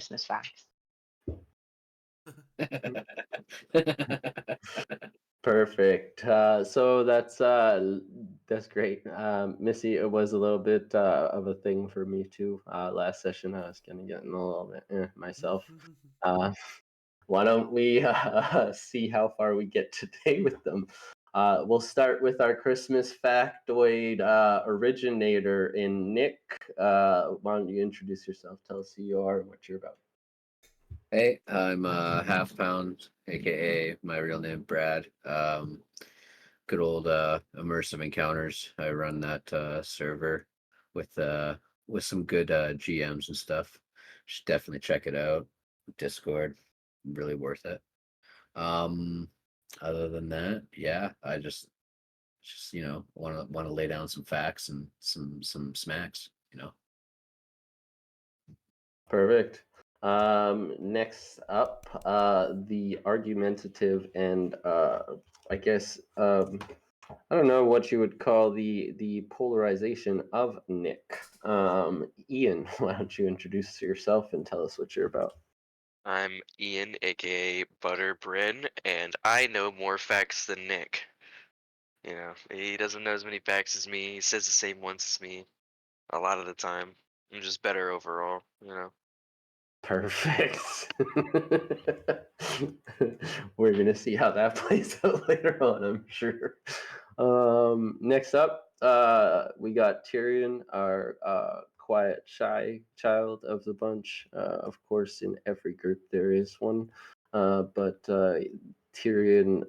Christmas facts. Perfect. So that's great. Missy, it was a little bit of a thing for me too. Last session, I was kind of getting a little bit myself. Uh, why don't we see how far we get today with them? We'll start with our Christmas factoid originator in Nick. Why don't you introduce yourself? Tell us who you are and what you're about. Hey, I'm Half Pound, aka my real name Brad. Good old immersive encounters. I run that server with uh with some good GMs and stuff. Should definitely check it out. Discord, really worth it. Um, Other than that, yeah, I just want to lay down some facts and some smacks. Perfect. Next up, the argumentative and I guess I don't know what you would call the polarization of Nick. Ian, why don't you introduce yourself and tell us what you're about? I'm Ian, aka Butterbrin, and I know more facts than Nick. He doesn't know as many facts as me. He says the same ones as me a lot of the time. I'm just better overall. Perfect. We're gonna see how that plays out later on, I'm sure. Next up, we got Tyrion, our quiet, shy child of the bunch. Of course, in every group there is one, but Tyrion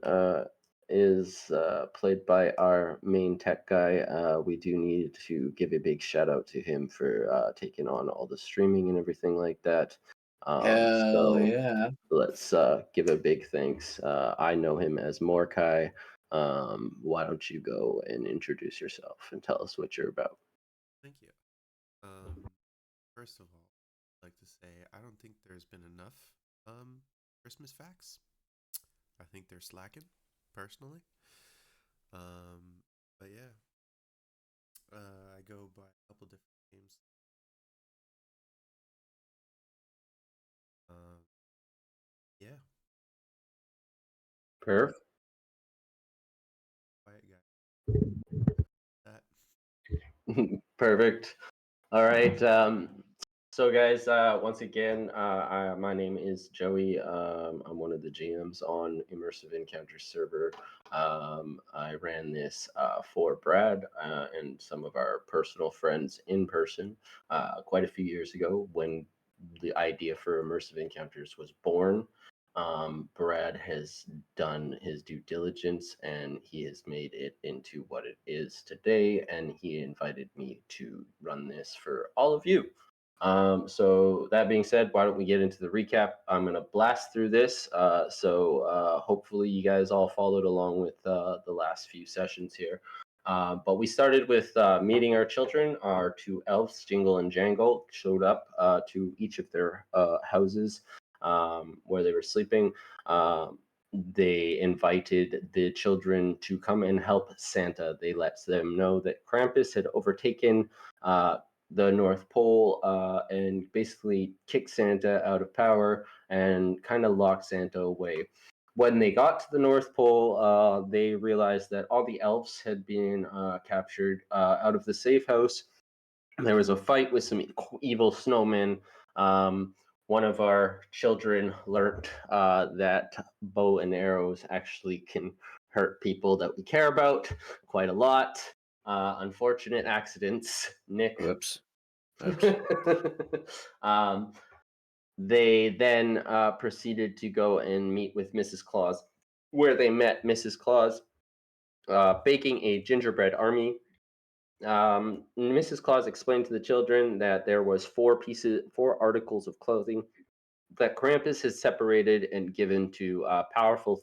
is played by our main tech guy. We do need to give a big shout out to him for taking on all the streaming and everything like that. Hell So yeah. let's give a big thanks. I know him as Mordecai. Why don't you go and introduce yourself and tell us what you're about? Thank you. Um, First of all, I'd like to say I don't think there's been enough Christmas facts. I think they're slacking, personally. Um, but yeah, I go by a couple different names. Um, yeah, Perfect. quiet guy. That Perfect. All right. So, guys, once again, my name is Joey. I'm one of the GMs on Immersive Encounters server. I ran this for Brad and some of our personal friends in person quite a few years ago when the idea for Immersive Encounters was born. Brad has done his due diligence and he has made it into what it is today. And he invited me to run this for all of you. So that being said, why don't we get into the recap? I'm gonna blast through this. Hopefully you guys all followed along with the last few sessions here. But we started with meeting our children. Our two elves, Jingle and Jangle, showed up to each of their houses where they were sleeping. They invited the children to come and help Santa. They let them know that Krampus had overtaken the North Pole and basically kicked Santa out of power and kind of locked Santa away. When they got to the North Pole, they realized that all the elves had been captured out of the safe house. There was a fight with some evil snowmen. One of our children learned that bow and arrows actually can hurt people that we care about quite a lot. Unfortunate accidents. Nick. Whoops. um, they then proceeded to go and meet with Mrs. Claus, where they met Mrs. Claus baking a gingerbread army. Mrs. Claus explained to the children that there was four articles of clothing that Krampus has separated and given to powerful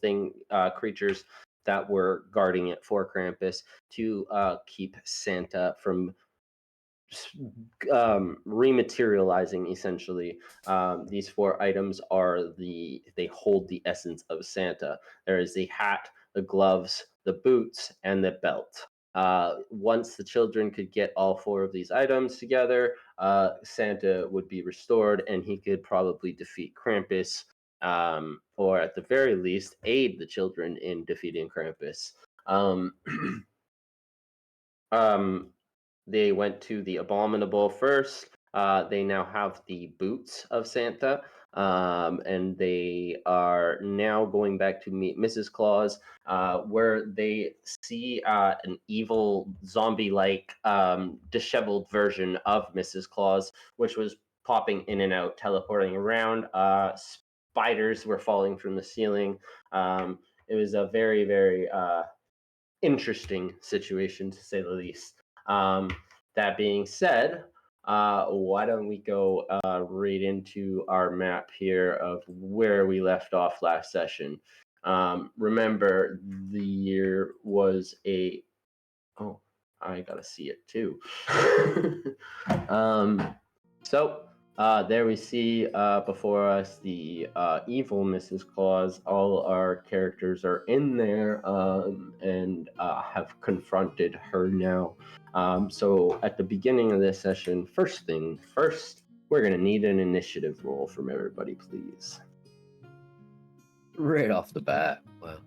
creatures that were guarding it for Krampus to keep Santa from rematerializing. Essentially, these four items they hold the essence of Santa. There is the hat, the gloves, the boots, and the belt. Once the children could get all four of these items together, Santa would be restored, and he could probably defeat Krampus, or at the very least, aid the children in defeating Krampus. Um, they went to the Abominable first. They now have the boots of Santa, and they are now going back to meet Mrs. Claus, where they see an evil zombie-like disheveled version of Mrs. Claus, which was popping in and out, teleporting around. Spiders were falling from the ceiling. It was a very, very interesting situation, to say the least. That being said, why don't we go right into our map here of where we left off last session? Remember, the year was a. Oh, I gotta see it too. So there we see before us the evil Mrs. Claus. All our characters are in there and have confronted her now. So at the beginning of this session, first thing first, we're going to need an initiative roll from everybody, please. Right off the bat. Wow.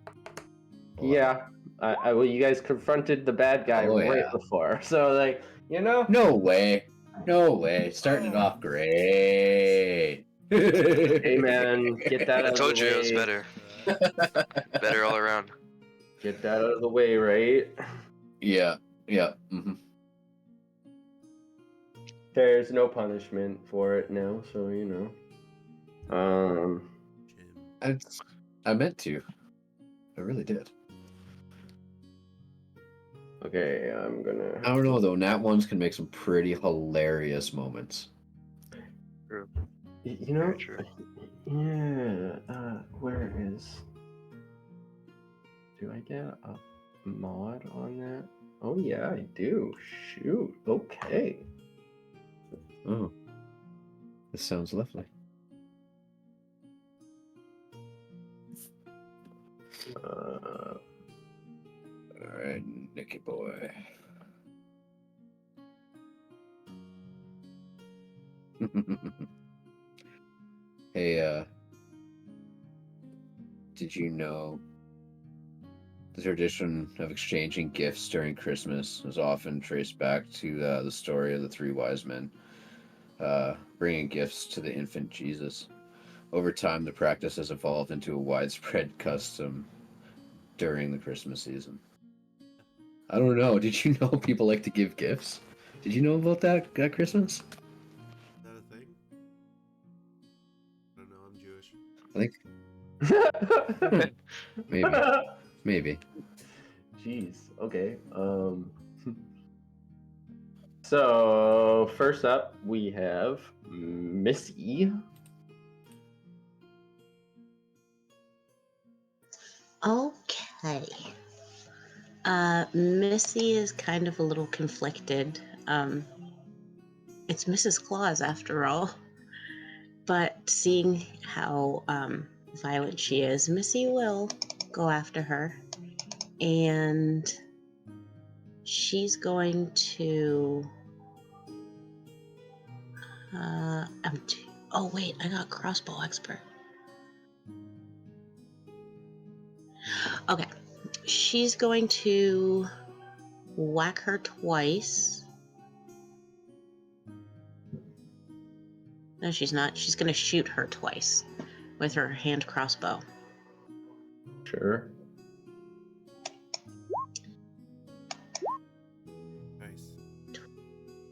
Yeah. Well, you guys confronted the bad guy right before. So, like, you know? No way. No way. Starting it off great. Hey, man, get that I out of told the you way. it was better. Better all around. Get that out of the way, right? Yeah. Yeah. Mm-hmm. There's no punishment for it now, so you know. Jim. I meant to. I really did. Okay, I'm gonna. I don't know though. Nat ones can make some pretty hilarious moments. True. You know. Very true. Yeah. Where is? Do I get a mod on that? Oh yeah, I do. Shoot. Okay. Oh, this sounds lovely. All right, Nicky boy. Hey, did you know the tradition of exchanging gifts during Christmas is often traced back to the story of the three wise men bringing gifts to the infant Jesus? Over time, the practice has evolved into a widespread custom during the Christmas season. I don't know. Did you know people like to give gifts? Did you know about that at Christmas? Is that a thing? I don't know. I'm Jewish. I think maybe. Jeez. Okay. So first up, we have Missy. Okay. Missy is kind of a little conflicted. It's Mrs. Claus after all. But seeing how violent she is, Missy will go after her. And she's going to... oh wait, I got crossbow expert. Okay. She's going to whack her twice. No, she's not. She's going to shoot her twice with her hand crossbow. Sure. Nice.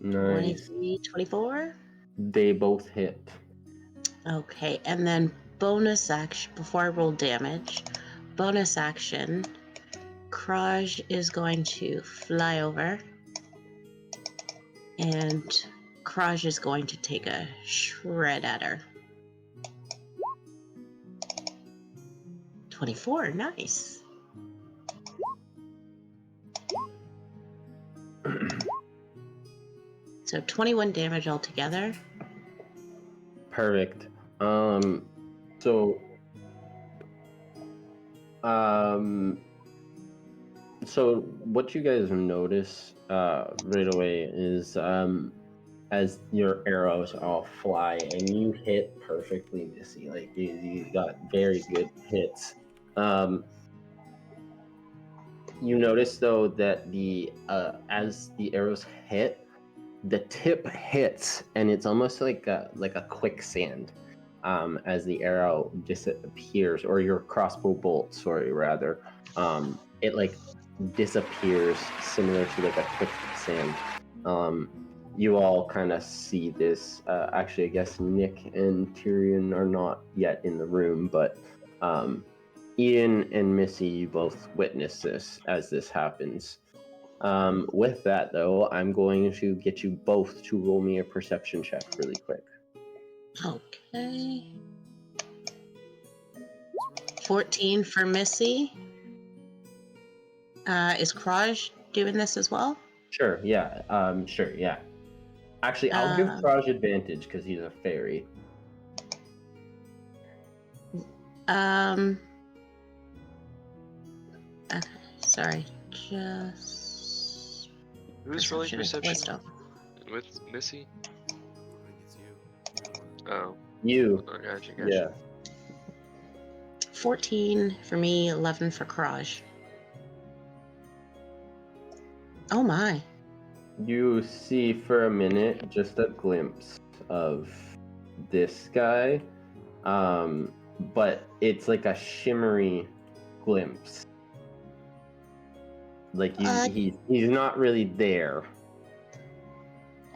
Nice. 23, 24? They both hit. Okay, and then bonus action, before I roll damage, bonus action, Kraj is going to fly over, and Kraj is going to take a shred at her. 24, nice. So 21 damage altogether. Perfect. So what you guys notice right away is as your arrows all fly, and you hit perfectly, Missy. Like you got very good hits. You notice though that the as the arrows hit, the tip hits, and it's almost like a quicksand. As the arrow disappears, or your crossbow bolt, sorry, rather, it like disappears, similar to like a quicksand. You all kind of see this. Actually, I guess Nick and Tyrion are not yet in the room, but Ian and Missy, you both witness this as this happens. With that, though, I'm going to get you both to roll me a perception check really quick. Okay. 14 for Missy. Is Kraj doing this as well? Sure, yeah. Sure, yeah. Actually, I'll give Kraj advantage because he's a fairy. Okay, sorry. Just. Who's rolling Perception perception and wisdom. with Missy? I think it's you. Oh, You. oh gotcha. Yeah. 14 for me, 11 for Kraj. Oh my. You see for a minute just a glimpse of this guy, but it's like a shimmery glimpse. Like he's not really there.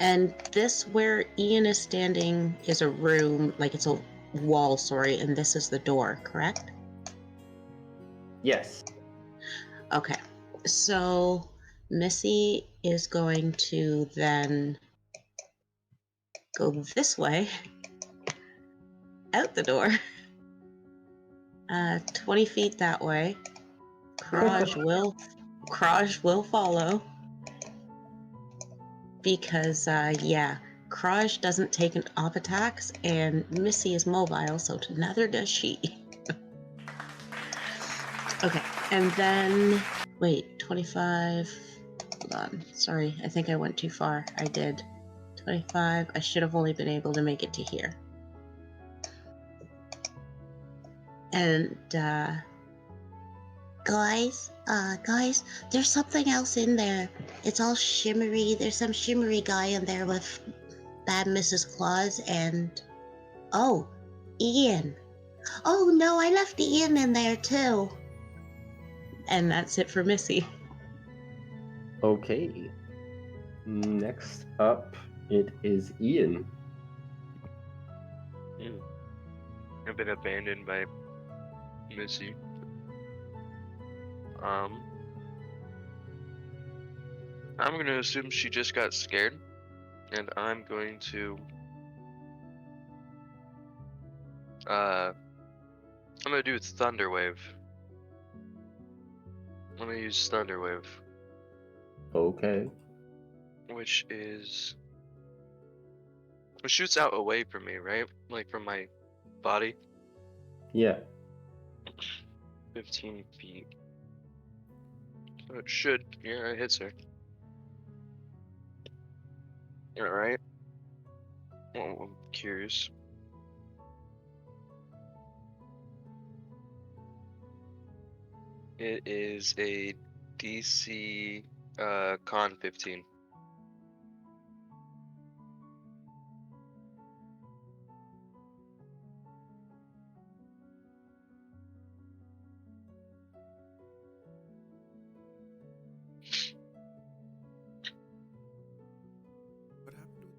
And this where Ian is standing is a room, like it's a wall, sorry, and this is the door, correct? Yes. Okay. So Missy is going to then go this way, out the door. 20 feet that way. Kraj will follow. Because, yeah, Kraj doesn't take an op attacks, and Missy is mobile, so neither does she. Okay, and then, wait, 25, hold on, sorry, I think I went too far. I did. 25, I should have only been able to make it to here. And, guys, there's something else in there. It's all shimmery. There's some shimmery guy in there with bad Mrs. Claus and... Oh, Ian. Oh no, I left Ian in there too. And that's it for Missy. Okay. Next up, it is Ian. I've been abandoned by Missy. I'm gonna assume she just got scared, and I'm going to I'm gonna do Thunder Wave. I'm gonna use Thunder Wave, Okay. which shoots out away from me, right? Like from my body. Yeah. 15 feet. So it should. Yeah, it hits her. Alright. Well, I'm curious. It is a DC Con 15. What happened?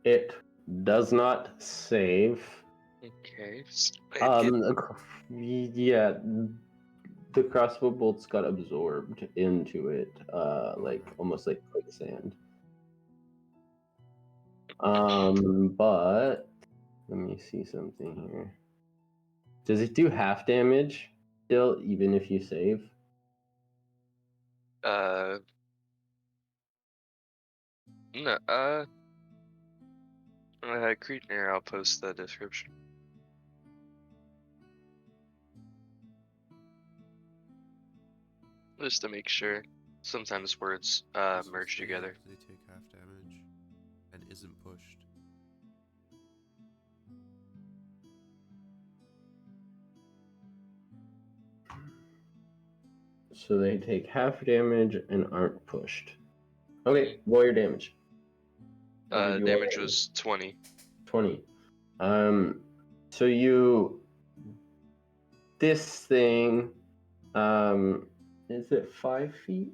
It does not save. Okay. Yeah, the crossbow bolts got absorbed into it, like almost like quicksand. But let me see something here. Does it do half damage still, even if you save? No, Cretin, I'll post the description. Just to make sure. Sometimes words merge together. They take half damage. isn't pushed. So they take half damage and aren't pushed. Okay, roll your damage. What did you roll? Damage was 20. 20. So you, this thing, is it 5 feet?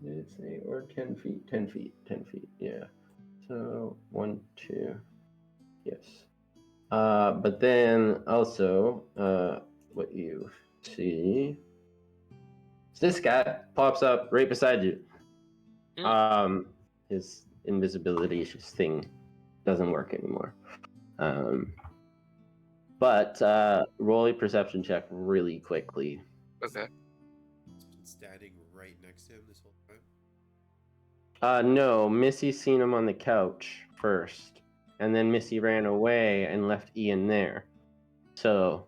Did it say, or 10 feet? 10 feet, 10 feet, yeah. So 1, 2, yes. But then also, what you see, is this guy pops up right beside you. His invisibility thing doesn't work anymore. But roll a perception check really quickly. Okay. It's been standing right next to him this whole time. No, Missy seen him on the couch first, and then Missy ran away and left Ian there. So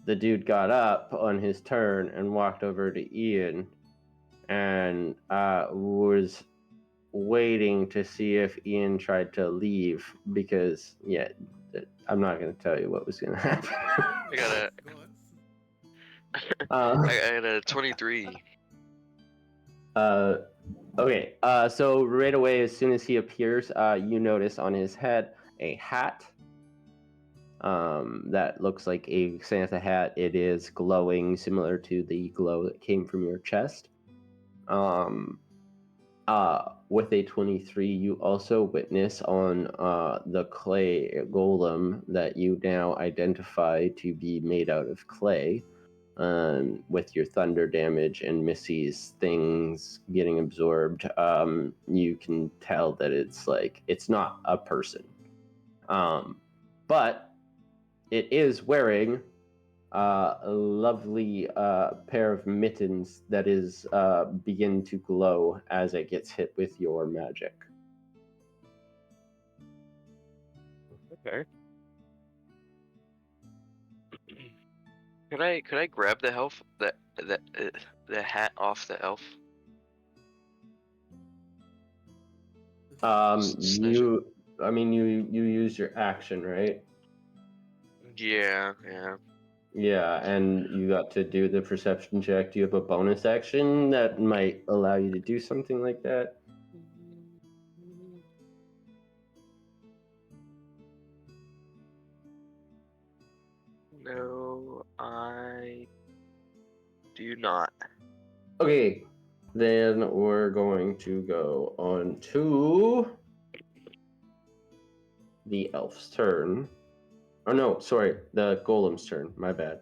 the dude got up on his turn and walked over to Ian and was waiting to see if Ian tried to leave because, yeah, I'm not going to tell you what was going to happen. I got a Go on. I got a 23. Okay, so right away, as soon as he appears, you notice on his head a hat that looks like a Santa hat. It is glowing, similar to the glow that came from your chest. With a 23, you also witness on the clay golem that you now identify to be made out of clay. With your thunder damage and Missy's things getting absorbed, you can tell that it's not a person. But it is wearing a lovely pair of mittens that is begin to glow as it gets hit with your magic. Okay. Could I grab the elf the hat off the elf? Snatch it. You use your action, right? Yeah. Yeah, and you got to do the perception check. Do you have a bonus action that might allow you to do something like that? No, I do not. Okay, then we're going to go on to the elf's turn. Oh no, sorry, the golem's turn. My bad.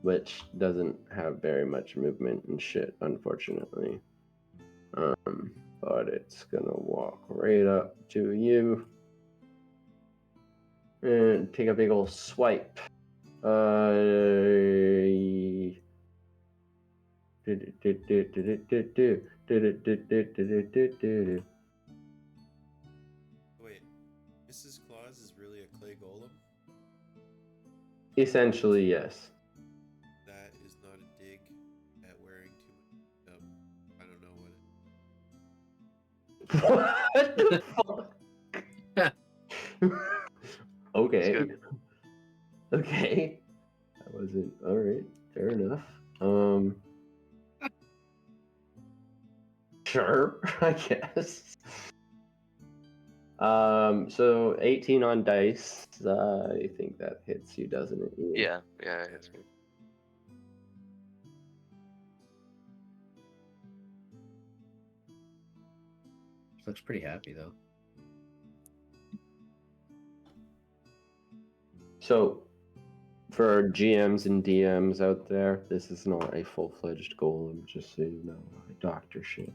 Which doesn't have very much movement and shit, unfortunately. But it's gonna walk right up to you and take a big old swipe. Wait, Mrs. Claus is really a clay golem? Essentially, yes. That is not a dig at wearing too much makeup. I don't know what it What the fuck? Okay. good. Okay. That wasn't alright. Fair enough. Sure, I guess. So 18 on dice. I think that hits you, doesn't it? Ian? Yeah, it's me. Looks pretty happy though. So, for our GMs and DMs out there, this is not a full-fledged golem, just so you know. Doctor shit.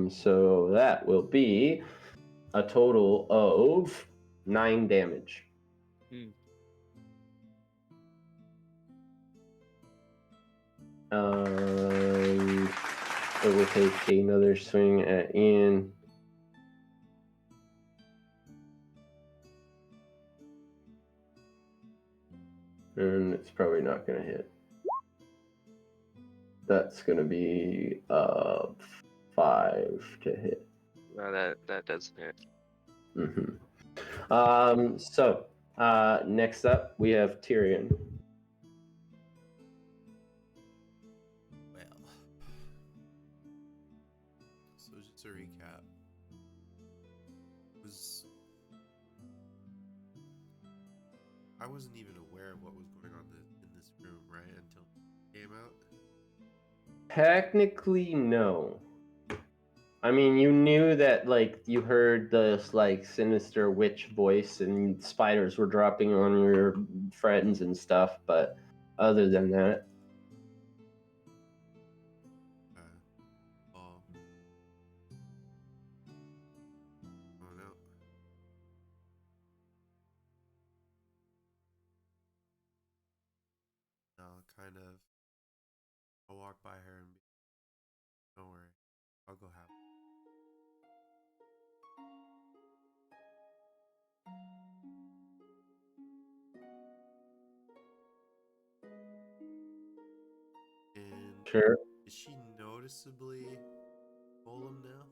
So that will be a total of 9 damage. It will take another swing at Ian. And it's probably not going to hit. That's gonna be 5 to hit. No, that doesn't hit. So next up we have Tyrion. Well, so just to recap, I wasn't even aware of what was going on in this room, right, until it came out. Technically, no. I mean, you knew that, like, you heard this, like, sinister witch voice and spiders were dropping on your friends and stuff, but other than that, Oh, oh no. I'll walk by her and be, don't worry, I'll go have it. And sure. is she noticeably golem now?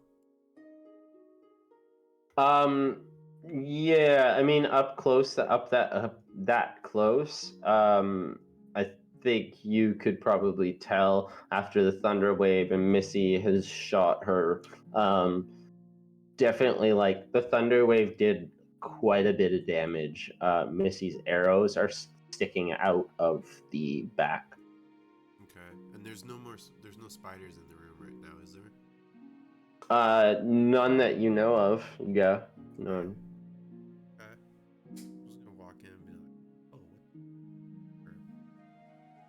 Yeah, I mean, up close, up that close. I think you could probably tell after the thunder wave and Missy has shot her. Definitely, like the thunder wave did quite a bit of damage. Missy's arrows are sticking out of the back. Okay, and there's no spiders in the room right now, is there? None that you know of. Yeah, none. Okay. I'm just gonna walk in and be like, oh,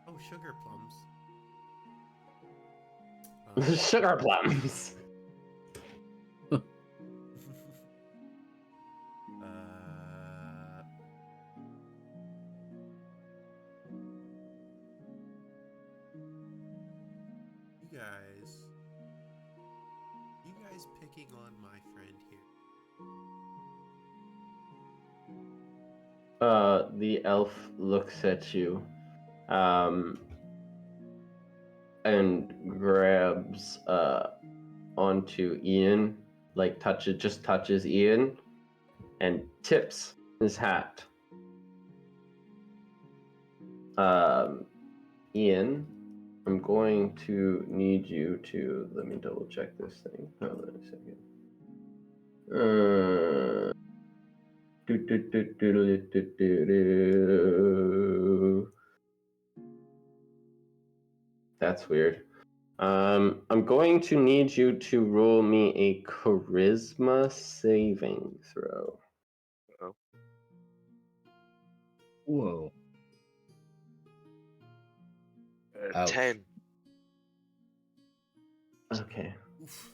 what? Oh, sugar plums. Sugar plums. You guys picking on my friend here? The elf looks at you, and grabs onto Ian, like touches Ian, and tips his hat. Ian, I'm going to need you to let me double check this thing. Hold on a second. That's weird. I'm going to need you to roll me a charisma saving throw. Oh, Whoa. 10. Okay. Oof.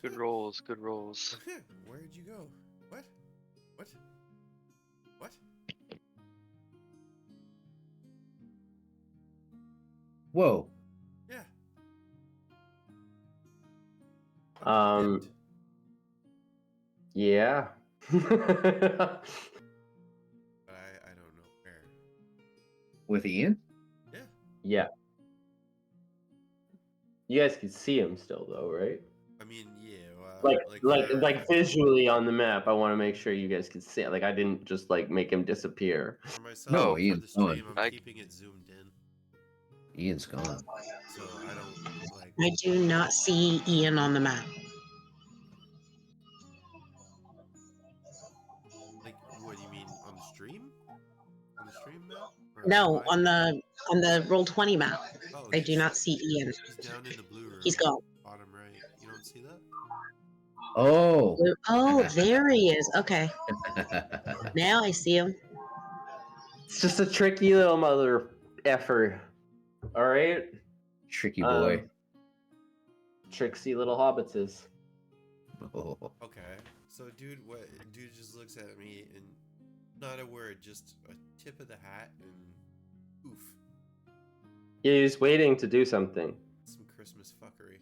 Good rolls, good rolls. Where'd you go? What? What? What? Whoa. Yeah. Um. Yeah. But I don't know where. With Ian? Yeah. Yeah. You guys can see him still, though, right? I mean, yeah. Like visually on the map. I want to make sure you guys can see it. Like I didn't just like make him disappear. For myself, No, for Ian's the stream, gone. I'm keeping it zoomed in, Ian's gone. so I don't like. I do not see Ian on the map. Like, what do you mean on the stream? On the stream map? Or No, mine? on the Roll20 map. Oh, I do not see Ian. He's down in the blue room. He's gone. Bottom right. You don't see that? Oh. Oh, there he is. Okay. Now I see him. It's just a tricky little mother effer. All right. Tricky boy. Tricksy little hobbitses. Oh. Okay. So dude just looks at me and not a word, just a tip of the hat and oof. Yeah, he's waiting to do something. Some Christmas fuckery.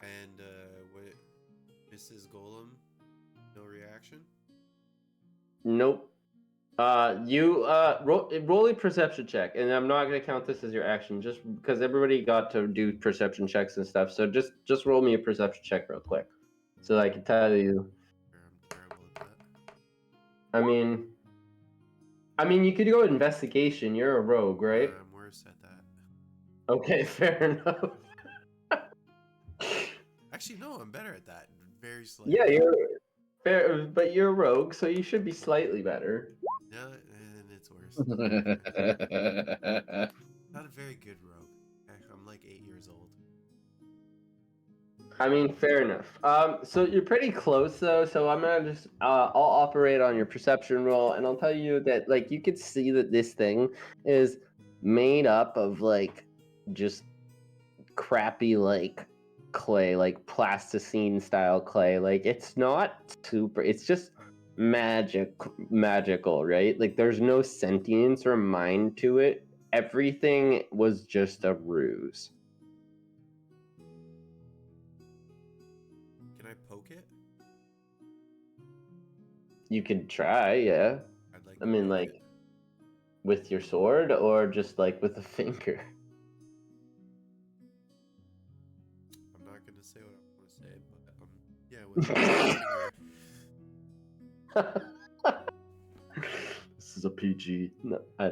And what Mrs. Golem, no reaction? Nope. You roll a perception check, and I'm not gonna count this as your action, just because everybody got to do perception checks and stuff. So just roll me a perception check real quick, so I can tell you. I'm terrible at that. I mean, you could go investigation. You're a rogue, right? I'm worse at that. Okay, fair enough. Actually, no, I'm better at that. Very slightly. Yeah, you're fair, but you're a rogue, so you should be slightly better. No, and it's worse. Not a very good rogue. I'm like 8 years old. I mean, fair enough. So you're pretty close though. So I'm gonna just I'll operate on your perception roll, and I'll tell you that like you could see that this thing is made up of like just crappy like clay, like plasticine style clay. Like it's not super. It's just magical, right? Like there's no sentience or mind to it. Everything was just a ruse. Can I poke it? You could try, yeah. I'd like. I to mean, poke like, it. with your sword or just like with a finger? I'm not gonna say what I want to say, but yeah, with my finger. This is a PG. No, I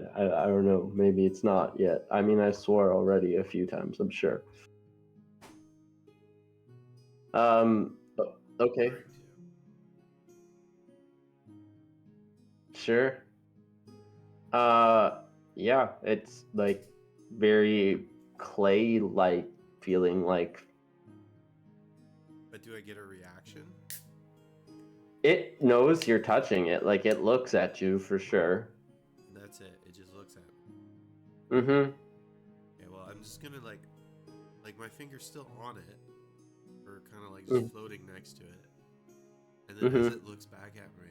don't know. Maybe it's not yet. I mean, I swore already a few times, I'm sure. Okay, Sorry, sure. Yeah, it's like very clay-like feeling like but do I get a reaction? it knows you're touching it. Like it looks at you for sure. And that's it. It just looks at me. Mm-hmm. Okay, well, I'm just gonna like my finger's still on it, or kind of like just floating next to it. And then as it looks back at me,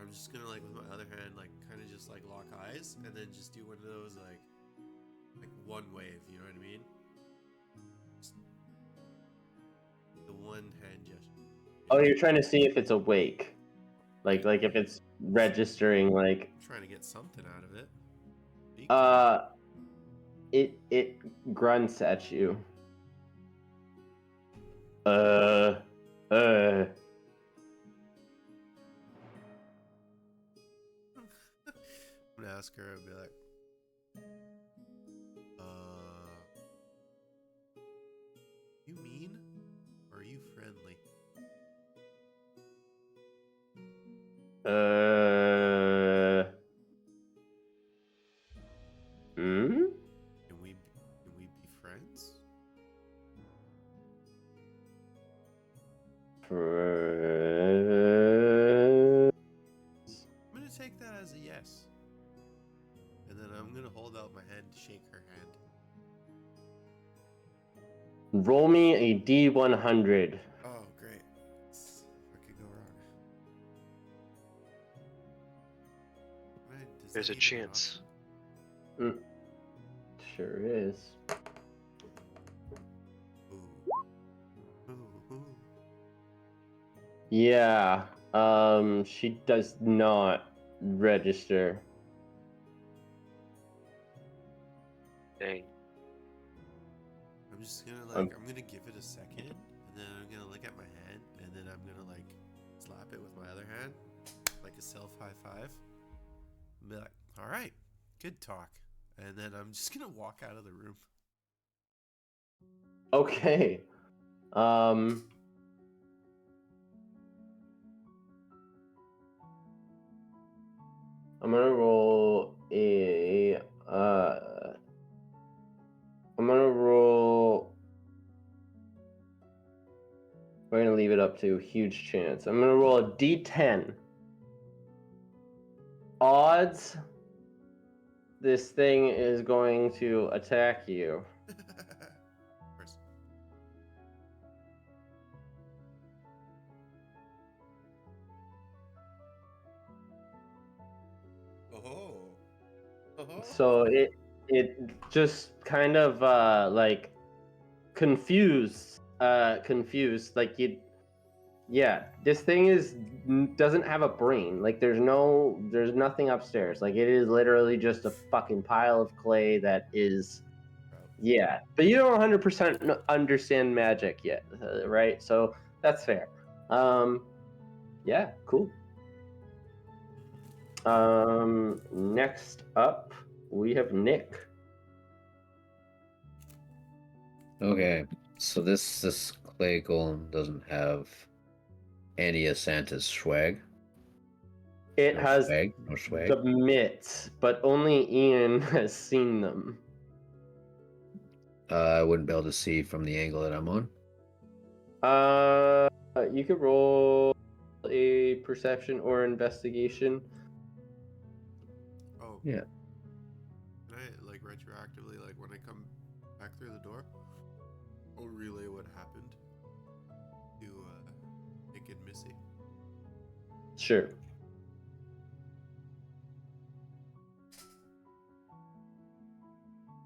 I'm just gonna like with my other hand like kind of just like lock eyes, and then just do one of those like one wave. You know what I mean? Just the one hand gesture. Oh, you're trying to see if it's awake, like if it's registering. Like, I'm trying to get something out of it. it grunts at you. I'm gonna ask her. I'll be like, you mean, or are you friendly? Hmm? Can we be friends? I'm gonna take that as a yes. And then I'm gonna hold out my hand to shake her hand. Roll me a D100. Oh, great. What could go wrong? Man, does There's that a even an chance. option? Sure is. Ooh. Ooh, ooh. Yeah. She does not register. Dang. I'm just gonna I'm gonna give it a second, and then I'm gonna look at my hand, and then I'm gonna like slap it with my other hand, like a self high five. And be like, all right, good talk. And then I'm just gonna walk out of the room. Okay. I'm gonna roll a I'm gonna roll. We're gonna leave it up to huge chance. I'm gonna roll a D10. Odds. This thing is going to attack you. Of course. Oh. So it just kind of like confused like Yeah, this thing doesn't have a brain. Like there's nothing upstairs. Like it is literally just a fucking pile of clay that is. Yeah, but you don't 100% understand magic yet, right? So that's fair. Yeah, cool. Next up, we have Nick. Okay, so this clay golem doesn't have any of Santa's swag. It No has swag. No swag. the mitts, but only Ian has seen them. I wouldn't be able to see from the angle that I'm on. You could roll a perception or investigation. Oh. Yeah. Can I, like, retroactively, like, when I come back through the door, I'll relay what happened to Nick and Missy? Sure.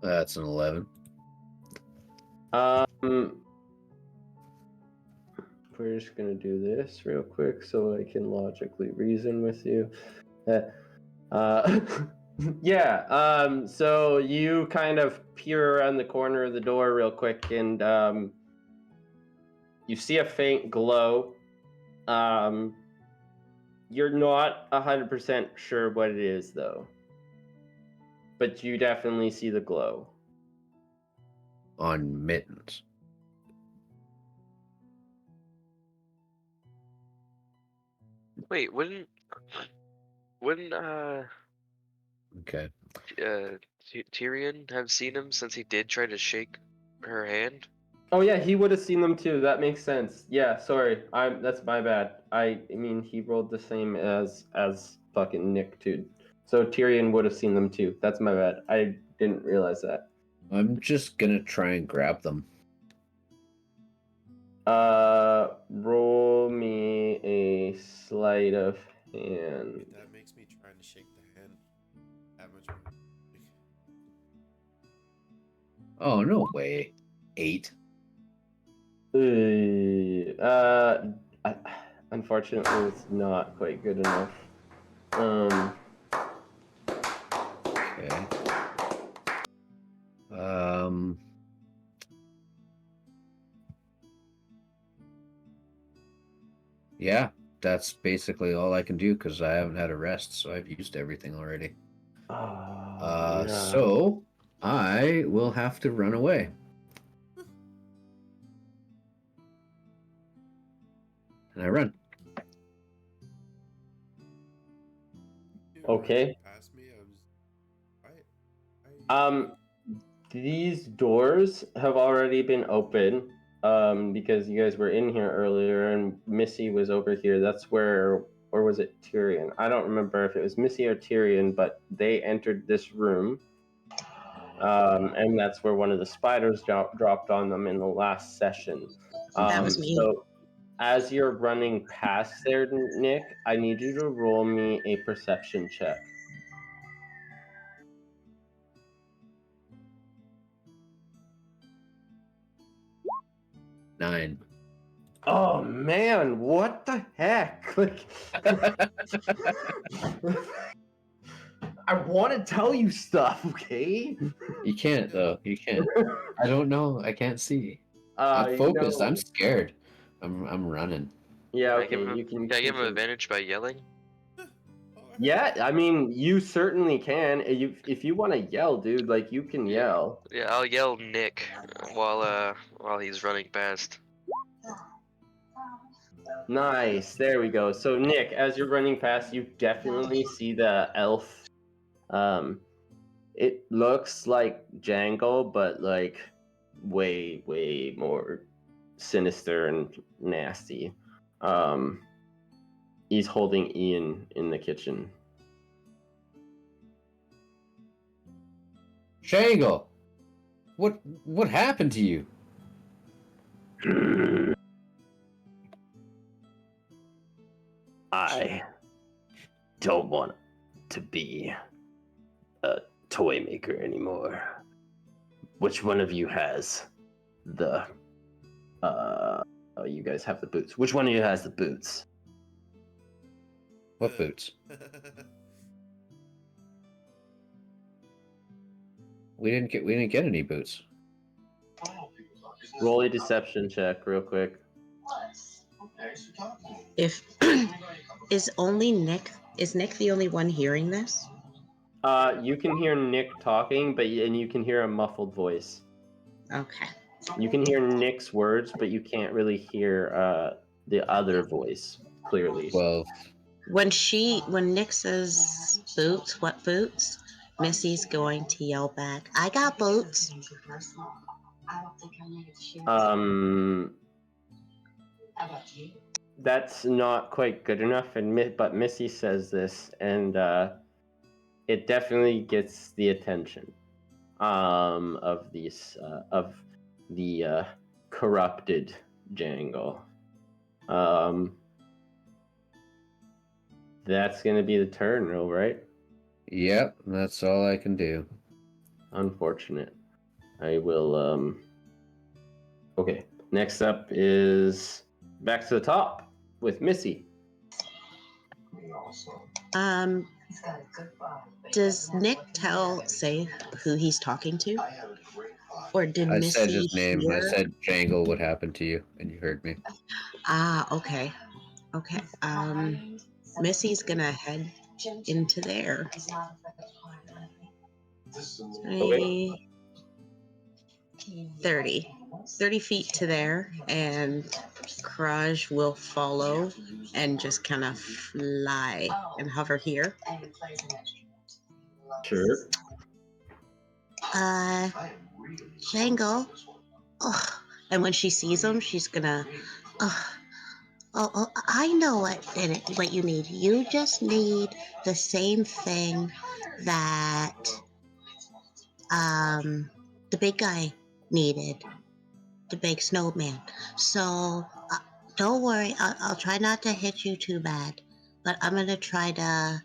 That's an 11. We're just gonna do this real quick so I can logically reason with you. Yeah. So you kind of peer around the corner of the door real quick, and you see a faint glow. You're not 100% sure what it is, though. But you definitely see the glow. On mittens. Wait, wouldn't Okay. Tyrion have seen him since he did try to shake her hand? Oh yeah, he would have seen them too. That makes sense. Yeah, sorry. That's my bad. I mean, he rolled the same as fucking Nick too. So Tyrion would have seen them too. That's my bad. I didn't realize that. I'm just gonna try and grab them. Roll me a sleight of hand. Wait, that makes me trying to shake the hand that much more. Oh, no way. 8. Unfortunately, it's not quite good enough. Okay. Yeah, that's basically all I can do because I haven't had a rest, so I've used everything already. Yeah. So I will have to run away. And I run. Okay. Past me, I was. These doors have already been open, because you guys were in here earlier and Missy was over here. That's where, or was it Tyrion? I don't remember if it was Missy or Tyrion, but they entered this room. And that's where one of the spiders dropped on them in the last session. That was me. So as you're running past there, Nick, I need you to roll me a perception check. Nine. Oh man, what the heck? Like, I want to tell you stuff, okay? You can't though. You can't. I don't know. I can't see. I'm You focused. know- I'm scared. I'm running. Yeah, Can I okay. give him, You can. can I give him can- advantage by yelling? Yeah, I mean, you certainly can. If you want to yell, dude, like you can yell. Yeah, I'll yell Nick while he's running past. Nice. There we go. So Nick, as you're running past, you definitely see the elf. It looks like Django, but like way, way more sinister and nasty. He's holding Ian in the kitchen. Shangle, what happened to you? I don't want to be a toy maker anymore. Which one of you has the Oh, you guys have the boots. Which one of you has the boots? What boots? We didn't get any boots. Roll a deception check real quick. If is Nick the only one hearing this? You can hear Nick talking, and you can hear a muffled voice. Okay. You can hear Nick's words, but you can't really hear the other voice clearly. 12. When Nick says boots, what boots? Missy's going to yell back, I got boots. That's not quite good enough, but Missy says this, and it definitely gets the attention of the corrupted Jangle. That's gonna be the turn, all right? Yep, that's all I can do. Unfortunate. I will. Okay. Next up is back to the top with Missy. Does Nick say who he's talking to? Or did I Missy said his name. hear? I said, Jangle, what happened to you? And you heard me. Okay. Okay. Missy's gonna head into there. Okay. 30 feet to there, and Kraj will follow and just kind of fly and hover here. Sure. Jangle. Oh. And when she sees him, she's gonna. Oh, I know what you need. You just need the same thing that the big guy needed, the big snowman. So don't worry, I'll try not to hit you too bad, but I'm gonna try to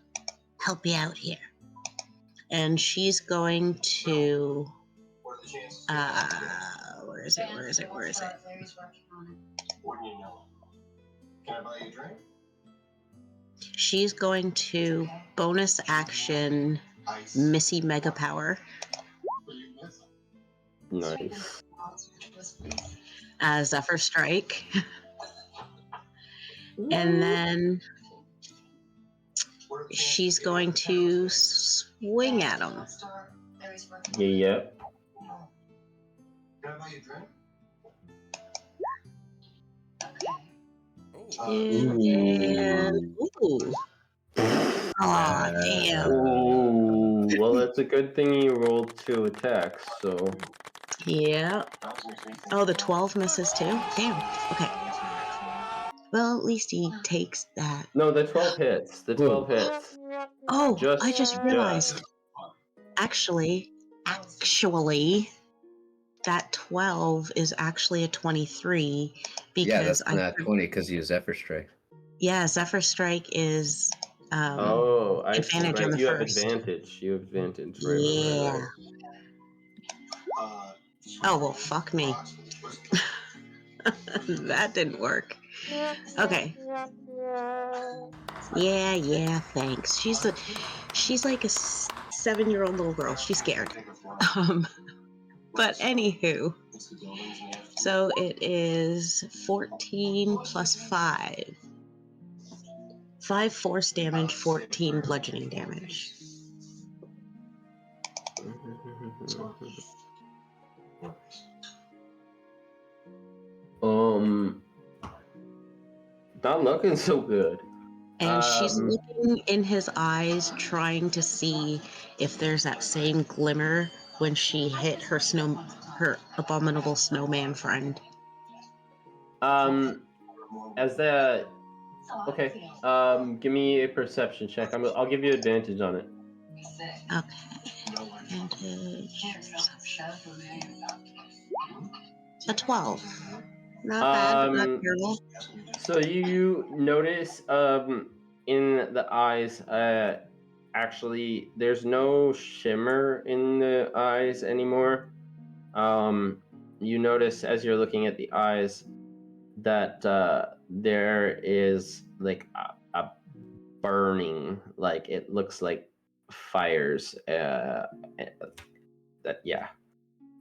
help you out here. And she's going to where is it? She's going to bonus action Missy Mega Power. Nice. Zephyr Strike. And then she's going to swing at him. Yeah. And ooh. Aw, damn. Oh, well, it's a good thing you rolled 2 attacks, so. Yeah. Oh, the 12 misses too? Damn. Okay. Well, at least he takes that. No, the 12 hits. The 12 hits. Oh, I just realized. Actually, that 12 is actually a 23 because yeah, that's not 20 because you use Zephyr Strike. Yeah, Zephyr Strike is I see. advantage Right. on the You first. have advantage. Right, Yeah. right. Oh, well, fuck me. That didn't work. Okay. Yeah, thanks. She's like a 7-year-old little girl. She's scared. But anywho, so it is 14 plus 5. 5 force damage, 14 bludgeoning damage. Not looking so good. And she's looking in his eyes, trying to see if there's that same glimmer when she hit her abominable snowman friend. Okay. Give me a perception check. I'll give you advantage on it. Okay. Advantage. A 12. Not bad, but not terrible. So you notice in the eyes, actually, there's no shimmer in the eyes anymore. You notice as you're looking at the eyes, that there is like a burning, like it looks like fires. That yeah,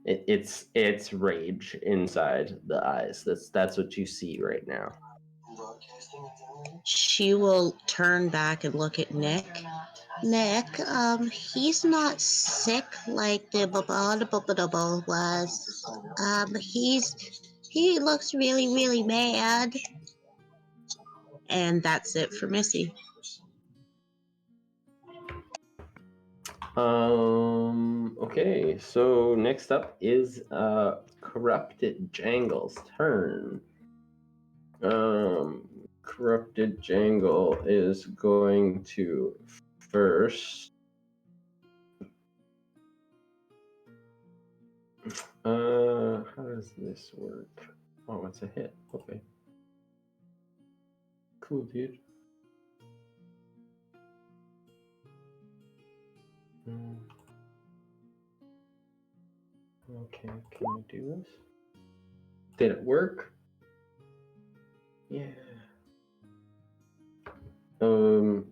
it's rage inside the eyes. That's what you see right now. She will turn back and look at Nick. Nick, he's not sick like the bubble was. He looks really, really mad. And that's it for Missy. Okay, so next up is Corrupted Jangle's turn. Corrupted Jangle is going to first. How does this work? Oh, it's a hit. Okay. Cool, dude. Okay, can I do this? Did it work? Yeah. Oh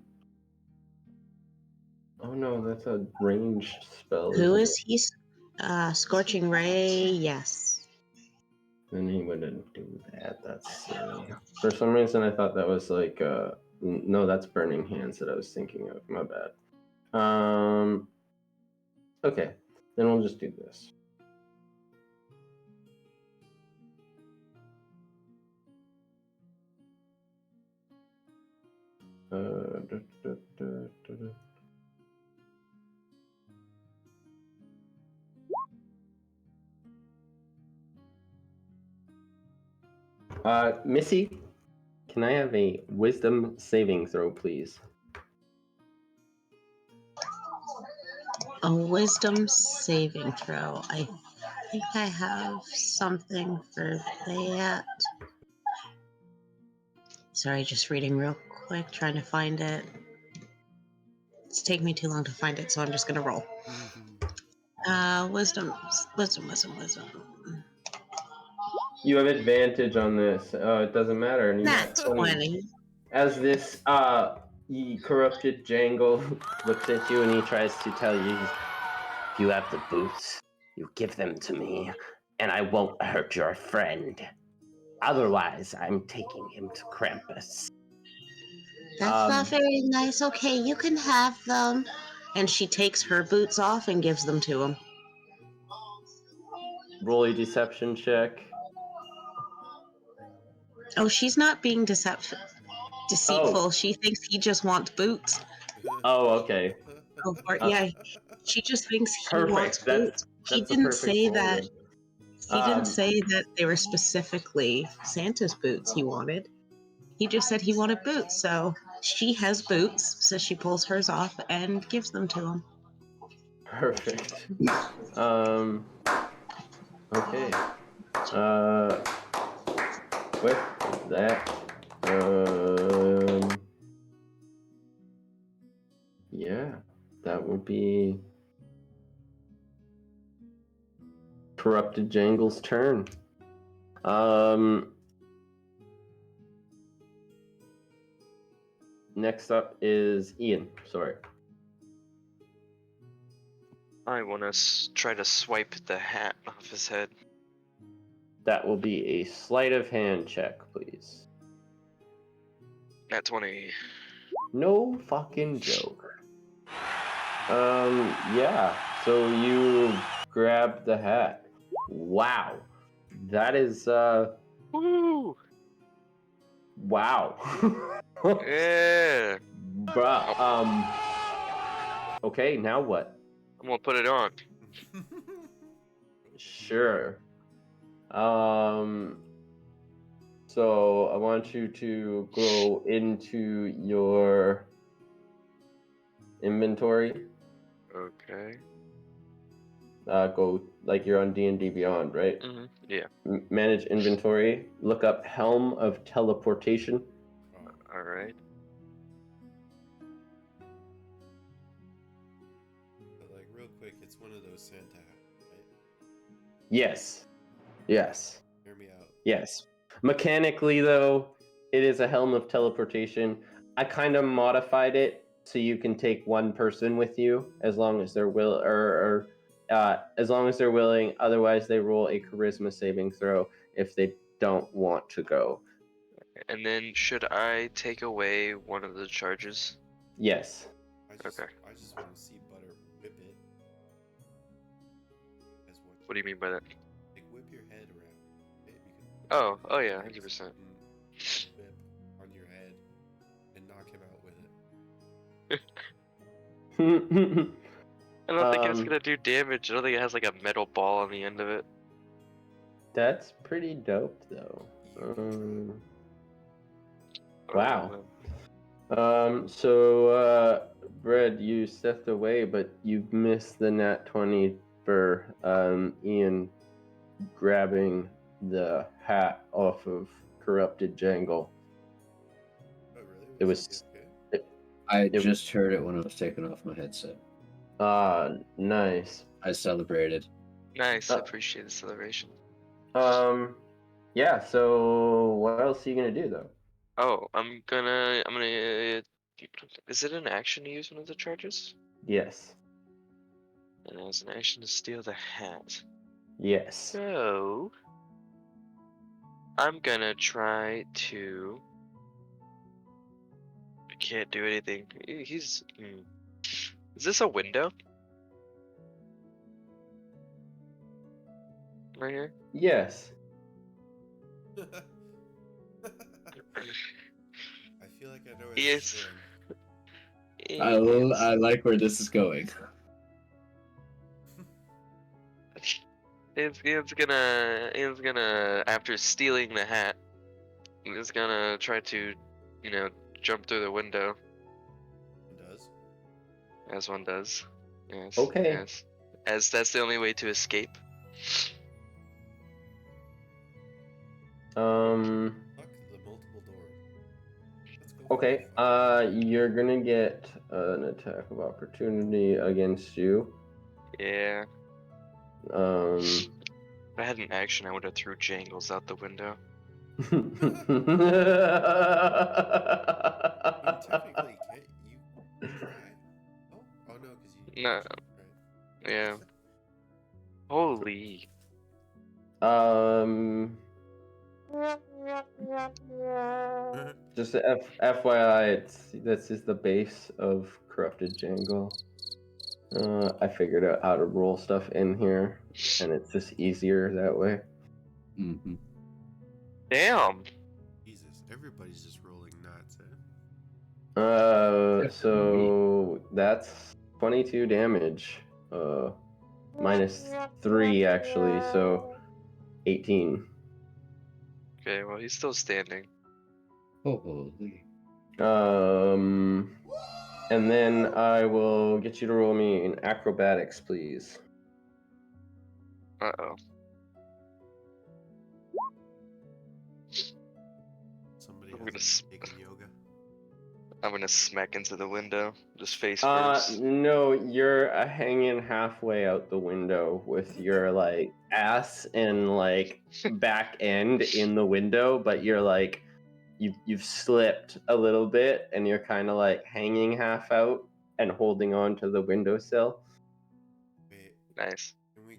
no, that's a ranged spell. Who isn't is he? Scorching Ray, yes. Then he wouldn't do that. That's for some reason I thought that was like no, that's Burning Hands that I was thinking of. My bad. Okay, then we'll just do this. Missy, can I have a wisdom saving throw, please? A wisdom saving throw. I think I have something for that. Sorry, just reading real quick, trying to find it. It's taking me too long to find it, so I'm just gonna roll. Wisdom. You have advantage on this. It doesn't matter. And you Not got 20. As this corrupted Jangle looks at you and he tries to tell you, if you have the boots, you give them to me, and I won't hurt your friend. Otherwise, I'm taking him to Krampus. That's not very nice. Okay, you can have them. And she takes her boots off and gives them to him. Roll a deception check. Oh, she's not being deceitful. Oh. She thinks he just wants boots. Oh, okay. Oh, yeah, she just thinks he wants Perfect. boots. He That's the didn't perfect say roll, that. then. He didn't say that they were specifically Santa's boots he wanted. He just said he wanted boots. So she has boots, so she pulls hers off and gives them to him. Perfect. Okay. With that, yeah, that would be Corrupted Jangle's turn. Next up is Ian. Sorry. I want to try to swipe the hat off his head. That will be a sleight of hand check, please. Nat 20. No fucking joke. Yeah. So you grab the hat. Wow. That is Woo! wow. Yeah. Bruh. Okay, now what? I'm gonna put it on. Sure. So I want you to go into your inventory. Okay. Go like you're on D&D Beyond, right? Mm-hmm. Yeah. Manage inventory. Look up Helm of Teleportation. All right. But like real quick, it's one of those Santa hats, right? Yes. Yes. Hear me out. Yes. Mechanically, though, it is a helm of teleportation. I kind of modified it so you can take one person with you as long as they're as long as they're willing. Otherwise, they roll a charisma saving throw if they don't want to go. And then should I take away one of the charges? Yes. Okay. I just want to see Butter whip it. As one. What do you mean by that? Like whip your head around. Okay? Because Oh yeah, legs 100%. and whip on your head and knock him out with it. I don't think it's gonna do damage. I don't think it has like a metal ball on the end of it. That's pretty dope, though. You can try. Wow. Um, So, Brad, you stepped away, but you missed the nat 20 for Ian grabbing the hat off of Corrupted Jangle. Oh, really? It was. Okay? I It- just heard it when I was taking off my headset. Nice. I celebrated. Nice. I appreciate the celebration. Yeah, so what else are you gonna do, though? Oh, I'm gonna. Is it an action to use one of the charges? Yes. And it was an action to steal the hat. Yes. So I'm gonna try to. I can't do anything. He's. Is this a window? Right here. Yes. I feel like I know where Yes. this is going. I like where this is going. Ian's gonna after stealing the hat, he's gonna try to, jump through the window It does. as one does. Yes. Okay. Yes. As that's the only way to escape. Fuck the multiple doors. Let's go. Okay. You're gonna get an attack of opportunity against you. Yeah. Um. If I had an action, I would have threw Jangles out the window. I mean, technically, can't you try? Oh no, because you. No. Right. Yeah. Holy. Just a FYI, this is the base of Corrupted Jangle. I figured out how to roll stuff in here, and it's just easier that way. Mm-hmm. Damn. Jesus, everybody's just rolling nuts, eh? So that's 22 damage. Minus 3 actually, so 18. Okay, well he's still standing. Holy. And then I will get you to roll me in acrobatics, please. Uh-oh. Somebody I'm hasn't gonna s- taken yoga. I'm gonna smack into the window. Just face first. No, you're hanging halfway out the window with your like ass and like back end in the window, but you're like you've slipped a little bit and you're kind of like hanging half out and holding on to the windowsill. Wait, Nice.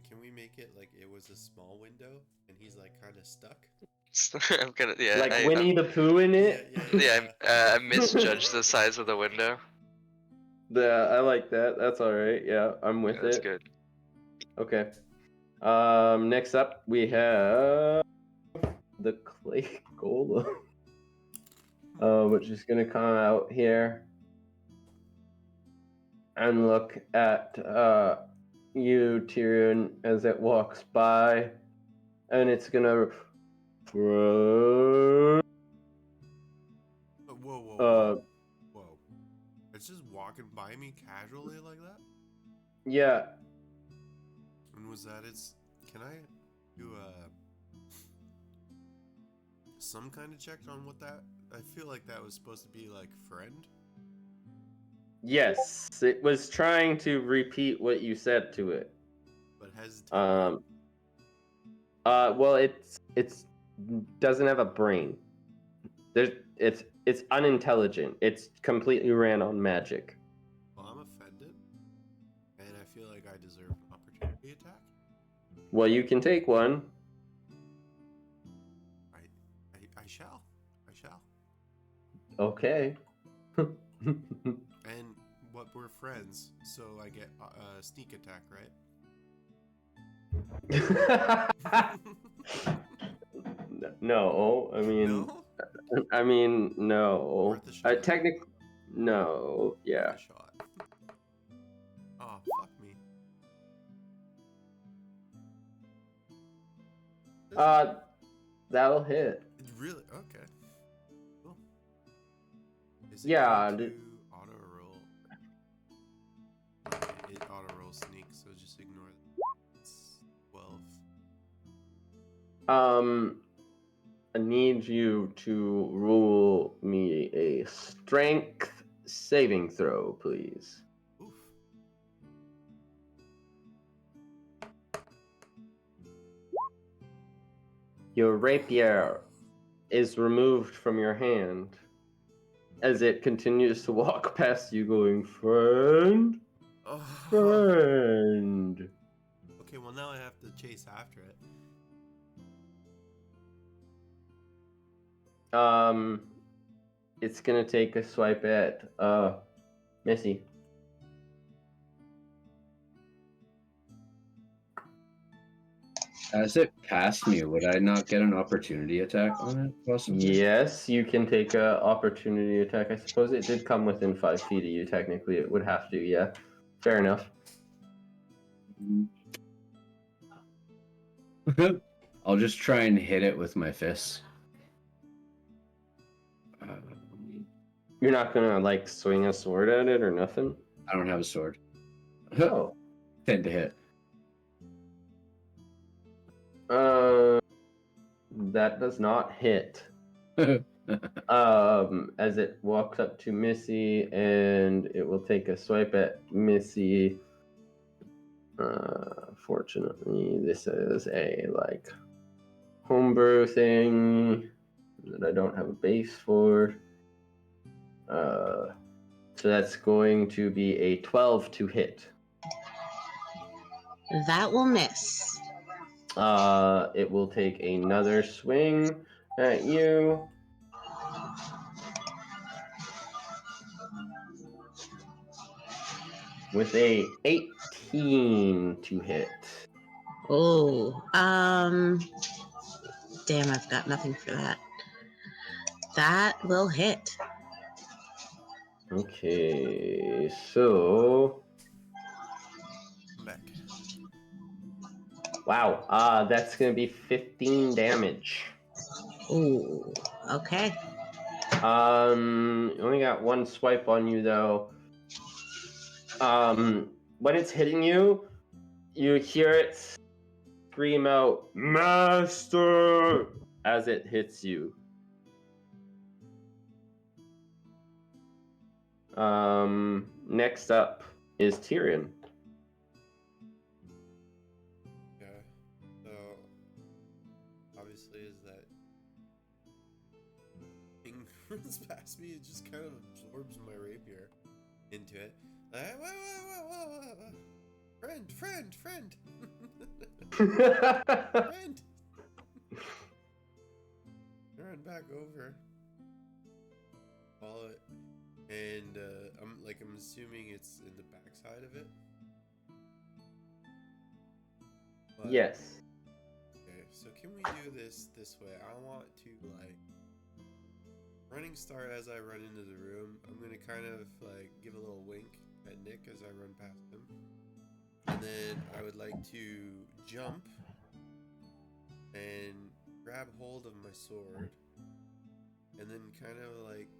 can we make it like it was a small window and he's like kind of stuck? I'm gonna, yeah. Like Winnie the Pooh in it. I misjudged the size of the window. Yeah, I like that. That's all right. Yeah, I'm with That's it. good. Okay. Next up we have the clay golem. Which is gonna come out here and look at you, Tyrion, as it walks by, and it's gonna. Whoa, whoa. It's just walking by me casually like that? Yeah. And was that its... Can I do some kind of check on what that... I feel like that was supposed to be like friend. Yes, it was trying to repeat what you said to it. But hesitate. Well, it's doesn't have a brain. It's unintelligent. It's completely ran on magic. Well, I'm offended, and I feel like I deserve an opportunity attack. Well, you can take one. I shall. I shall. Okay. And what we're friends, so I get a sneak attack, right? No, No? no. Worth a shot. Technically, no. Yeah. Worth a shot. Oh, fuck me. That'll hit. Really? Okay. Cool. Is it Yeah, going to auto roll? It auto rolls sneak, so just ignore it. It's 12. I need you to roll me a strength saving throw, please. Oof. Your rapier is removed from your hand as it continues to walk past you, going, friend, Oh. friend. Okay, well now I have to chase after it. It's gonna take a swipe at Missy. As it passed me, would I not get an opportunity attack on it, possibly? Yes, you can take a opportunity attack. I suppose it did come within 5 feet of you. Technically, it would have to. Yeah, fair enough. I'll just try and hit it with my fists. You're not gonna like swing a sword at it or nothing. I don't have a sword. Oh, 10 to hit. That does not hit. As it walks up to Missy, and it will take a swipe at Missy. Fortunately, this is a homebrew thing that I don't have a base for. So that's going to be a 12 to hit. That will miss. It will take another swing at you. With a 18 to hit. Oh, damn, I've got nothing for that. That will hit. Okay, so I'm back. wow, that's gonna be 15 damage. Ooh, okay. You only got one swipe on you though. When it's hitting you, you hear it scream out, "Master!" as it hits you. Next up is Tyrion. Okay. So obviously is that thing runs past me, it just kind of absorbs my rapier into it. Whoa. Friend. Friend. I run back over. Follow it. And I'm assuming it's in the backside of it. But, Yes. okay, so can we do this way? I want to running start as I run into the room. I'm gonna kind of give a little wink at Nick as I run past him. And then I would like to jump and grab hold of my sword. And then kind of like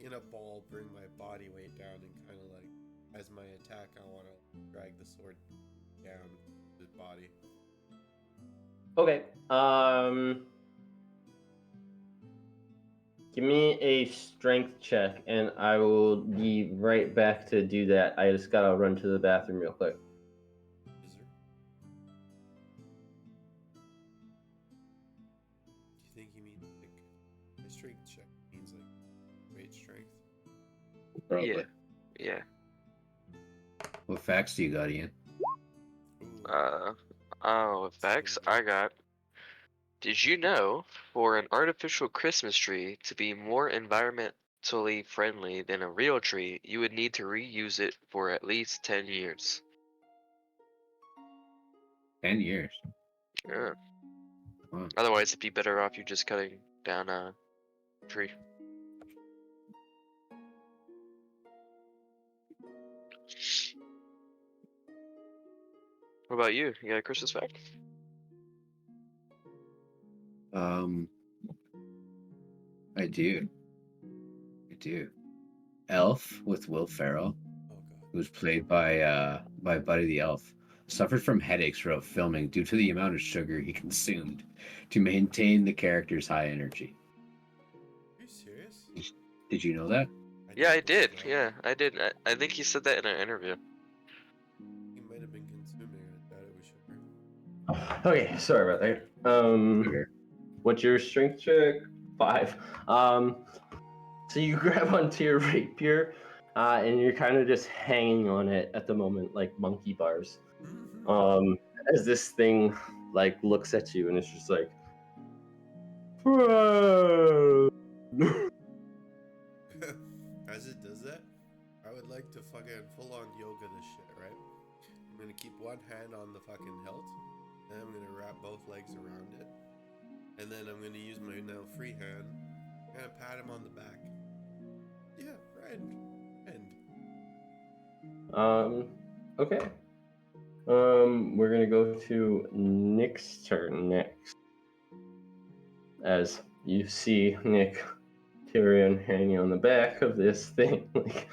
in a ball, bring my body weight down and kind of as my attack, I want to drag the sword down his body. Okay. Give me a strength check, and I will be right back to do that. I just gotta run to the bathroom real quick. Is there? Probably. Yeah. What facts do you got, Ian? Ooh, Facts I got. Did you know for an artificial Christmas tree to be more environmentally friendly than a real tree, you would need to reuse it for at least 10 years? 10 years. Yeah. Wow. Otherwise, it'd be better off you just cutting down a tree. What about you? You got a Christmas fact? I do. Elf with Will Ferrell, oh god. who's played by Buddy the Elf, suffered from headaches throughout filming due to the amount of sugar he consumed to maintain the character's high energy. Are you serious? Did you know that? Yeah, I didn't know did. that. Yeah, I did. I think he said that in an interview. He might have been consuming it. Thought it was sugar. Okay, sorry about that. Sugar. What's your strength check? 5. So you grab onto your rapier, and you're kind of just hanging on it at the moment, like monkey bars. As this thing like looks at you, and it's just like, "Whoa." As it does that, I would like to fucking full on yoga this shit, right? I'm gonna keep one hand on the fucking hilt, then I'm gonna wrap both legs around it, and then I'm gonna use my now free hand and pat him on the back. Yeah, friend. Okay. We're gonna go to Nick's turn next. As you see Nick Tyrion hanging on the back of this thing. Like,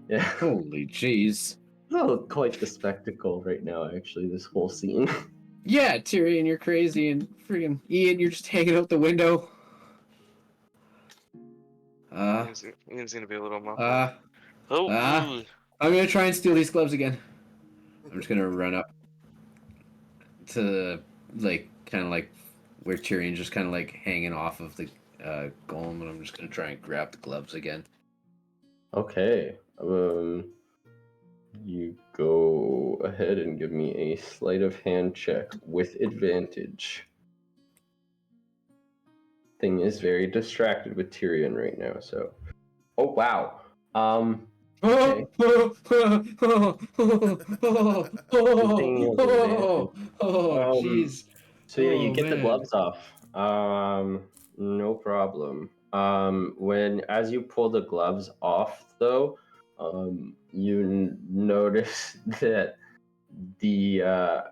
yeah. Holy jeez. Oh, quite the spectacle right now, actually, this whole scene. Yeah, Tyrion, you're crazy, and freaking Ian, you're just hanging out the window. Ian's gonna be a little muffled. I'm Oh, gonna try and steal these gloves again. I'm just gonna run up to kind of like where Tyrion's just kind of like hanging off of the golem, and I'm just gonna try and grab the gloves again. Okay. You go ahead and give me a sleight of hand check with advantage. Thing is very distracted with Tyrion right now, so. Oh wow. Okay. Jeez. So yeah, you Oh, get the man. gloves off. No problem. When as you pull the gloves off, though, you notice that the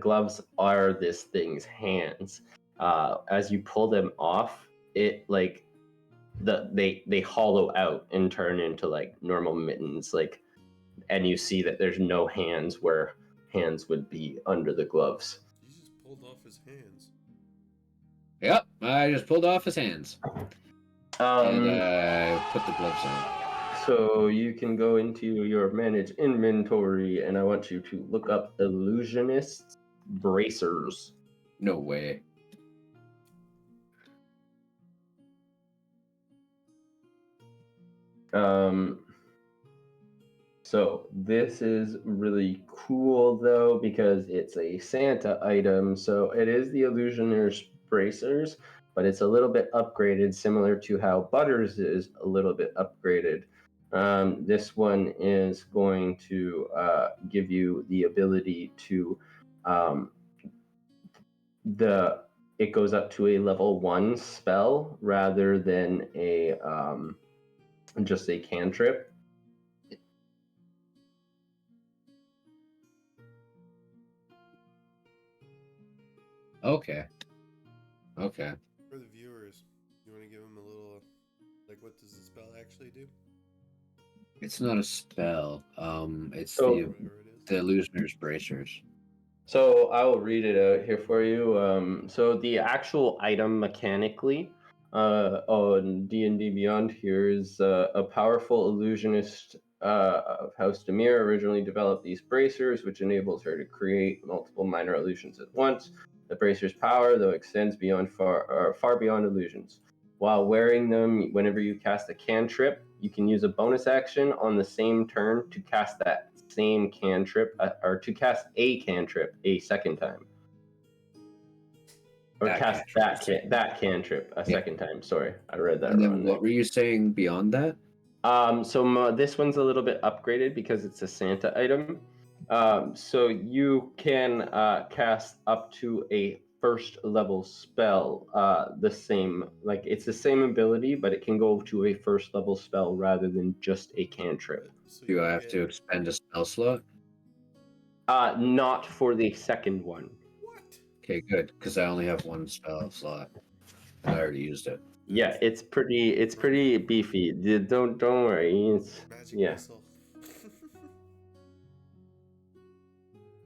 gloves are this thing's hands. As you pull them off, it like they hollow out and turn into like normal mittens, like, and you see that there's no hands where hands would be under the gloves. You just pulled off his hands. Yep, I just pulled off his hands. And put the gloves on. So you can go into your manage inventory, and I want you to look up illusionist bracers. No way. So this is really cool though, because it's a Santa item. So it is the illusioner's bracers, but it's a little bit upgraded, similar to how Butters is a little bit upgraded. This one is going to give you the ability to it goes up to a level 1 spell rather than a just a cantrip. Okay. For the viewers, you want to give them a little, like, what does the spell actually do? It's not a spell. It's So- Whatever it is. the illusioner's bracers. So I will read it out here for you. So the actual item mechanically on D&D Beyond here is a powerful illusionist of House Demir originally developed these bracers, which enables her to create multiple minor illusions at once. The bracer's power, though, extends beyond far beyond illusions. While wearing them, whenever you cast a cantrip, you can use a bonus action on the same turn to cast that same cantrip, or to cast a cantrip a second time. Or That cast cantrip. that cantrip a second time. Sorry, I read that And wrong. then what were you saying beyond that? This one's a little bit upgraded because it's a Santa item. So you can cast up to a first level spell. It's the same ability, but it can go to a first level spell rather than just a cantrip. So Do you I have get- to expend a spell slot? Not for the second one. What? Okay, good, because I only have one spell slot. I already used it. Yeah, it's pretty beefy. Don't worry. It's Magic yeah. missile.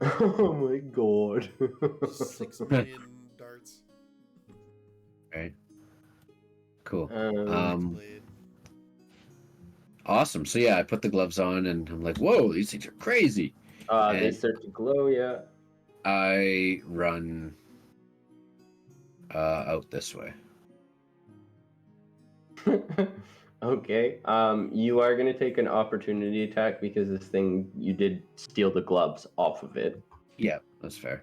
Oh my god. 6 million darts. Right. Cool. Blade. Awesome. So yeah, I put the gloves on and I'm like, whoa, these things are crazy. They And start to glow, yeah. I run out this way. Okay. You are gonna take an opportunity attack because this thing you did steal the gloves off of it. Yeah, that's fair.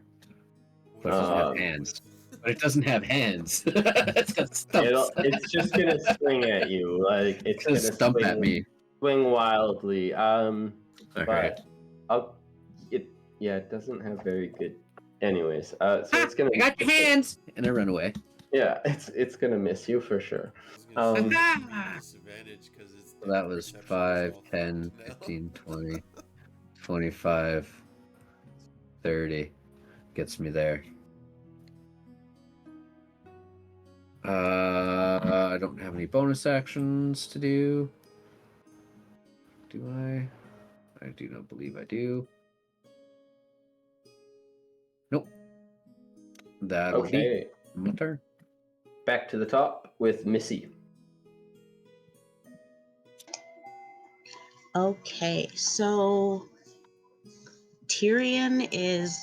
But it doesn't have hands. But it doesn't have hands. It's got stumps. It's just gonna swing at you, like it's gonna gonna stump at me. swing wildly. All right. But it doesn't have very good. Anyways, so it's gonna. I got your hands, and I run away. Yeah, it's gonna miss you for sure. Disadvantage because it's. So that was perception 5, is all 10, fucked now. 15, 20, 25, 30. Gets me there. I don't have any bonus actions to do. Do I? I do not believe I do. Nope. That'll Okay, be my turn. back to the top with Missy. Okay, so Tyrion is.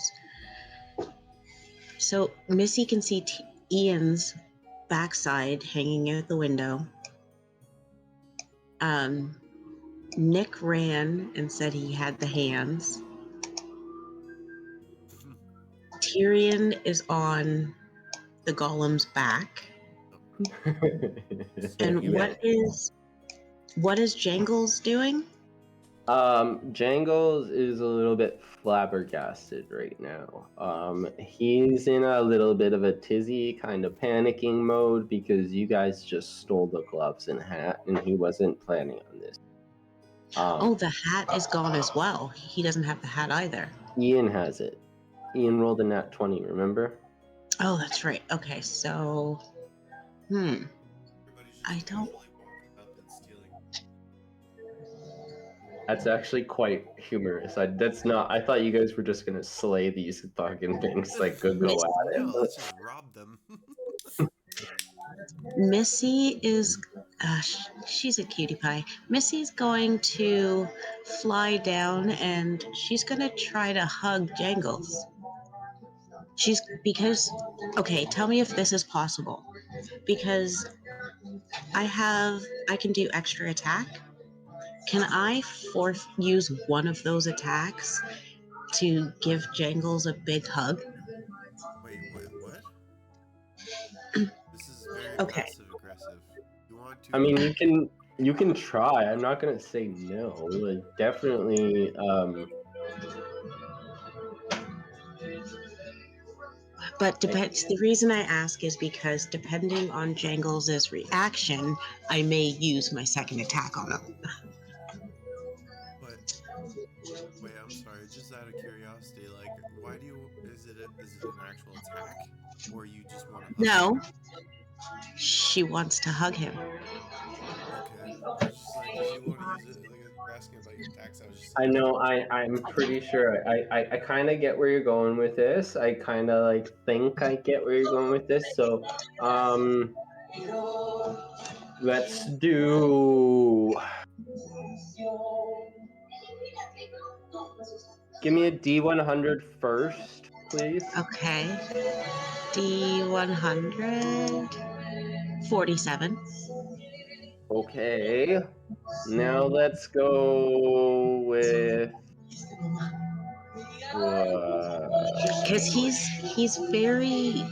So Missy can see Ian's backside hanging out the window. Nick ran and said he had the hands. Tyrion is on the golem's back. And what is Jangles doing? Jangles is a little bit flabbergasted right now. He's in a little bit of a tizzy, kind of panicking mode because you guys just stole the gloves and hat, and he wasn't planning on this. The hat is gone as well. He doesn't have the hat either. Ian has it. Ian rolled a nat 20, remember? Oh, that's right. Okay, so Everybody's just I don't- casually walking up and stealing. That's actually quite humorous. I thought you guys were just gonna slay these fucking things, like go at No, it. let's just rob them. Missy is, she's a cutie pie. Missy's going to fly down and she's going to try to hug Jangles. Okay, tell me if this is possible. Because I can do extra attack. Can I use one of those attacks to give Jangles a big hug? Wait, what? This is very Okay. passive aggressive. You want to? I mean, you can try. I'm not gonna say no. Like, definitely. But depends. The reason I ask is because depending on Jangles' reaction, I may use my second attack on him. But wait, I'm sorry. Just out of curiosity, like, why do you? Is it an actual attack, or you just want to? No, she wants to hug him. Okay. I was just like, because you want to use it. Like, you're asking about your attacks. I was just. I know. I'm pretty sure. I kind of get where you're going with this. I kind of like think I get where you're going with this. So, let's do. Give me a D100 first, please. Okay. D100 47. Okay. Now let's go with. Because he's very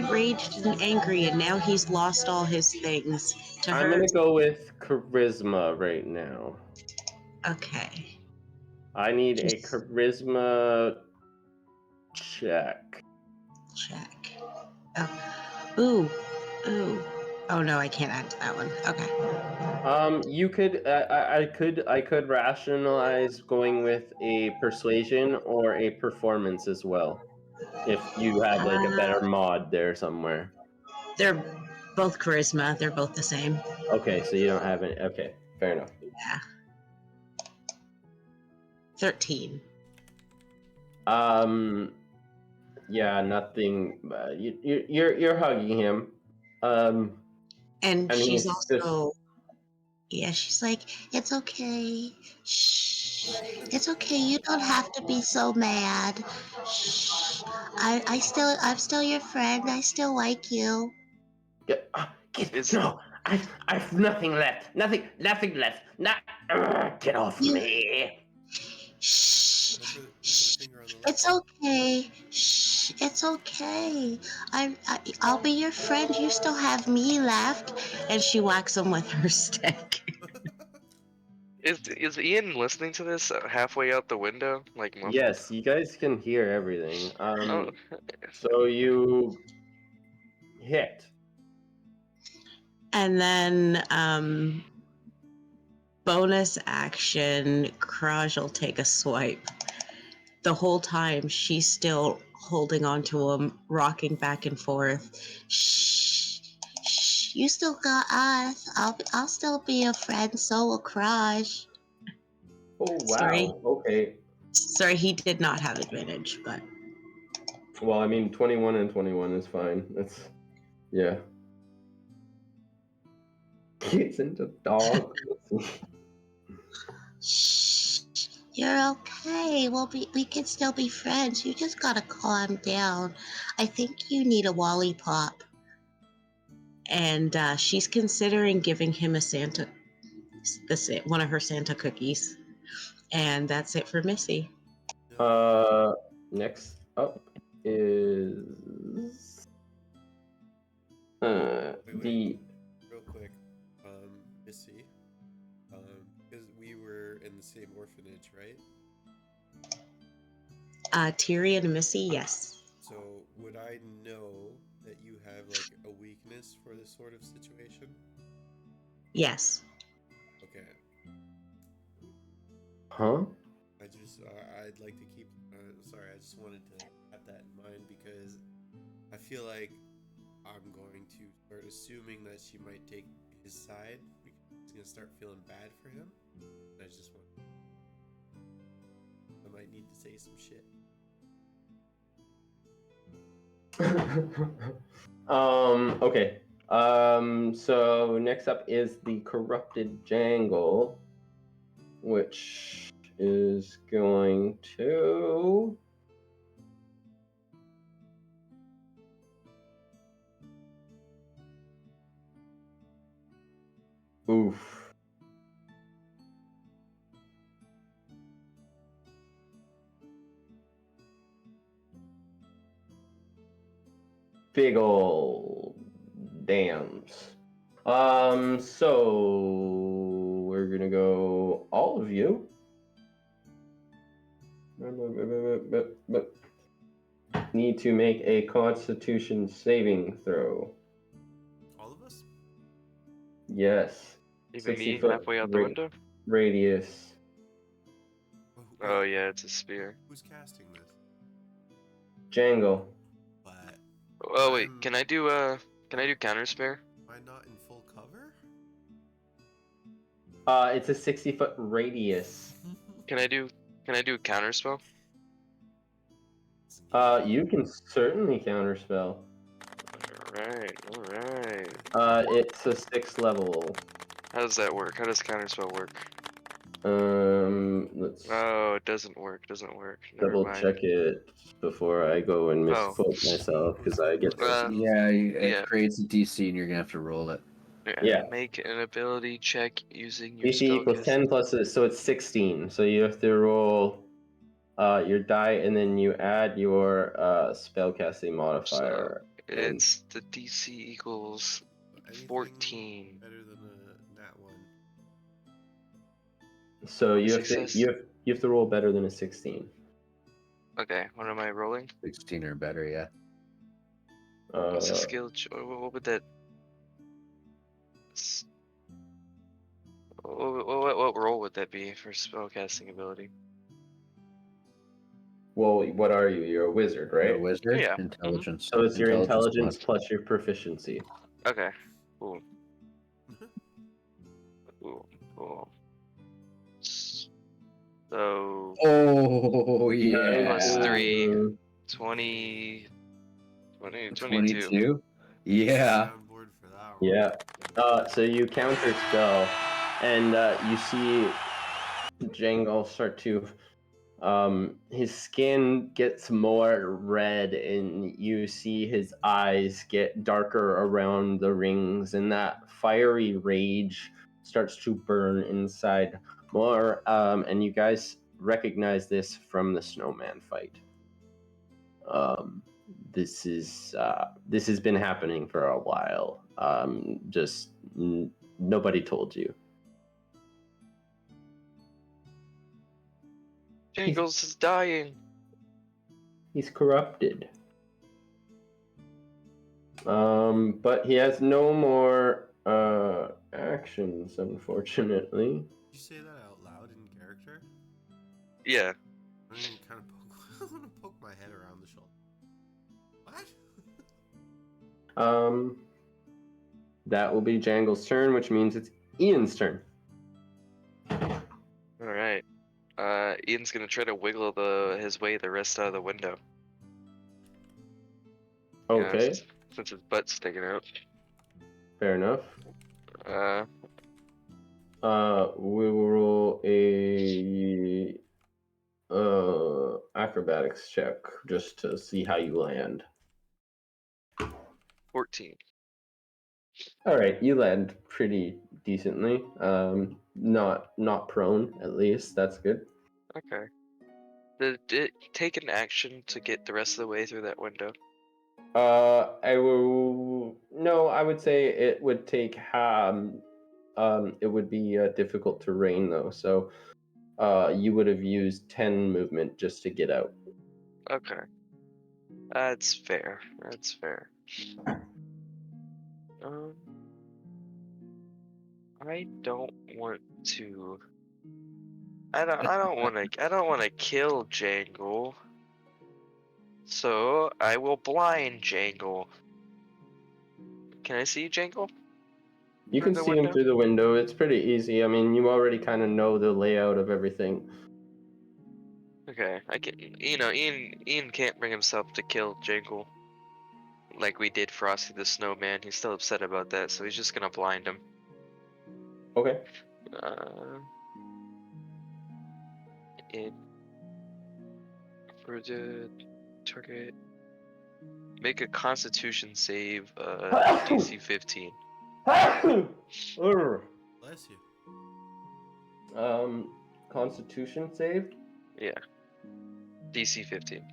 raged and angry, and now he's lost all his things. To I'm her, gonna go with charisma right now. okay. I need a charisma check. Check. Oh, ooh. Oh no, I can't add to that one. Okay. You could, I could rationalize going with a persuasion or a performance as well, if you have like a better mod there somewhere. They're both charisma. They're both the same. Okay, so you don't have any. Okay, fair enough. Yeah. 13. Yeah, nothing. You're hugging him. And And she's he's just. also, yeah, she's like, it's okay. Shh. It's okay. You don't have to be so mad. Shh. I'm still your friend. I still like you. Is No, I've nothing left. Nothing left. Get off You, me. shh. Don't put the Shh. finger on the left. It's okay. Shh. It's okay. I'll be your friend. You still have me left. And she whacks him with her stick. is Ian listening to this halfway out the window? Like muffled? Yes, you guys can hear everything. Oh, So you hit. And then bonus action, Kraj will take a swipe. The whole time she's still holding on to him, rocking back and forth. Shh, shh, you still got us. I'll still be a friend. So will Kraj. Oh wow. Sorry. Okay. Sorry, he did not have advantage, but Well, I mean, 21 and 21 is fine. That's yeah. Kids into dog. shh, you're okay. We can still be friends. You just gotta calm down. I think you need a lollipop. And she's considering giving him a Santa, one of her Santa cookies. And that's it for Missy. Next up is the Real quick, Missy, because we were in the same orphanage, right? Tyrion and Missy, yes. So would I know that you have like a weakness for this sort of situation? Yes. Okay. huh? I'd like to keep. Sorry, I just wanted to have that in mind because I feel like I'm going to start assuming that she might take his side because she's gonna start feeling bad for him. I just want. I might need to say some shit. Okay. So next up is the corrupted jangle, which is going to oof. Big ol' dams. So we're gonna go all of you. Need to make a Constitution saving throw. All of us? Yes. even me 60-foot halfway out the window? radius. Oh yeah, it's a spear. Who's casting this? Jangle. But Oh wait, can I do counter spear? am I not in full cover? It's a 60-foot radius. Can I do counter spell? You can certainly counterspell. Alright. It's a 6th level. How does that work? How does counter spell work? Let's Oh, it doesn't work. Doesn't work. Never double mind. check it before I go and Oh. misquote myself because I get Yeah, it Yeah. creates a DC and you're gonna have to roll it. Yeah. Make an ability check using your DC equals spellcasting. 10 plus it, so it's 16. So you have to roll your die and then you add your spellcasting modifier. and It's the DC equals Anything 14. better than a nat 1. so you have to Success. you have to roll better than a 16. Okay, what am I rolling? 16 or better, yeah. What's the Uh, skill? What would that? What roll would that be for spellcasting ability? well, what are you? You're a wizard, You're right? a wizard? Yeah. Intelligence. So it's your intelligence mod. plus your proficiency. Okay. Cool. Cool. So Oh, yeah. plus 3, Mm, 20, 22. 22? Yeah. On board for that one. Yeah. So you counter spell, and you see Jangle start to. His skin gets more red, and you see his eyes get darker around the rings, and that fiery rage starts to burn inside more. And you guys recognize this from the snowman fight. This has been happening for a while. Nobody told you. Jangles is dying. He's corrupted. But he has no more actions, unfortunately. Did you say that out loud in character? Yeah. I'm gonna kind of poke. I want to poke my head around the shoulder. What? That will be Jangle's turn, which means it's Ian's turn. All right. Ian's gonna try to wiggle his way the rest out of the window. Okay, Since his butt's sticking out. fair enough. Uh, We will roll a acrobatics check just to see how you land. 14. All right, you land pretty decently. Not prone, at least. That's good. Okay. Did it take an action to get the rest of the way through that window? I will. No, I would say it would take. It would be difficult terrain though. So, you would have used 10 movement just to get out. Okay. That's fair. That's fair. I don't want to. I don't want to kill Jangle. So I will blind Jangle. Can I see Jangle? You Through can the see him window? through the window. It's pretty easy. I mean, you already kind of know the layout of everything. Okay, I can. Ian can't bring himself to kill Jangle. Like we did Frosty the Snowman. He's still upset about that, so he's just gonna blind him. Okay. In for the target, make a Constitution save. DC 15. Urgh. Bless you. Constitution saved. Yeah. DC 15.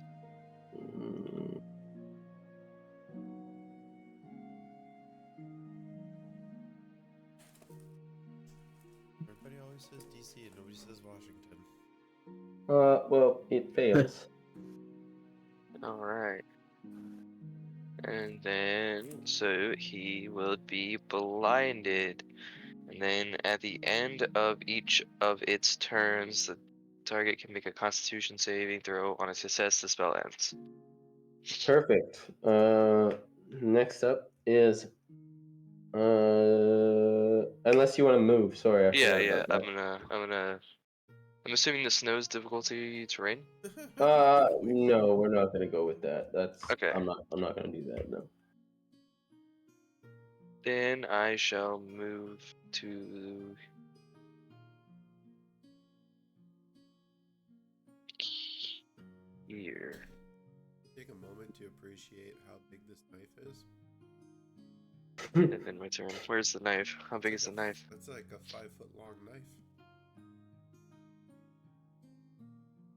Mm, Everybody always says DC and nobody says Washington. well, it fails. All right. And then, so he will be blinded. And then at the end of each of its turns, the target can make a Constitution saving throw. On a success, the spell ends. Perfect. Next up is unless you want to move. Sorry, I Yeah, forgot yeah. about that. I'm assuming the snow's difficulty terrain. No, we're not gonna go with that. Okay. I'm not gonna do that. No. Then I shall move to here. Take a moment to appreciate how big this knife is. And then my turn. Where's the knife? How big is the knife? That's like a 5-foot long knife.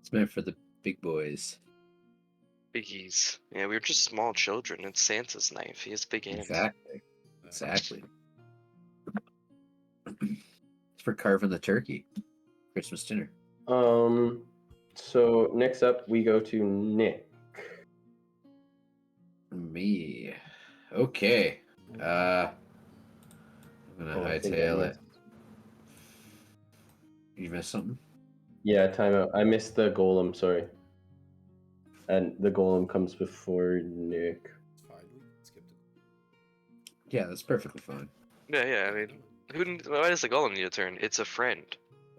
It's meant for the big boys. Biggies. Yeah, we were just small children. It's Santa's knife. He has big hands. Exactly. It's for carving the turkey. Christmas dinner. So next up we go to Nick. Me. Okay. I'm gonna Oh, I think I hightail it. missed. You missed something? Yeah, timeout. I missed the golem. Sorry. And the golem comes before Nick. It's fine. We can skip it. Yeah, that's perfectly fine. Yeah, I mean, why does the golem need a turn? It's a friend.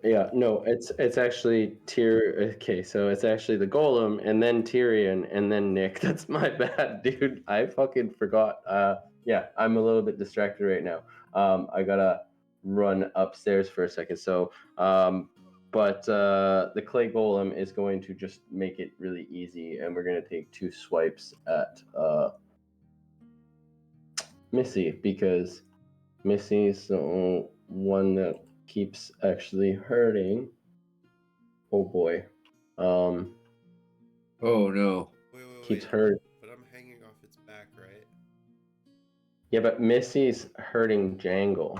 Yeah, no, it's actually Okay, so it's actually the golem, and then Tyrion, and then Nick. That's my bad, dude. I fucking forgot. Yeah, I'm a little bit distracted right now. I gotta run upstairs for a second. So, but the clay golem is going to just make it really easy, and we're gonna take 2 swipes at Missy, because Missy's the one that keeps actually hurting. Oh boy. Oh no. Keeps Wait. hurt. But I'm hanging off its back, right? Yeah, but Missy's hurting Jangle.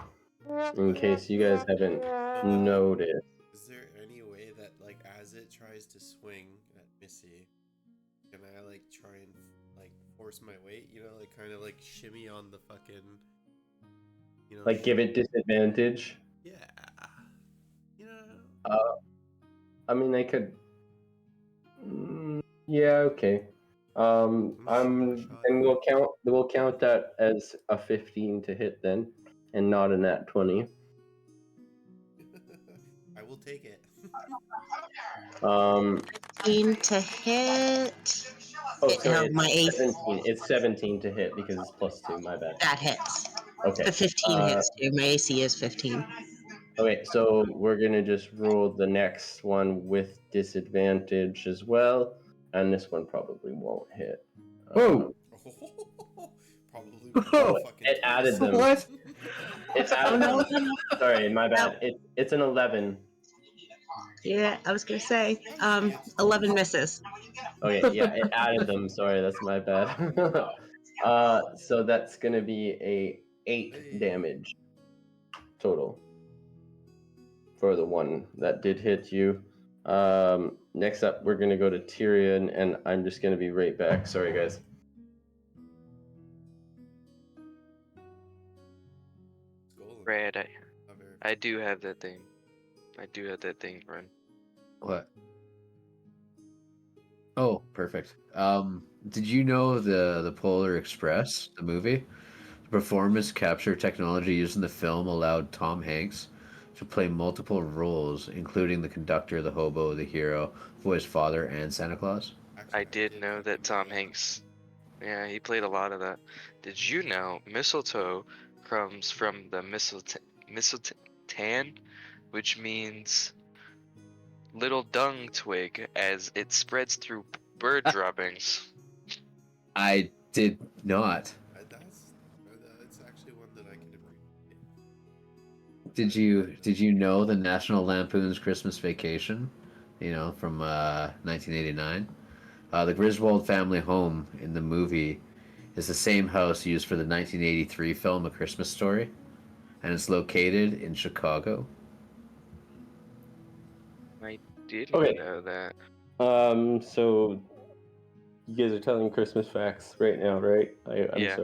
In case you guys haven't noticed. Is there any way that, like, as it tries to swing at Missy, can I, like, try and, like, force my weight? You know, like, kind of, like, shimmy on the fucking, you know... Like, give it disadvantage. Yeah. You know... I mean, I could. Yeah, okay. And we'll count that as a 15 to hit then, and not a nat 20. I will take it. 15 to hit. Oh, It sorry, held my it's AC. 17. It's 17 to hit because it's +2. My bad. That hits. Okay. The 15 hits too. My AC is 15. Okay, so we're gonna just roll the next one with disadvantage as well, and this one probably won't hit. Whoa! Probably Oh, fucking it added 20. them. What? It's Oh added no, them. no, no. Sorry, my bad. It's an 11. Yeah, I was gonna say, How you get to 11 20? misses. Okay, yeah, it added them. Sorry, that's my bad. So that's gonna be a 8 Hey. damage total for the one that did hit you. Next up, we're gonna go to Tyrion, and I'm just gonna be right back. Sorry, guys. Golem. Brad, Not very- I do have that thing. I do have that thing, friend. What? Oh, perfect. Did you know the Polar Express, the movie? The performance capture technology used in the film allowed Tom Hanks to play multiple roles, including the conductor, the hobo, the hero, voice father, and Santa Claus. Actually, I did know fucking that Tom Hanks. Yeah, he played a lot of that. Did you know mistletoe comes from the mistletoe, which means little dung twig, as it spreads through bird droppings. I did not. That's actually one that I can appreciate. Did you know the National Lampoon's Christmas Vacation? You know, from 1989. The Griswold family home in the movie is the same house used for the 1983 film A Christmas Story, and it's located in Chicago. I didn't Okay. know that. So you guys are telling Christmas facts right now, right? I'm Yeah.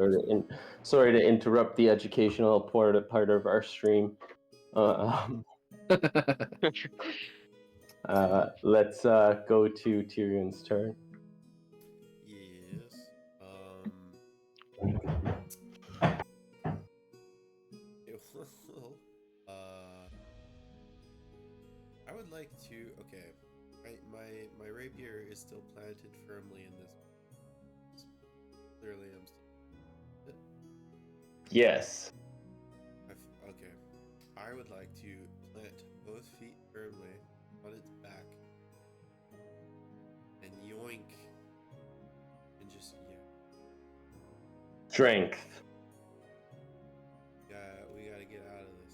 sorry to interrupt the educational part of our stream. Let's go to Tyrion's turn. Yes. Well, I would like to. Okay, my rapier is still planted firmly in this. Clearly, I'm still. Yes. Okay, I would like to plant both feet firmly on its back and yoink yoink. And just, yeah. Strength. We gotta get out of this.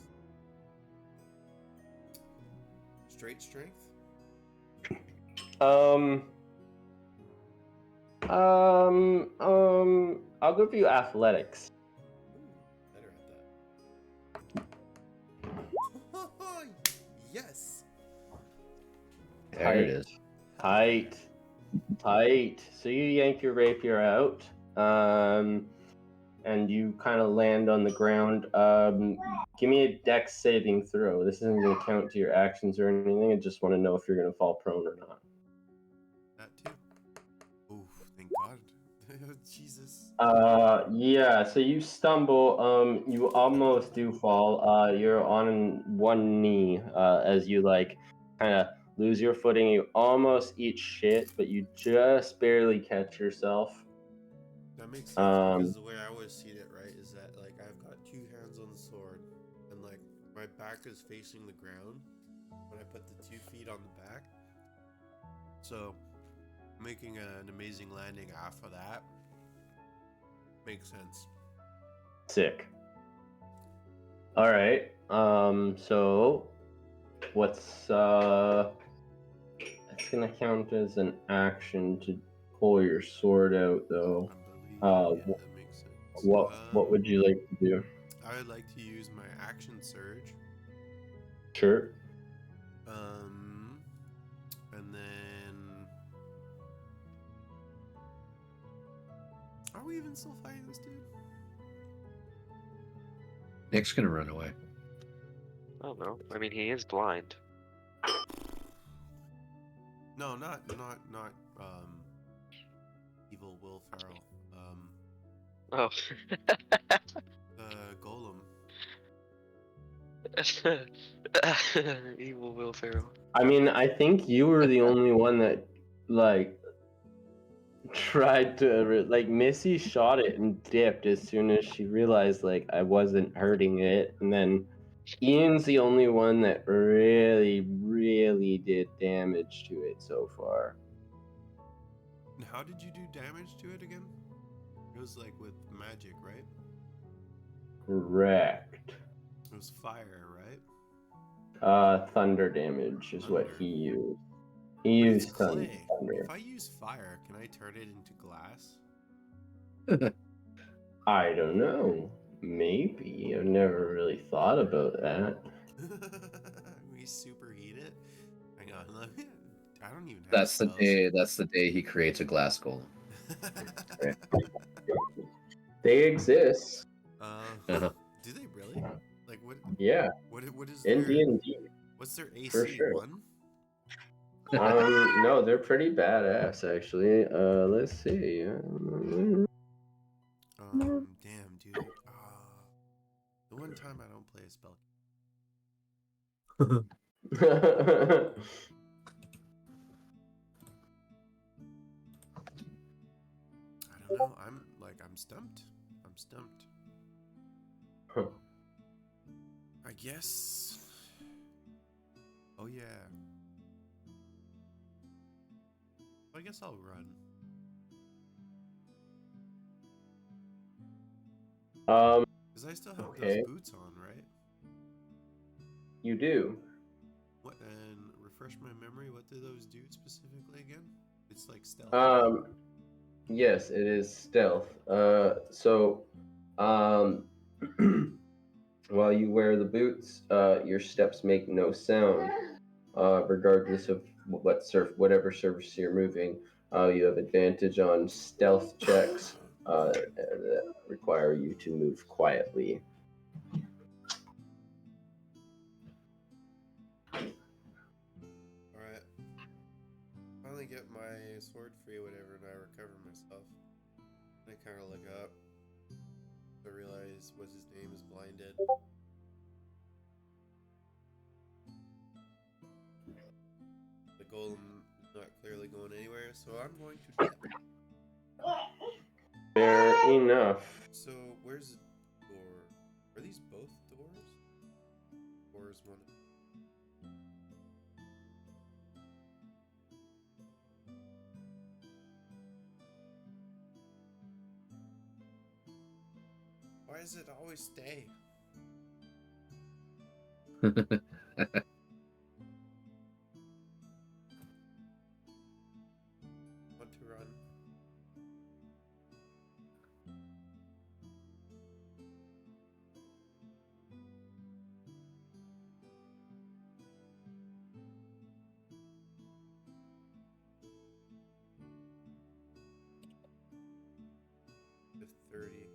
Straight strength? I'll give you athletics. Ooh, better at that. Yes! There it is. Tight. So you yank your rapier out, and you kind of land on the ground. Give me a dex saving throw. This isn't going to count to your actions or anything. I just want to know if you're going to fall prone or not. That too. Oof, thank God. Jesus. Yeah. So you stumble. You almost do fall. You're on one knee. As you kind of lose your footing. You almost eat shit, but you just barely catch yourself. That makes sense because the way I always see it, right, is that I've got two hands on the sword and my back is facing the ground when I put the 2 feet on the back. So making an amazing landing off of that makes sense. Sick. All right. So what's it's gonna count as an action to pull your sword out, though. Unbelievable. That makes sense. What would you like to do? I would like to use my action surge. Sure. And then are we even still fighting this dude? Nick's gonna run away. I don't know. I mean, he is blind. No, not evil Will Ferrell. Oh. Golem. Evil Will Ferrell. I mean, I think you were the only one that tried to Missy shot it and dipped as soon as she realized I wasn't hurting it, and then Ian's the only one that really did damage to it so far. And how did you do damage to it again? It was with magic, right? Correct. It was fire, right? Thunder damage is what Thunder. he used. But He it's used clay. thunder. If I use fire, can I turn it into glass? I don't know. Maybe. I've never really thought about that. We superheat it. Hang on, let me. I don't even have That's the spells. day. That's the day he creates a glass golem. They exist. Uh-huh. Do they really? What? Yeah. What is In their? D&D. What's their AC? For sure. 1? No, they're pretty badass actually. Let's see. Damn, dude. The one time I don't play a spell. I don't know. I'm stumped. I'm stumped. Huh. I guess. Oh yeah. I guess I'll run. Because I still have Okay. those boots on, right? You do. What? And refresh my memory. What do those do specifically again? It's stealth. Right? Yes, it is stealth. While you wear the boots, your steps make no sound, regardless of whatever surface you're moving. You have advantage on stealth checks that require you to move quietly. Alright. Finally get my sword free, whatever, and I recover myself. I kind of look up. I realize what's his name is blinded. The golem is not clearly going anywhere, so I'm going to dip. Fair enough. So where's the door? Are these both doors? Or is one? Why does it always stay? Want to run? The 30.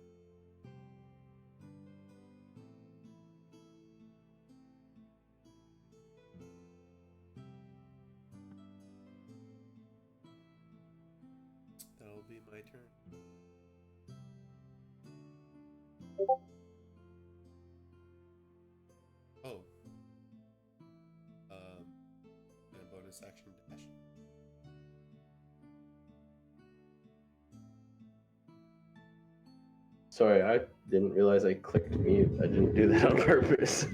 That'll be my turn. Oh. And a bonus action dash. Sorry, I didn't realize I clicked mute. I didn't do that on purpose.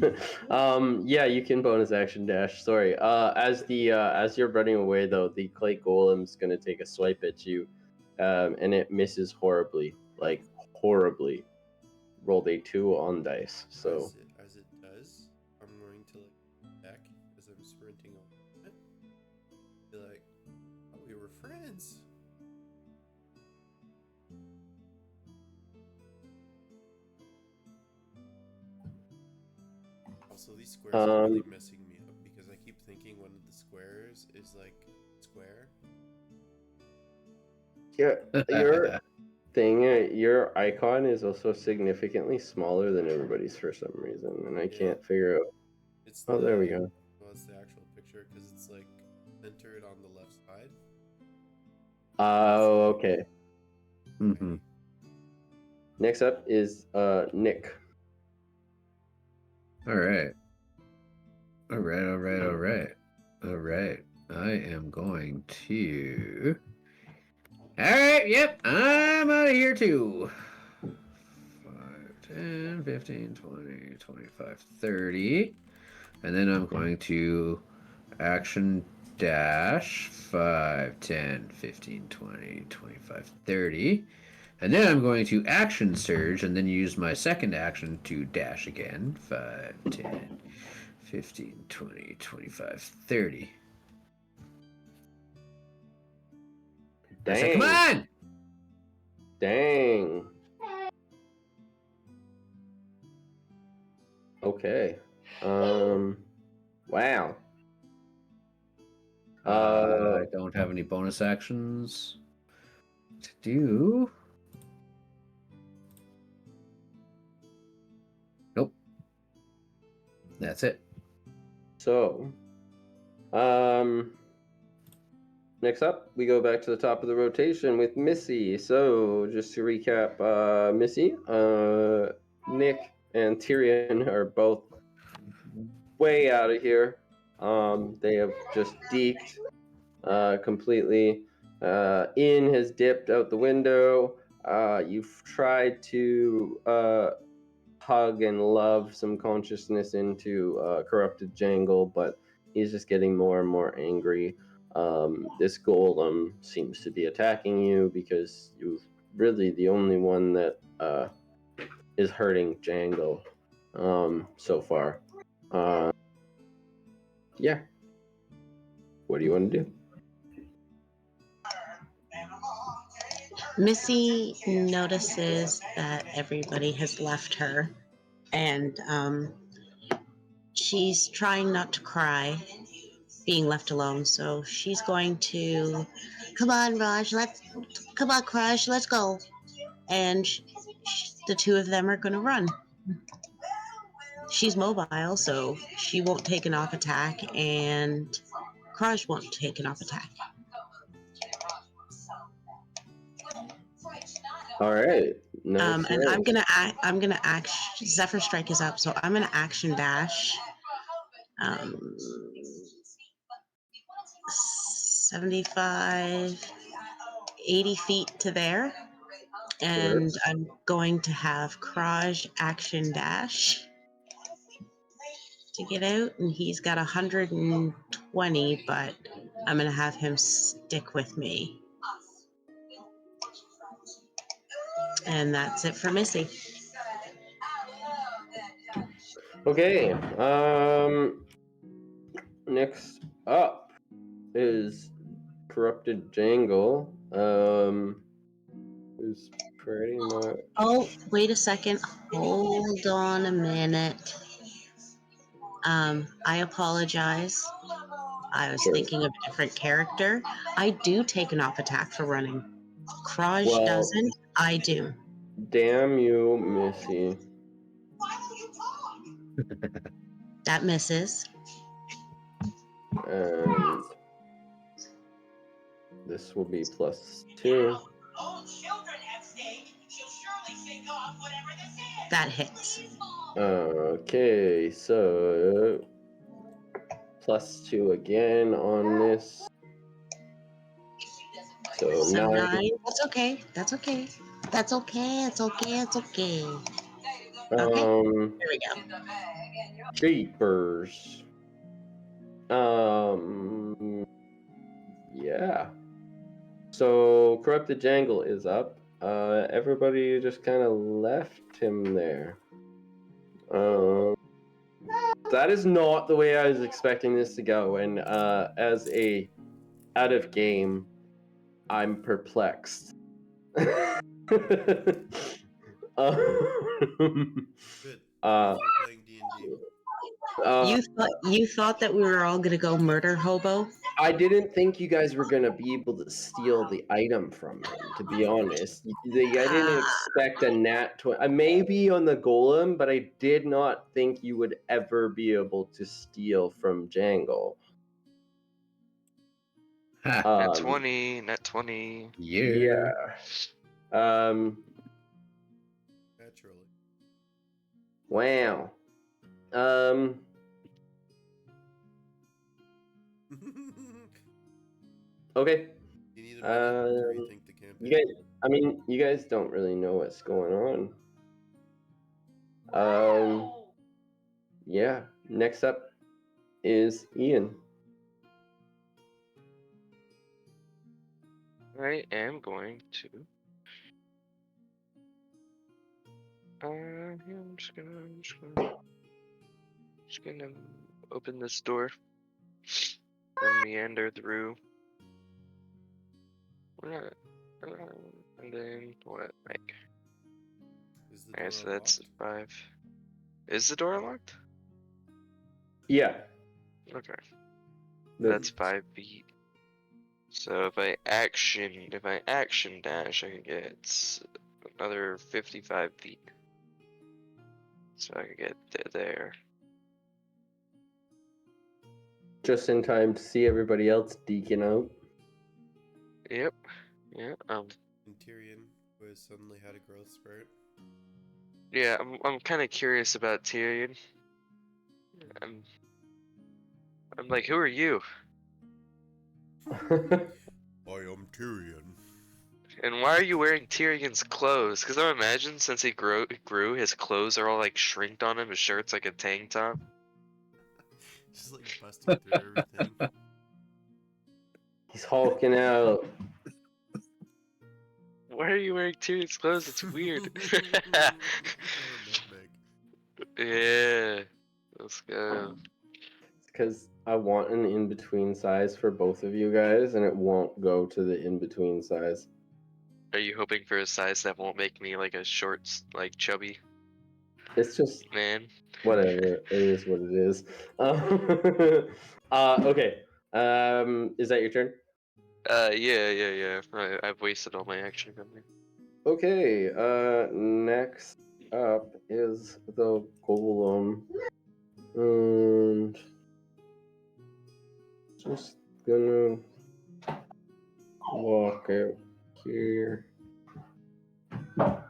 Yeah, you can bonus action dash. Sorry. As you're running away though, the clay golem's gonna take a swipe at you, and it misses horribly, like horribly. Rolled a 2 on dice. So As it does, I'm going to like back as I'm sprinting over it. Be like, oh, we were friends. Also, these squares are really messing me up because I keep thinking one of the squares is like square. yeah, your icon is also significantly smaller than everybody's for some reason, and I can't figure out. It's there we go. Well, it's the actual picture because it's like centered on the left side. Oh, okay. Mm-hmm. Next up is Nick. All right. All right. I am going to. All right. Yep. I'm out of here too. 5, 10, 15, 20, 25, 30. And then I'm going to action dash 5, 10, 15, 20, 25, 30. And then I'm going to action surge and then use my second action to dash again. 5, 10, 15, 20, 25, 30. Dang. I said, come on! Dang. Okay. Wow. I don't have any bonus actions to do. Nope. That's it. So, next up, we go back to the top of the rotation with Missy. So, just to recap, Missy, Nick, and Tyrion are both way out of here. They have just deked completely. Ian has dipped out the window. You've tried to hug and love some consciousness into corrupted Jangle, but he's just getting more and more angry. This golem seems to be attacking you because you're really the only one that is hurting Jangle so far. Yeah. What do you want to do? Missy notices that everybody has left her, and she's trying not to cry, being left alone. So she's going to, come on, Raj, come on, Crush, let's go. And the two of them are going to run. She's mobile, so she won't take an off attack, and Crush won't take an off attack. All right. And I'm gonna action. Zephyr Strike is up, so I'm gonna action dash. 75, 80 feet to there, and I'm going to have Kraj action dash to get out, and he's got 120, but I'm gonna have him stick with me. And that's it for Missy. Okay. Next up is Corrupted Jangle. Who's pretty much. Oh, wait a second. Hold on a minute. I apologize. I was Sure. thinking of a different character. I do take an off attack for running. Kraj Well- doesn't. I do. Damn you, Missy. That misses. And this will be +2. That hits. Okay, so +2 again on this. So, So 9. 9. That's okay. That's okay. That's okay. It's okay. It's okay. Okay. There we go. Jeepers. Yeah. So Corrupted Jangle is up. Everybody just kind of left him there. That is not the way I was expecting this to go. And as a out of game, I'm perplexed. Good. Uh, We're playing D&D. You thought that we were all gonna go murder hobo? I didn't think you guys were gonna be able to steal the item from him. To be honest, I didn't expect a nat 20. Maybe on the golem, but I did not think you would ever be able to steal from Jangle. Ha, Nat 20, nat 20. Yeah. Naturally. Wow. Okay. You need a minute to rethink the campaign. You guys don't really know what's going on. Yeah. Next up is Ian. I am going to. I'm just gonna open this door and meander through. And then what? Like, Is the okay, door so that's unlocked? 5. Is the door unlocked? Yeah. Okay, that's 5 feet. So if I action dash, I can get another 55 feet. So I can get there. Just in time to see everybody else deacon out. Yep. Yeah. And Tyrion, who has suddenly had a growth spurt. Yeah. I'm kind of curious about Tyrion. I'm like, who are you? I am Tyrion. And why are you wearing Tyrion's clothes? Because I imagine since he grew, his clothes are all like shrinked on him. His shirt's like a tank top. Just like busting through everything. He's hulking out. Why are you wearing Tyrion's clothes? It's weird. Yeah. Let's go. Because I want an in-between size for both of you guys, and it won't go to the in-between size. Are you hoping for a size that won't make me like a short, like chubby It's just man? whatever. It is what it is. Okay. Is that your turn? Yeah. I've wasted all my action on there. Okay. Next up is the golem. And just gonna walk out here. Damn.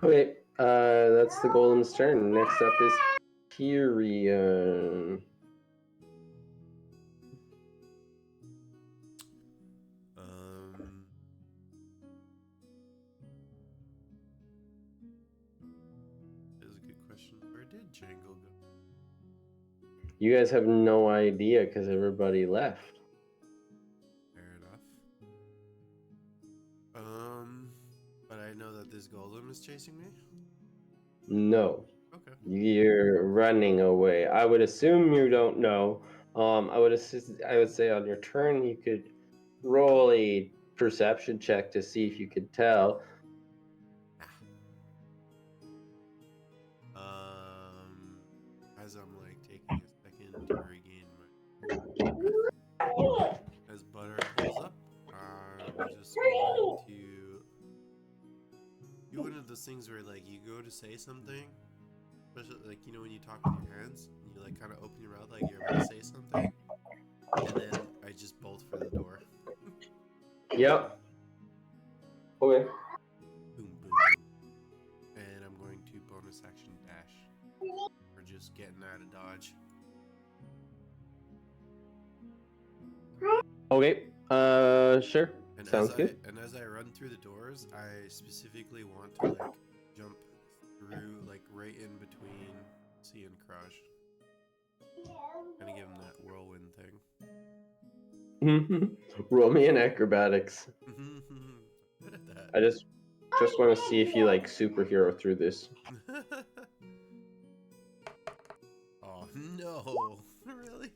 Okay, that's the golem's turn. Next up is Tyrion. Jangle go? You guys have no idea because everybody left. Fair enough. But I know that this golem is chasing me. No. Okay. You're running away. I would assume you don't know. I would say on your turn you could roll a perception check to see if you could tell. As I'm like taking a second to regain my breath, as Butter pulls up, I'm just going to do one of those things where like you go to say something, especially like you know when you talk with your hands, and you like kind of open your mouth like you're about to say something, and then I just bolt for the door. Yep. Okay. Boom, boom, boom. And I'm going to bonus action dash. Or just getting out of dodge. Okay. Sure. And Sounds good. And as I run through the doors, I specifically want to like jump through like right in between C and Crush. Kind of give him that whirlwind thing. Roll me an acrobatics. Good at that. I just want to see if you like superhero through this. Oh no! Really?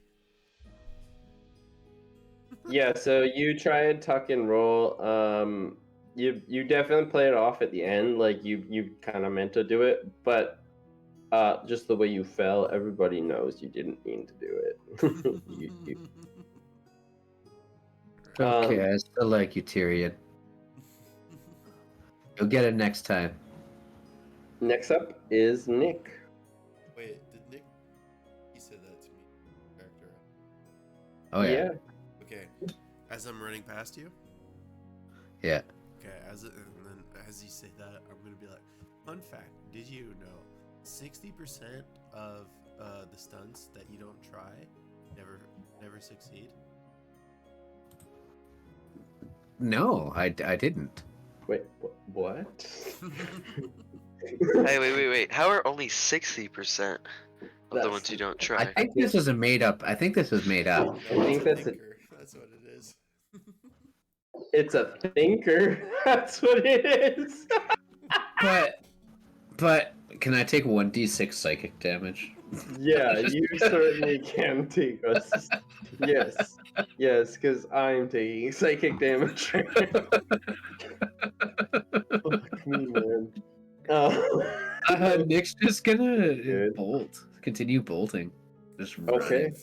Yeah, so you try and tuck and roll. You definitely play it off at the end, like you kind of meant to do it, but just the way you fell, everybody knows you didn't mean to do it. Okay, I still like you, Tyrion. You'll get it next time. Next up is Nick. Wait, did Nick? He said that to me. Character. Oh yeah. Okay, as I'm running past you. Yeah. Okay, and then as you say that, I'm gonna be like, fun fact: did you know 60% of the stunts that you don't try never succeed? No, I didn't. Wait, what? Hey, wait. How are only 60% of the That's- ones you don't I try? think this is a made up. I think this was made up. No, I think it's a that's thinker. That's what it is. It's a thinker. That's what it is. But can I take 1d6 psychic damage? Yeah, you certainly can take us. Yes, because I'm taking psychic damage. Fuck me, man. Nick's just gonna Good. continue bolting. Just Okay.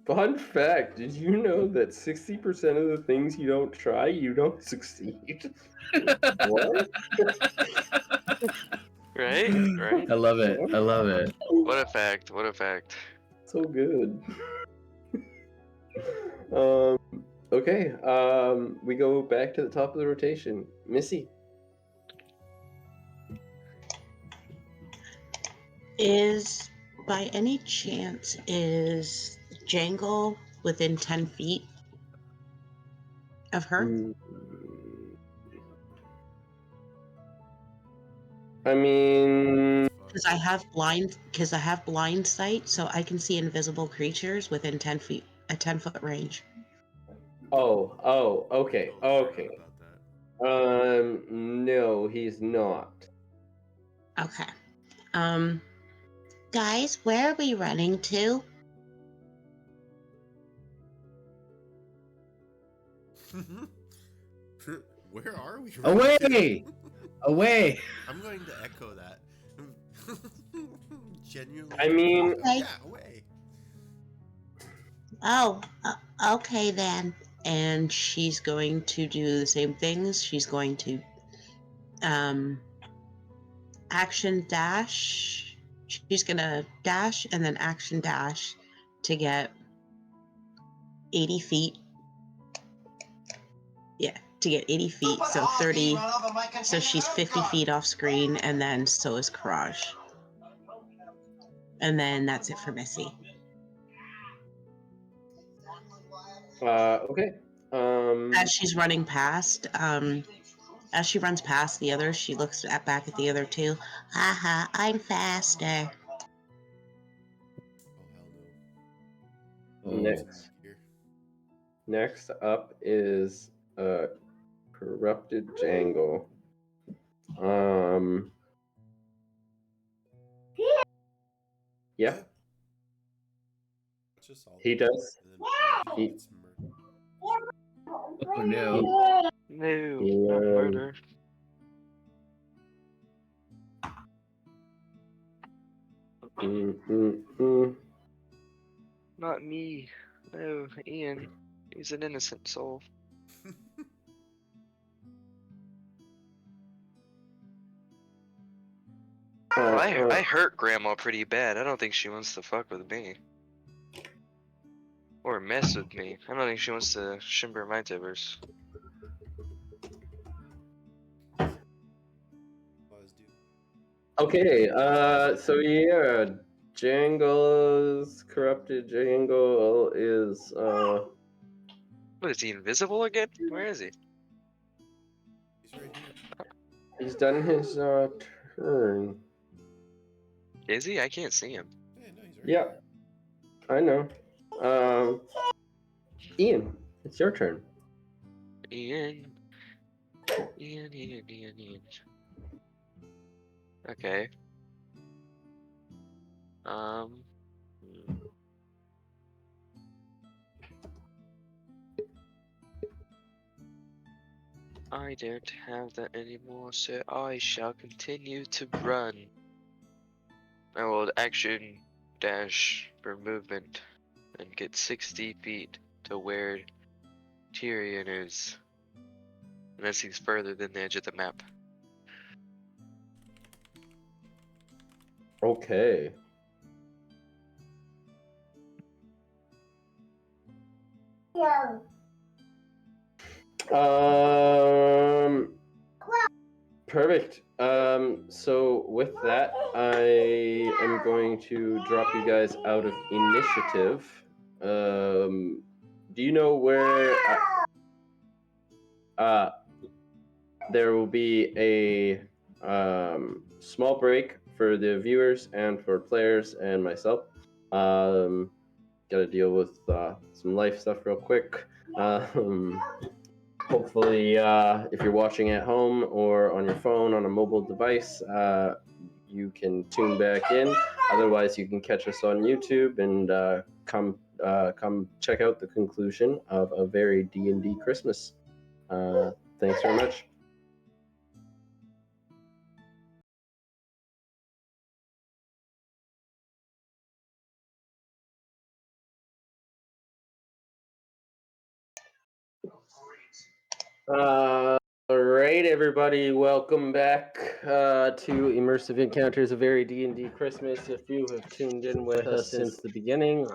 Fun fact, did you know that 60% of the things you don't try, you don't succeed? What? Right? I love it. I love it. What a fact. So good. Okay, we go back to the top of the rotation. Missy. By any chance, is Jangle within 10 feet of her? I mean, Because I have blind sight, so I can see invisible creatures within 10 feet, a 10-foot range. okay. About that. No, he's not. Okay. Guys, where are we running to? Where are we? Away! Away! I'm going to echo that. Genuinely. I mean- Okay. Yeah, away. Oh, okay then. And she's going to do the same things. She's going to action dash. She's gonna dash and then action dash to get 80 feet. Yeah, to get 80 feet. So 30. So she's 50 feet off screen, and then so is Karaj. And then that's it for Missy. Okay. As she's running past, As she runs past the others, she looks back at the other two. Haha, I'm faster. Oh hell no. Oh, Next. Here. Next up is Corrupted Jangle. Yeah, What? Just all he does. and then He- gets murdered. oh no. No, He, not murder. Not me. No, Ian. He's an innocent soul. I hurt Grandma pretty bad. I don't think she wants to fuck with me. Or mess with me. I don't think she wants to shimmer my timbers. Buzz, dude. Okay, so yeah, Jangle's Corrupted Jangle is What, is he invisible again? Where is he? He's right here. he's done his turn. Is he? I can't see him. Yeah, no, he's right Yeah, here. I know. Ian, it's your turn. Ian. Ian. Okay. Hmm. I don't have that anymore, so I shall continue to run. I will action dash for movement and get 60 feet to where Tyrion is. Unless he's further than the edge of the map. Okay. Perfect. So with that, I am going to drop you guys out of initiative. Do you know where? There will be a small break for the viewers and for players and myself. Got to deal with some life stuff real quick. Hopefully, if you're watching at home or on your phone on a mobile device, you can tune back in. Otherwise, you can catch us on YouTube and come check out the conclusion of a Very D&D Christmas. Thanks very much. All right, everybody, welcome back to Immersive Encounters of Very D&D Christmas. If you have tuned in with us since the beginning,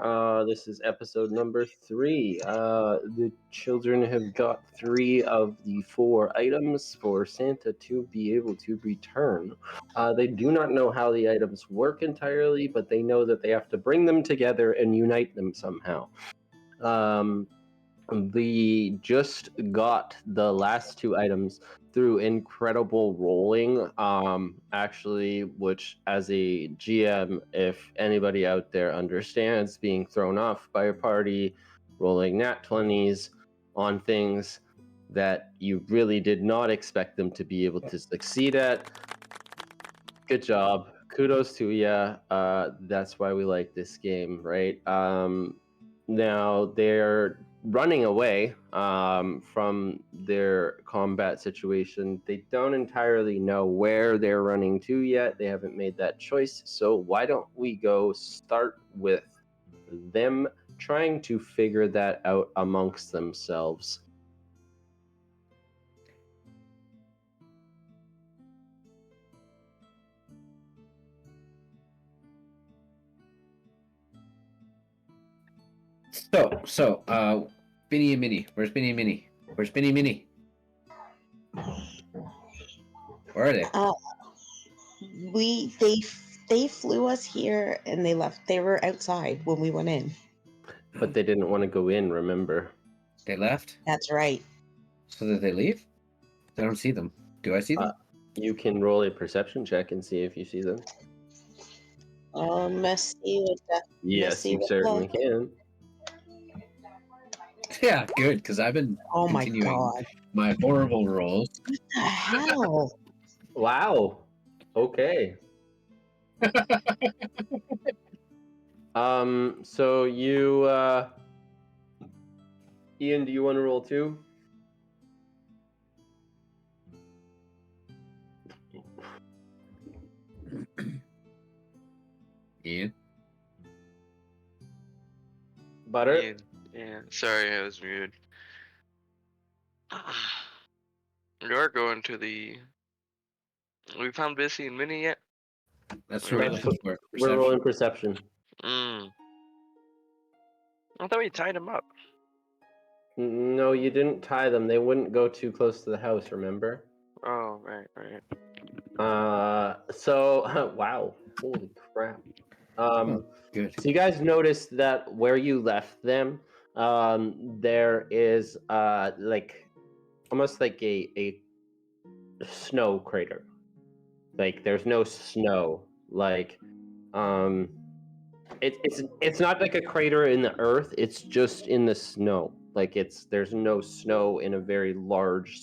this is episode number 3. The children have got 3 of the 4 items for Santa to be able to return. They do not know how the items work entirely, but they know that they have to bring them together and unite them somehow. We just got the last 2 items through incredible rolling, actually, which as a GM, if anybody out there understands being thrown off by a party, rolling nat 20s on things that you really did not expect them to be able to succeed at. Good job. Kudos to you. That's why we like this game, right? Now they're running away from their combat situation. They don't entirely know where they're running to yet. They haven't made that choice. So why don't we go start with them trying to figure that out amongst themselves? So, Binny and Minnie. Where's Binny and Minnie? Where's Binny and Minnie? Where are they? They flew us here and they left. They were outside when we went in. But they didn't want to go in, remember? They left? That's right. So did they leave? I don't see them. Do I see them? You can roll a perception check and see if you see them. Missy would Yes, Missy you would certainly look. can. Yeah, good, because I've been Oh my continuing god. my horrible rolls. What the hell? Wow. Okay. So you, Ian, do you want to roll too? Ian? Butter? Yeah, sorry, I was muted. We are going to the. We found Bissy and Minnie yet? That's Or what we're we looking for. We're Perception. rolling perception. I thought we tied him up. No, you didn't tie them. They wouldn't go too close to the house, remember? Oh, right. So, wow. Holy crap. Good. So you guys noticed that where you left them, there is like almost like a snow crater. Like there's no snow. Like it's not like a crater in the earth. It's just in the snow. Like there's no snow in a very large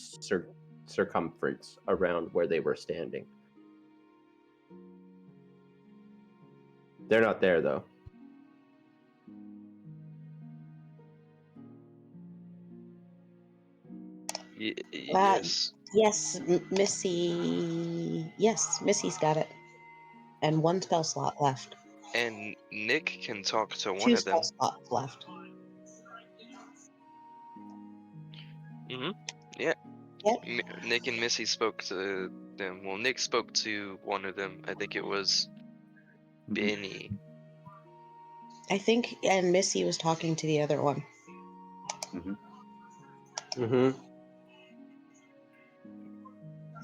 circumference around where they were standing. They're not there though. Yes. Yes, Missy. Yes, Missy's got it. And one spell slot left. And Nick can talk to one Two of them. spell slots left. Yeah. Yep. Nick and Missy spoke to them. Well, Nick spoke to one of them. I think it was Benny. I think, and Missy was talking to the other one. Mm-hmm.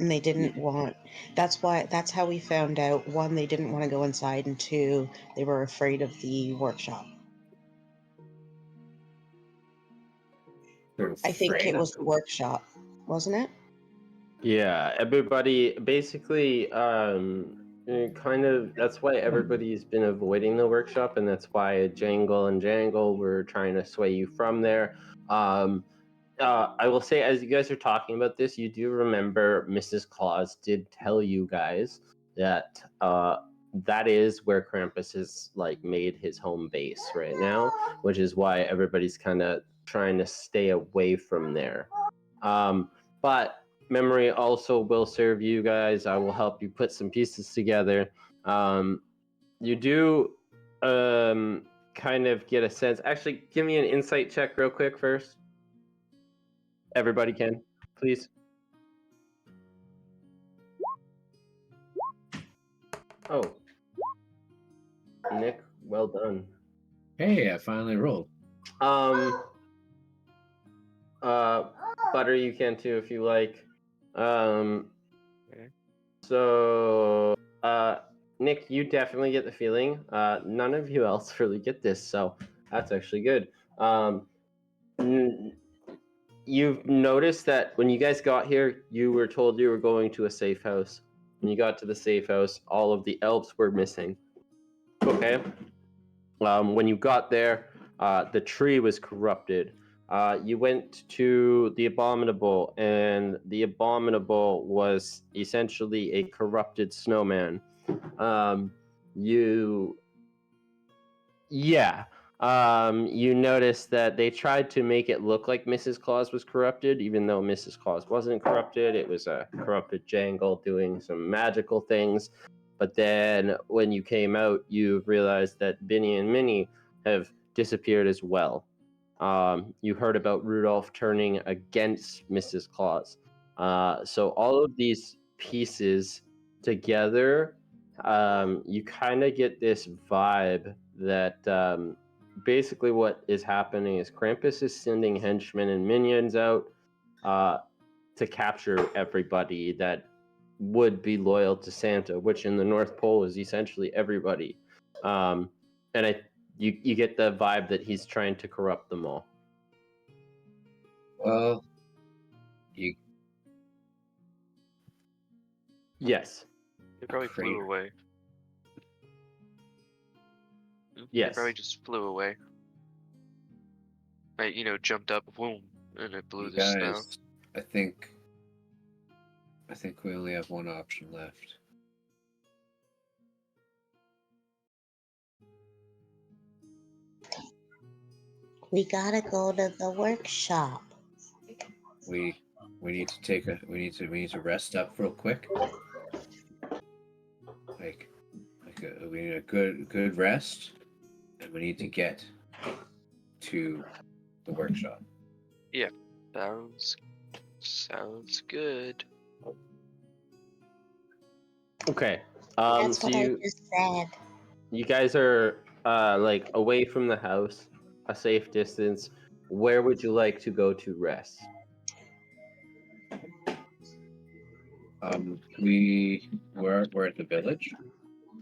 And they didn't want. That's how we found out. One, they didn't want to go inside, and two, they were afraid of the workshop. I think it was the workshop, wasn't it? Yeah, everybody basically kind of that's why everybody's been avoiding the workshop, and that's why Jangle and Jangle were trying to sway you from there. I will say, as you guys are talking about this, you do remember Mrs. Claus did tell you guys that that is where Krampus has like made his home base right now, which is why everybody's kind of trying to stay away from there. But memory also will serve you guys. I will help you put some pieces together. You do kind of get a sense. Actually, give me an insight check real quick first. Everybody can, please. Oh, Nick, well done. Hey, I finally rolled. Butter, you can too if you like. Okay. So, Nick, you definitely get the feeling. None of you else really get this, so that's actually good. You've noticed that when you guys got here, you were told you were going to a safe house. When you got to the safe house, all of the elves were missing. Okay. When you got there, the tree was corrupted. You went to the Abominable, and the Abominable was essentially a corrupted snowman. You noticed that they tried to make it look like Mrs. Claus was corrupted, even though Mrs. Claus wasn't corrupted. It was a corrupted Jangle doing some magical things. But then when you came out, you realized that Benny and Minnie have disappeared as well. You heard about Rudolph turning against Mrs. Claus. So all of these pieces together, you kind of get this vibe that basically what is happening is Krampus is sending henchmen and minions out to capture everybody that would be loyal to Santa, which in the North Pole is essentially everybody. And you get the vibe that he's trying to corrupt them all. Well, Yes. They probably flew crater. away. They Yes. probably just flew away. Right, jumped up, boom, and it blew You the snow. guys, I think we only have one option left. We gotta go to the workshop. We need to we need to rest up real quick. We need a good rest, and we need to get to the workshop. Yeah, sounds good. Okay. That's So what I just said. you guys are like away from the house, a safe distance. Where would you like to go to rest? We're at the village.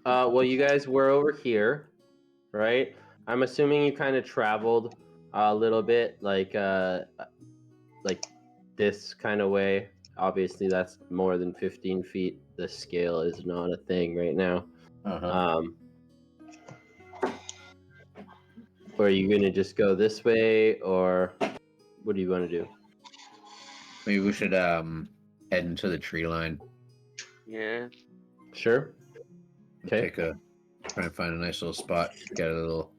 Well, you guys were over here, right? I'm assuming you kind of traveled a little bit, like this kind of way. Obviously, that's more than 15 feet. The scale is not a thing right now. Or are you gonna just go this way, or what do you want to do? Maybe we should head into the tree line. Yeah. Sure. Okay. Try and find a nice little spot. Get a little.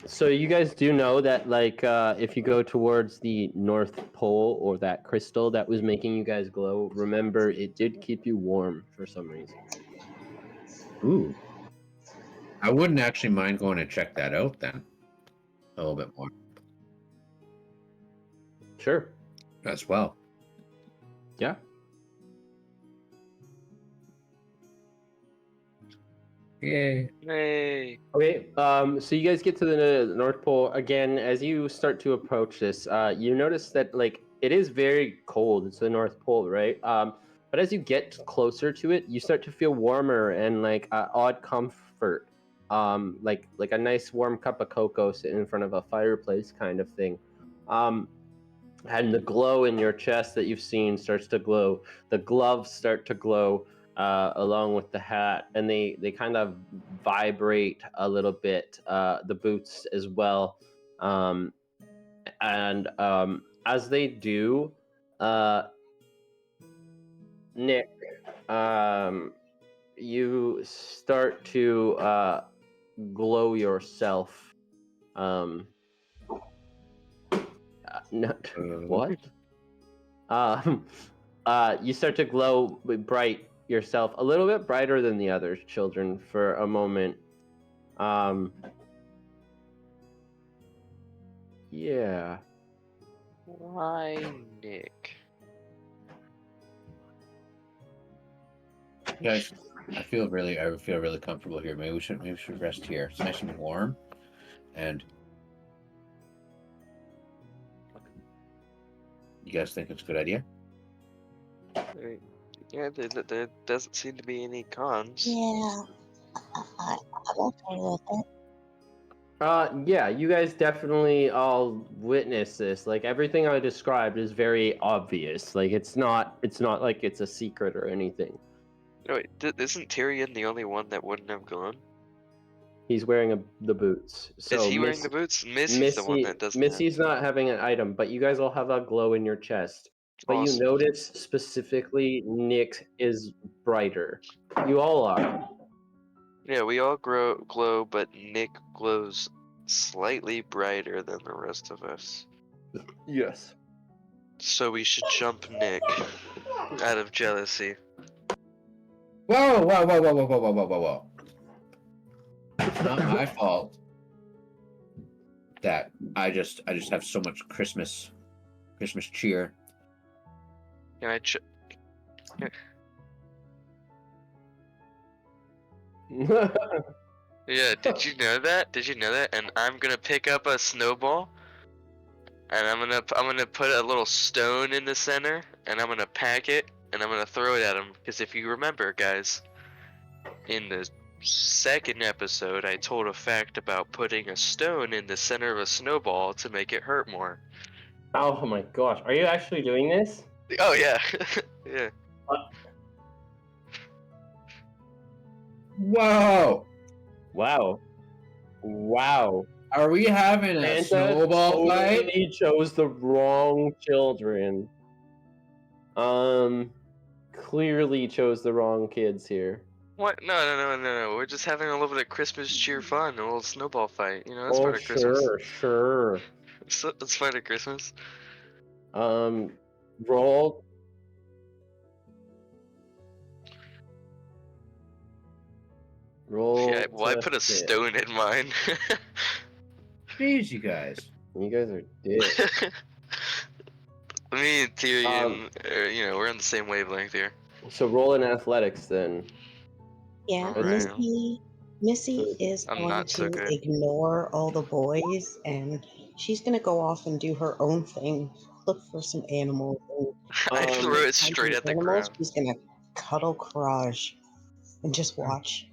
So you guys do know that, like, if you go towards the North Pole or that crystal that was making you guys glow, remember it did keep you warm for some reason. Ooh. I wouldn't actually mind going to check that out then. A little bit more. Sure. As well. Yeah. Yay. Hey. Okay. So you guys get to the North Pole again. As you start to approach this, you notice that like it is very cold. It's the North Pole, right? But as you get closer to it, you start to feel warmer and like odd comfort. Like a nice warm cup of cocoa sitting in front of a fireplace, kind of thing. And the glow in your chest that you've seen starts to glow. The gloves start to glow along with the hat, and they kind of vibrate a little bit. The boots as well, and as they do, Nick, you start to glow yourself. What? You start to glow bright yourself, a little bit brighter than the other children for a moment. Yeah. Why, Nick? Guys, I feel really comfortable here. Maybe we should rest here. It's nice and warm, and you guys think it's a good idea? Yeah, there doesn't seem to be any cons. Yeah, I'm okay with it. Yeah, you guys definitely all witness this. Like everything I described is very obvious. Like it's not like it's a secret or anything. No, wait, isn't Tyrion the only one that wouldn't have gone? He's wearing the boots. So Is he wearing the boots? Missy's the one that doesn't. Missy's not having an item, but you guys all have a glow in your chest. But Awesome. you notice specifically Nick is brighter. You all are. Yeah, we all glow, but Nick glows slightly brighter than the rest of us. Yes. So we should jump Nick out of jealousy. Whoa! It's not my fault that I just have so much Christmas cheer. Can I Yeah, did you know that? Did you know that? And I'm gonna pick up a snowball, and I'm gonna put a little stone in the center, and I'm gonna pack it, and I'm gonna throw it at him. Because if you remember, guys, in the second episode, I told a fact about putting a stone in the center of a snowball to make it hurt more. Oh my gosh, are you actually doing this? Oh yeah, yeah. Whoa! Wow. Wow. Are we having a Santa snowball fight? totally chose the wrong children. Clearly chose the wrong kids here. What? No. We're just having a little bit of Christmas cheer fun, a little snowball fight. You know, that's Oh, part of Christmas. sure. It's part of Christmas. Roll. Roll. Yeah, well, I to put a hit. stone in mine. Jeez, you guys. You guys are dicks. Me and Tyrion, we're on the same wavelength here. So roll in athletics then. Yeah, Alright. Missy is I'm going not so to good. ignore all the boys, and she's going to go off and do her own thing. Look for some animals. And I threw when it it's time straight for at the animals, ground. she's going to cuddle Courage and just watch.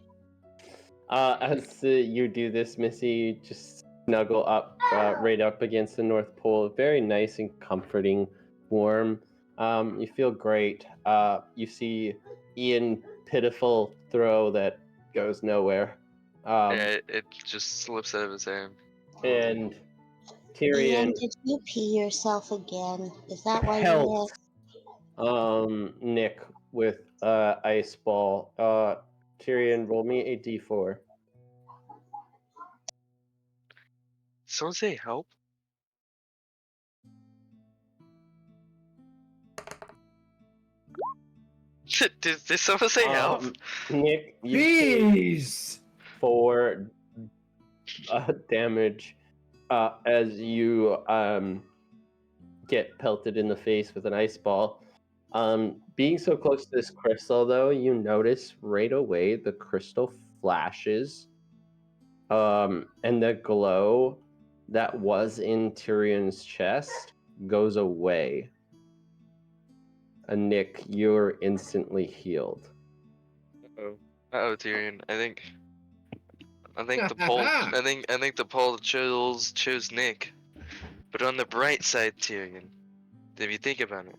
As you do this, Missy, you just snuggle up right up against the North Pole. Very nice and comforting, warm. You feel great. You see Ian pitiful throw that goes nowhere. Yeah, it just slips out of his hand. And Ian, Tyrion did you pee yourself again? Is that why you helps missed? Nick with ice ball. Tyrion, roll me a d4. Someone say help? Did someone say help? Nick, you take Jeez! 4 damage as you get pelted in the face with an ice ball. Being so close to this crystal, though, you notice right away the crystal flashes, and the glow that was in Tyrion's chest goes away. And Nick, you're instantly healed. Uh-oh, Tyrion. I think the poll. I think the poll chose Nick. But on the bright side, Tyrion, if you think about it,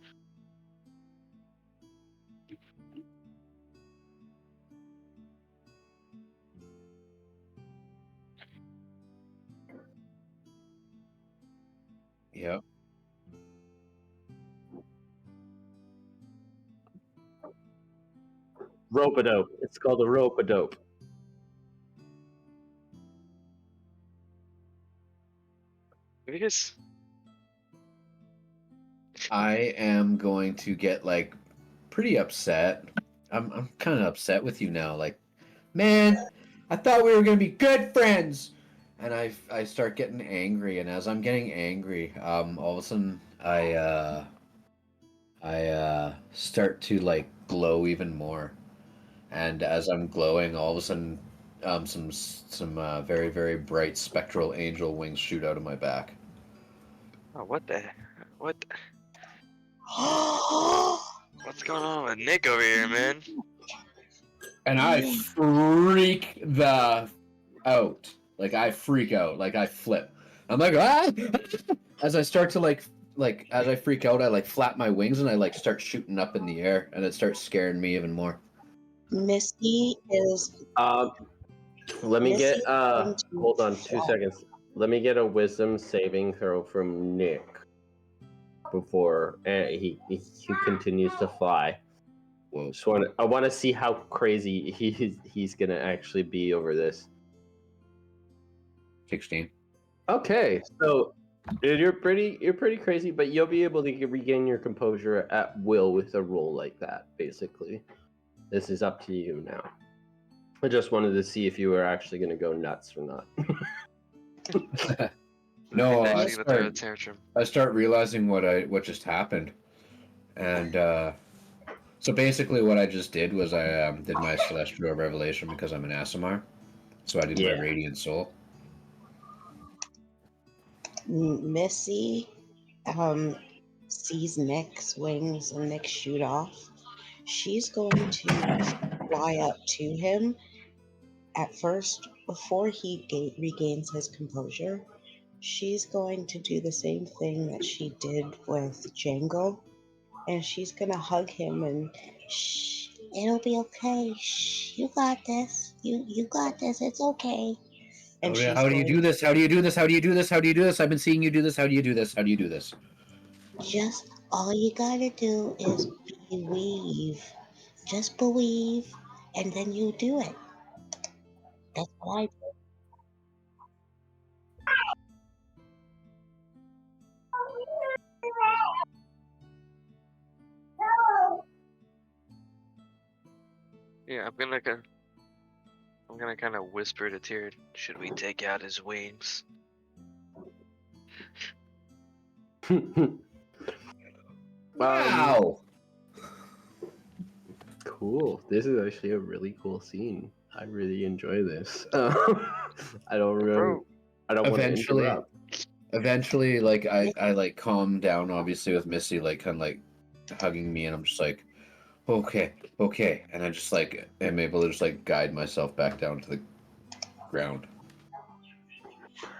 Yep. Rope-a-dope. It's called a rope-a-dope. I guess. I am going to get like pretty upset. I'm kind of upset with you now. Like, man, I thought we were gonna be good friends, and I start getting angry. And as I'm getting angry, all of a sudden I start to like glow even more. And as I'm glowing, all of a sudden, some very very bright spectral angel wings shoot out of my back. Oh, what? What's going on with Nick over here, man? And I freak the out. Like I freak out. Like I flip. I'm like, ah! As I start to like as I freak out, I like flap my wings and I like start shooting up in the air, and it starts scaring me even more. Missy is. Let me get Missy is going to hold on 2 fly. seconds. Let me get a wisdom saving throw from Nick before he continues to fly. Whoa. I want to see how crazy he's gonna actually be over this. 16. Okay, so you're pretty crazy, but you'll be able to regain your composure at will with a roll like that. Basically, this is up to you now. I just wanted to see if you were actually going to go nuts or not. No, He's I actually gonna throw a start, tantrum. I start realizing what just happened, and so basically what I just did was I did my celestial revelation because I'm an Asimar, so I did my Yeah. radiant soul. Missy sees Nick's wings and Nick shoot off. She's going to fly up to him. At first, before he regains his composure, she's going to do the same thing that she did with Django, and she's going to hug him, and Shh, it'll be okay. Shh, you got this. You got this. It's okay. And she's How do you going do this? How do you do this? How do you do this? How do you do this? I've been seeing you do this. How do you do this? How do you do this? just all you gotta do is believe. Just believe, and then you do it. That's what I do. Yeah, I'm gonna kind of whisper to Tyrion. Should we take out his wings? Wow. Cool. This is actually a really cool scene. I really enjoy this. I don't really. Bro, I don't want to Eventually, interrupt. like I like calm down, obviously, with Missy like kind of like hugging me, and I'm just like, okay, and I just like am able to just like guide myself back down to the ground.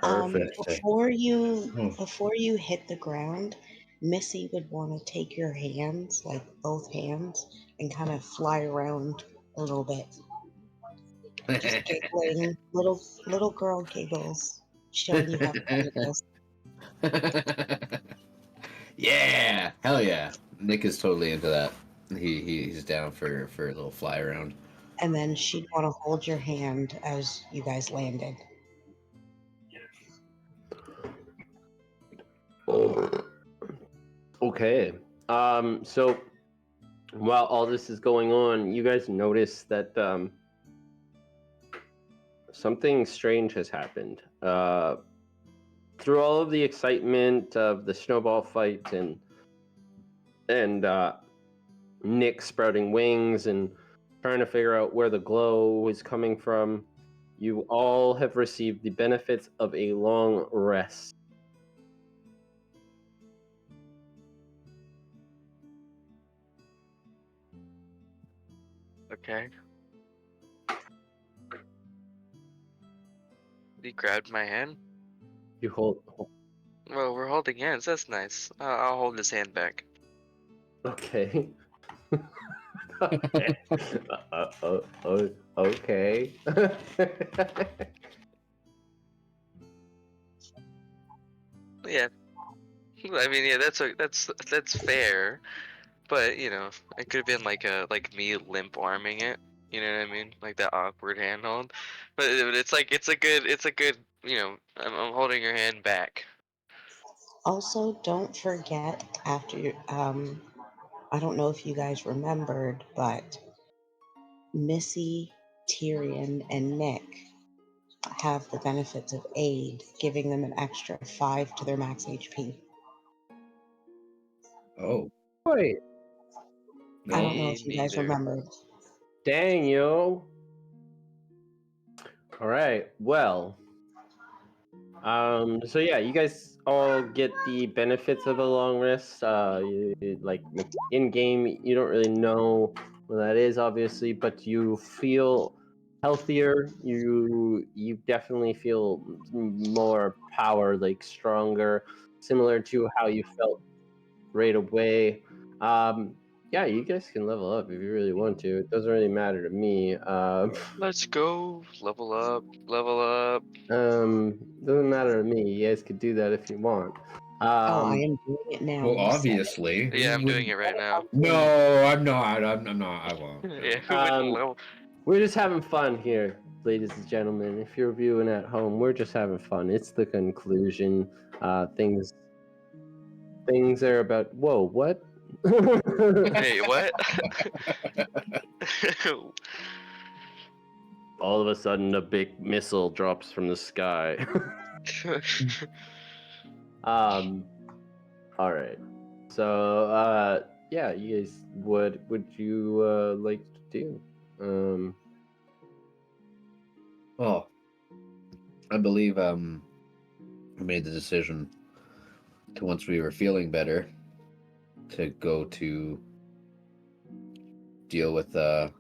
Perfect. Before you hit the ground, Missy would want to take your hands, like both hands, and kind of fly around a little bit. Just giggling, little girl giggles, showing you how fun it is. Yeah, hell yeah! Nick is totally into that. He's down for a little fly around. And then she'd want to hold your hand as you guys landed. Okay. So while all this is going on, you guys notice that something strange has happened. Through all of the excitement of the snowball fight and Nick sprouting wings and trying to figure out where the glow is coming from, you all have received the benefits of a long rest. okay. He grabbed my hand. You hold. Well, we're holding hands. That's nice. I'll hold his hand back. Okay. Okay. Okay. Yeah. I mean, yeah, that's fair. But you know, it could have been like me limp arming it. You know what I mean? Like that awkward handhold. But it's like it's a good. You know, I'm holding your hand back. Also, don't forget I don't know if you guys remembered, but Missy, Tyrion, and Nick have the benefits of aid, giving them an extra 5 to their max HP. Oh Wait, I don't know Me if you guys neither. remembered. dang yo. All right. Well, so yeah, you guys all get the benefits of a long rest. Like in game, you don't really know what that is, obviously, but you feel healthier. You definitely feel more power, like stronger, similar to how you felt right away. Yeah, you guys can level up if you really want to. It doesn't really matter to me. Let's go. Level up. Level up. Doesn't matter to me. You guys could do that if you want. Oh, I Um, am doing it now. well, You said it. obviously. Yeah, I'm doing it right now. No, I'm not. I'm not. I won't. No. Yeah, who wouldn't Um, level? we're just having fun here, ladies and gentlemen. If you're viewing at home, we're just having fun. It's the conclusion. Things are about. Whoa, what? Hey, what? All of a sudden, a big missile drops from the sky. All right. So, yeah, you guys, what would you like to do? Well, I believe I made the decision to, once we were feeling better, to go to deal with the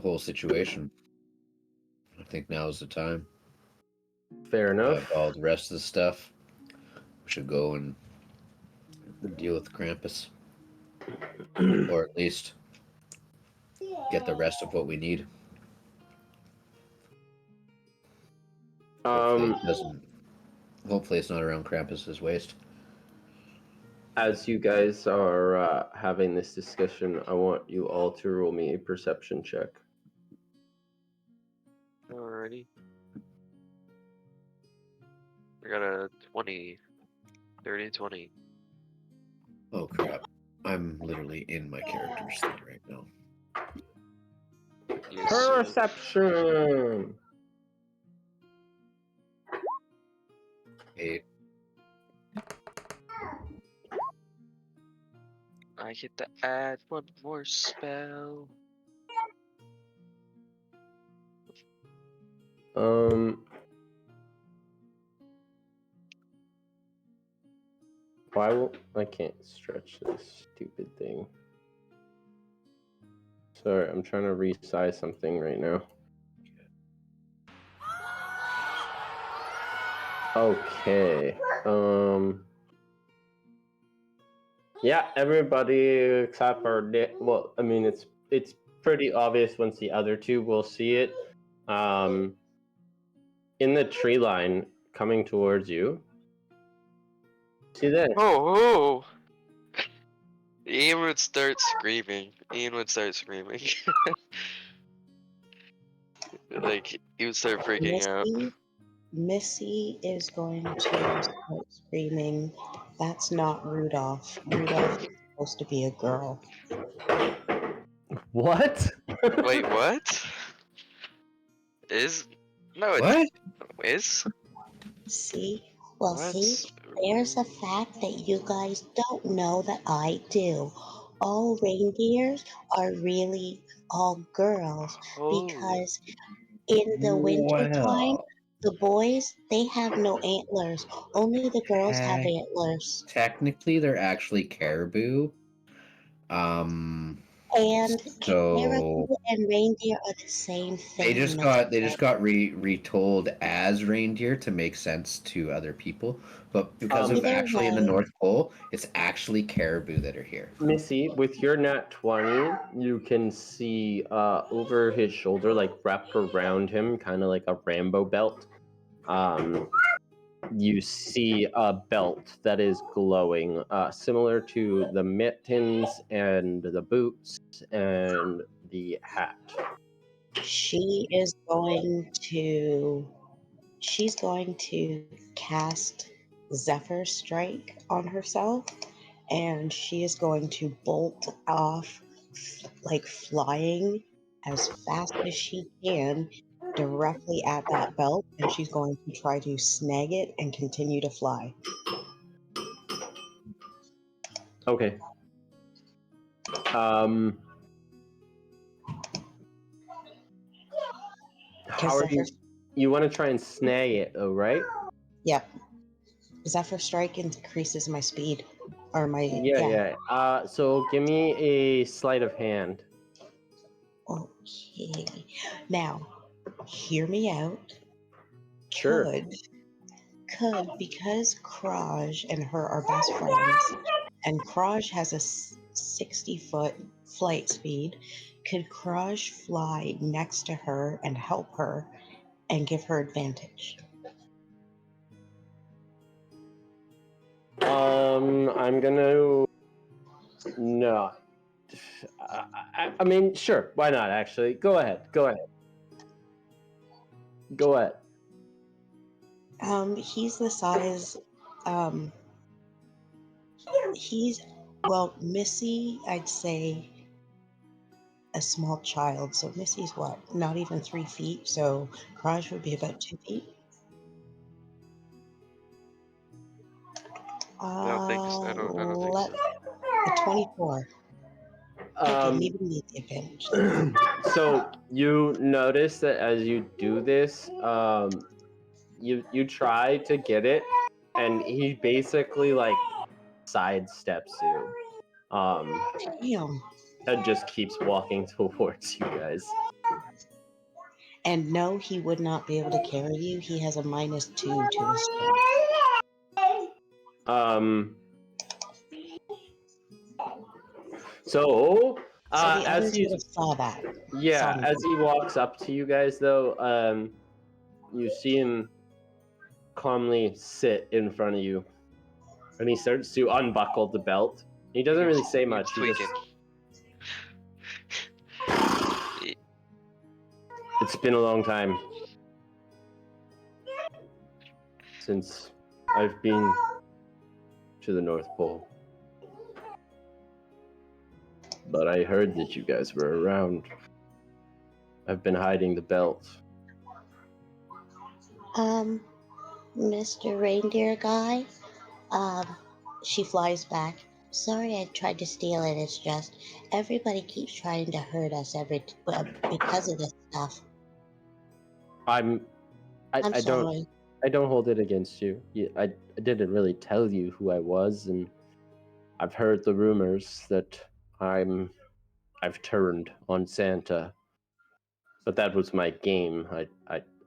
whole situation. I think now is the time. Fair enough. All the rest of the stuff, we should go and deal with Krampus. or at least get the rest of what we need. Hopefully it doesn't. Hopefully it's not around Krampus's waist. As you guys are having this discussion, I want you all to roll me a perception check. Alrighty. I got a 20. 30, 20. Oh crap! I'm literally in my character's thing right now. Yes, sir. Perception! 8. I get to add one more spell. Why will I can't stretch this stupid thing? Sorry, I'm trying to resize something right now. Okay. Yeah, everybody except for well, I mean it's pretty obvious once the other two will see it. In the tree line coming towards you. See this? Oh! Ian would start screaming. Like, he would start freaking out. Missy is going to start screaming, "That's not Rudolph. Rudolph is supposed to be a girl." What? Wait, what? No, it's... What? Is? See? Well, see? That's... There's a fact that you guys don't know that I do. All reindeers are really all girls Oh. because in the wintertime, Well, the boys, they have no antlers. Only the girls have antlers. technically, they're actually caribou. And So caribou and reindeer are the same thing. they just got retold as reindeer to make sense to other people, but because of Either actually in the way. North Pole, it's actually caribou that are here. Missy, with your nat 20, you can see over his shoulder, like wrapped around him, kind of like a Rambo belt. You see a belt that is glowing, similar to the mittens and the boots and the hat. She's going to cast Zephyr Strike on herself, and she is going to bolt off like flying as fast as she can directly at that belt, and she's going to try to snag it and continue to fly. Okay. How are you? You want to try and snag it, though, right? Yep. Zephyr Strike increases my speed, or my Yeah. So give me a sleight of hand. Okay. Now, hear me out. Sure. Could because Kraj and her are best friends, and Kraj has a 60-foot flight speed, could Kraj fly next to her and help her and give her advantage? I'm gonna no. I mean, sure. Why not? Actually, go ahead. He's the size. Missy, I'd say a small child. So Missy's what? Not even 3 feet. So Kraj would be about 2 feet. I don't think so. I don't think so. A 24. I didn't even need the advantage. So you notice that as you do this, you try to get it, and he basically like sidesteps you, Damn. and just keeps walking towards you guys. And no, he would not be able to carry you. He has a -2 to his strength. So the as others he's would have saw that. yeah, Saw me. as he walks up to you guys, though, you see him calmly sit in front of you, and he starts to unbuckle the belt. He doesn't really say You're much. He tweaking. just, it's been a long time since I've been to the North Pole. But I heard that you guys were around. I've been hiding the belt. Mr. Reindeer guy, she flies back. Sorry, I tried to steal it. It's just everybody keeps trying to hurt us because of this stuff. I'm I'm I don't sorry. I don't hold it against you. I didn't really tell you who I was, and I've heard the rumors that I've turned on Santa. But that was my game.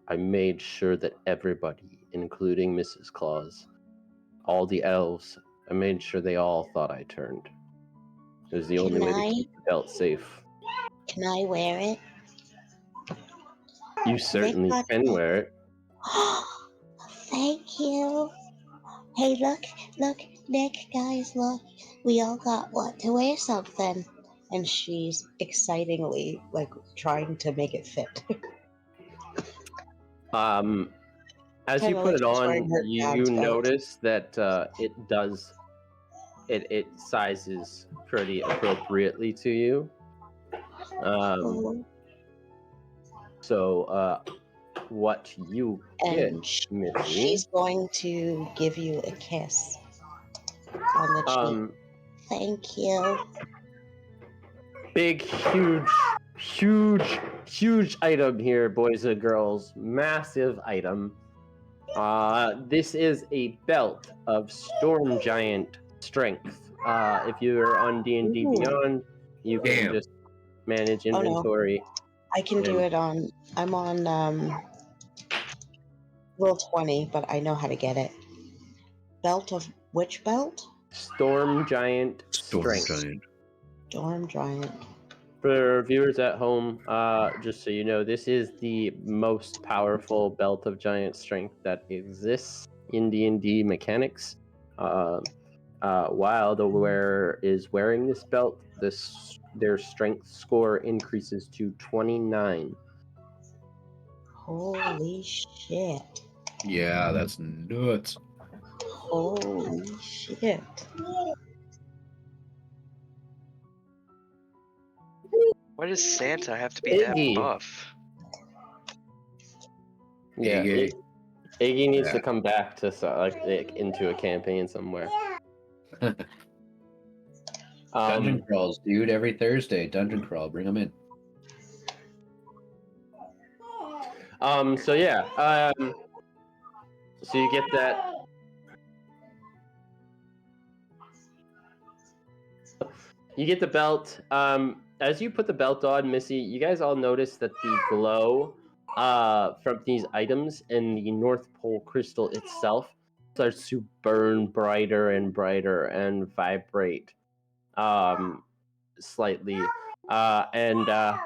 I made sure that everybody, including Mrs. Claus, all the elves, I made sure they all thought I turned. It was the only way to keep the belt safe. Can I wear it? You certainly got can it. wear it. Thank you. Hey, look, Nick, guys, look. We all got to wear something. And she's excitingly, trying to make it fit. As you Kinda put like it she's on, wearing her you dad's belt. notice that it sizes pretty appropriately to you. Oh, So what you get, and Missy? she's going to give you a kiss on the cheek. Thank you. Big, huge item here, boys and girls. Massive item. This is a belt of Storm Giant strength. If you're on D&D Ooh. Beyond, you can Damn. just manage Oh, no. inventory. I can do And- it on. I'm on roll 20, but I know how to get it. Belt of which belt? Storm Giant Storm strength. Giant. Storm Giant. For viewers at home, just so you know, this is the most powerful belt of giant strength that exists in D&D mechanics. While the wearer is wearing this belt, their strength score increases to 29. Holy shit. Yeah, that's nuts. Holy shit. Why does Santa have to be that Iggy. buff? Yeah, Iggy. Iggy needs Yeah. to come back to into a campaign somewhere. Dungeon crawls, dude. Every Thursday, dungeon crawl. Bring them in. So yeah, so you get that. You get the belt. As you put the belt on, Missy, you guys all notice that the glow from these items and the North Pole crystal itself starts to burn brighter and brighter and vibrate slightly. And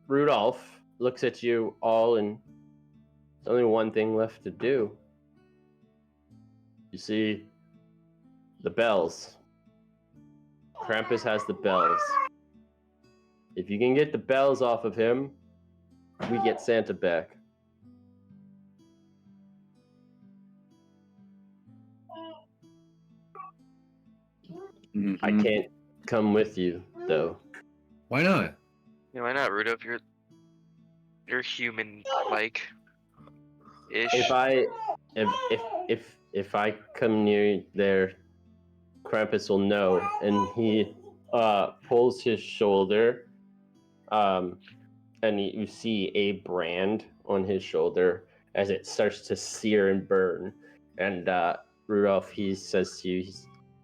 Rudolph looks at you all, and there's only one thing left to do. You see the bells. Krampus has the bells. If you can get the bells off of him, we get Santa back. I Mhm. can't come with you, though. Why not? Yeah, why not, Rudolph? You're human-like ish. If I come near there, Krampus will know, and he pulls his shoulder, and you see a brand on his shoulder as it starts to sear and burn. And Rudolph, he says to you,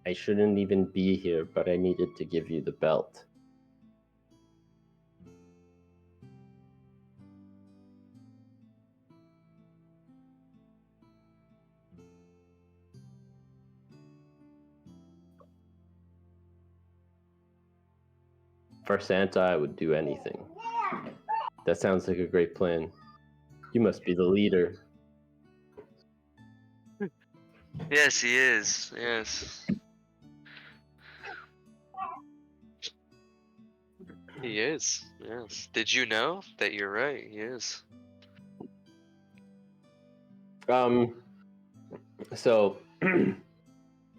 I shouldn't even be here, but I needed to give you the belt. For Santa, I would do anything. That sounds like a great plan. You must be the leader. Yes, he is. Yes. He is. Yes. Did you know that you're right? He is. So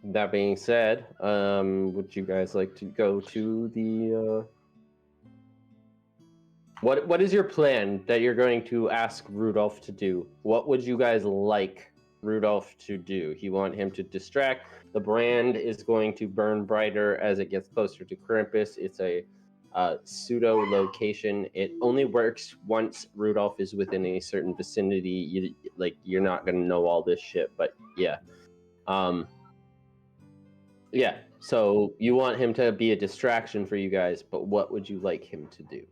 that being said, would you guys like to go to the what is your plan that you're going to ask Rudolph to do? What would you guys like Rudolph to do? You want him to distract. The brand is going to burn brighter as it gets closer to Krampus. It's a pseudo location. It only works once Rudolph is within a certain vicinity. You're not gonna know all this shit, but yeah. Yeah. So you want him to be a distraction for you guys, but what would you like him to do?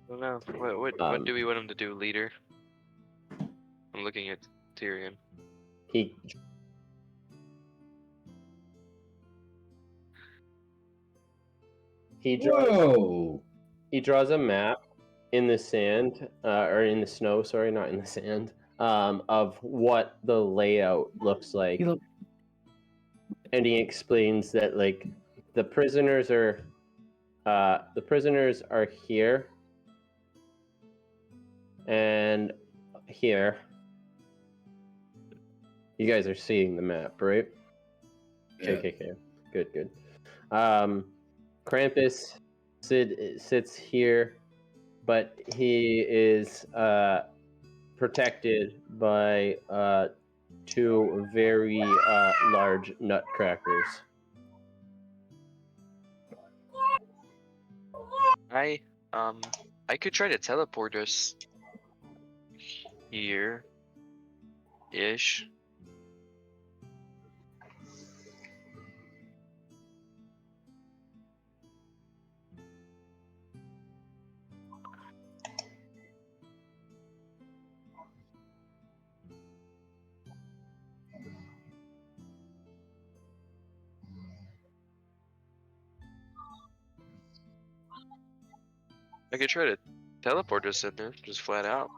I don't know. What do we want him to do, leader? I'm looking at Tyrion. He draws. Whoa! He draws a map in the sand, or in the snow. Sorry, not in the sand. Of what the layout looks like, and he explains that like the prisoners are here and here. You guys are seeing the map, right? Yeah. Okay. Good. Krampus sits here, but he is protected by two very large nutcrackers. I could try to teleport us here ish. I could try to teleport us in there, just flat out.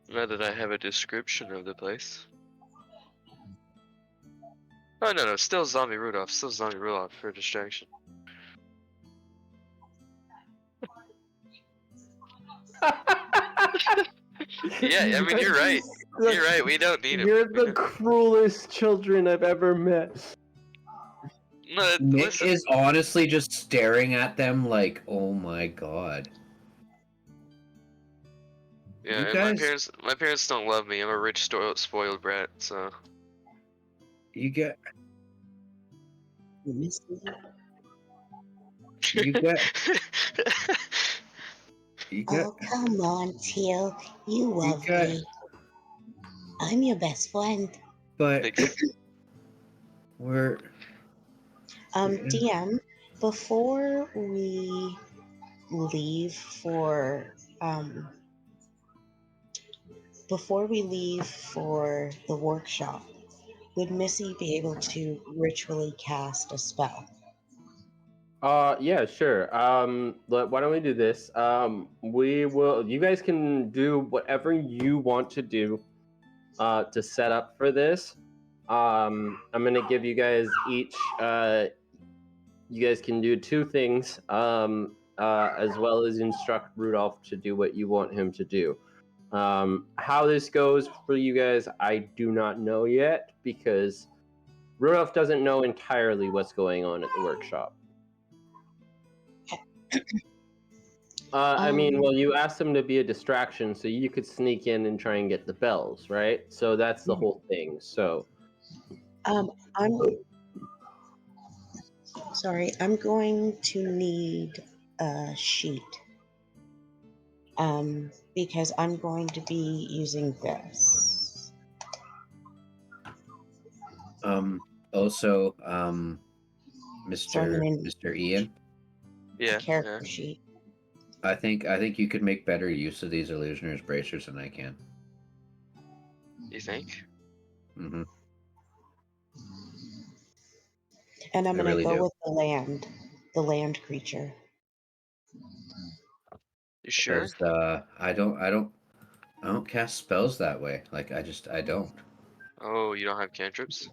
Now that I have a description of the place. Oh no, still Zombie Rudolph, for distraction. Yeah, I mean you're right. You're right. We don't need him. You're the cruelest children I've ever met. No, Nick listen. is honestly just staring at them like, oh my god. Yeah, You and guys- my parents don't love me. I'm a rich, spoiled brat. So. You get Missy. you get you get Oh, come on, Teal. You love got- me. I'm your best friend. but Thanks. we're DM, before we leave for the workshop, would Missy be able to ritually cast a spell? Yeah, sure. Why don't we do this? You guys can do whatever you want to do to set up for this. I'm gonna give you guys each you guys can do two things, as well as instruct Rudolph to do what you want him to do. How this goes for you guys, I do not know yet, because Rudolph doesn't know entirely what's going on at the workshop. I mean, well, you asked him to be a distraction, so you could sneak in and try and get the bells, right? So that's the whole thing. So, I'm sorry. I'm going to need a sheet. Because I'm going to be using this. also So I'm Mr. gonna Mr. Ian. Yeah. character Yeah. sheet. I think you could make better use of these illusioners bracers than I can. You think? Mm-hmm. And I'm I gonna really go do. with the land creature. You sure? Because I don't cast spells that way. Like I don't. Oh, you don't have cantrips?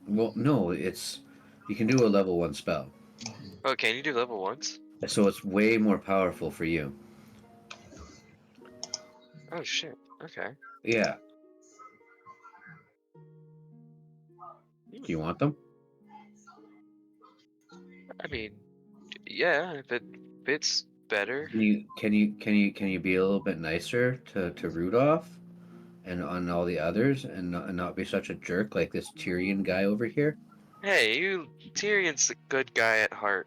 Well, no, you can do a level 1 spell, Oh, can you do level 1s? so it's way more powerful for you. Oh shit. Okay. Yeah. Hmm. Do you want them? I mean, yeah, if it fits better. Can you be a little bit nicer to Rudolph and on all the others and not be such a jerk like this Tyrion guy over here? Hey, Tyrion's a good guy at heart.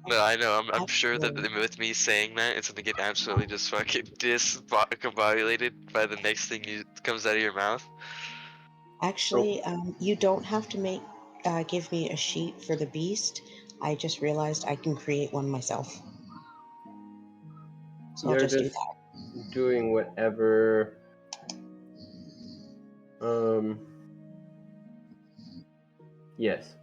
No, I know. I'm sure that Actually, with me saying that, it's gonna get absolutely just fucking discombobulated by the next thing comes out of your mouth. you don't have to give me a sheet for the beast. I just realized I can create one myself. So I'll You're just do just that. doing whatever. Yes.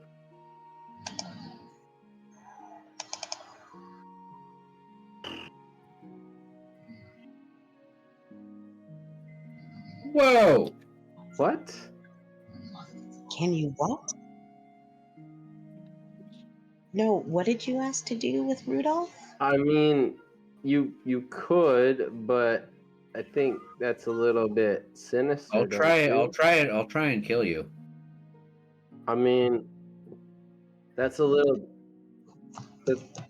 Whoa! What? Can you what? No, what did you ask to do with Rudolph? I mean, you could, but I think that's a little bit sinister, I'll don't try it. I'll you? try it. I'll try and kill you. I mean, that's a little.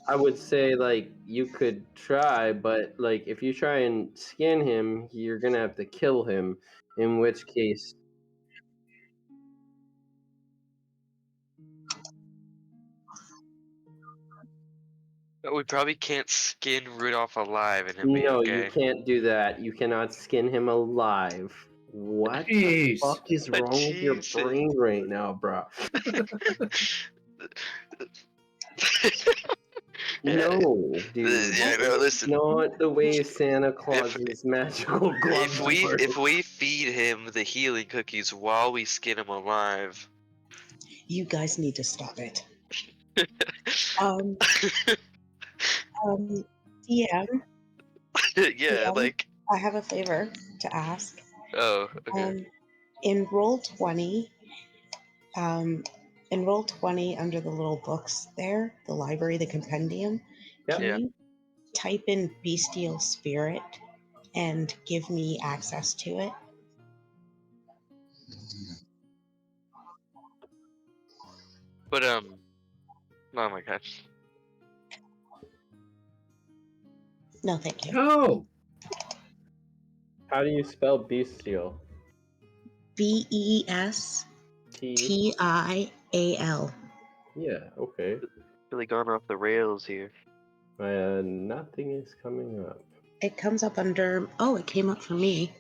I would say like you could try, but like if you try and skin him, you're gonna have to kill him. In which case, We probably can't skin Rudolph alive and he'll be no, you okay. can't do that. You cannot skin him alive. What the Jeez. fuck is But wrong with your Jesus. brain right now, bro? Yeah, No, dude. yeah, no, listen. Not the way Santa Claus's magical gloves work. If we feed him the healing cookies while we skin him alive, You guys need to stop it. Um, DM, yeah, DM, like, I have a favor to ask. oh, okay. In roll 20, um, in roll 20 under the little books there, the library, the compendium, Yep. can Yeah. you type in bestial spirit and give me access to it? But oh my gosh. No, thank you. No. How do you spell bestial? BESTIAL. T. Yeah. Okay. Really gone off the rails here. Nothing is coming up. It comes up under. Oh, it came up for me.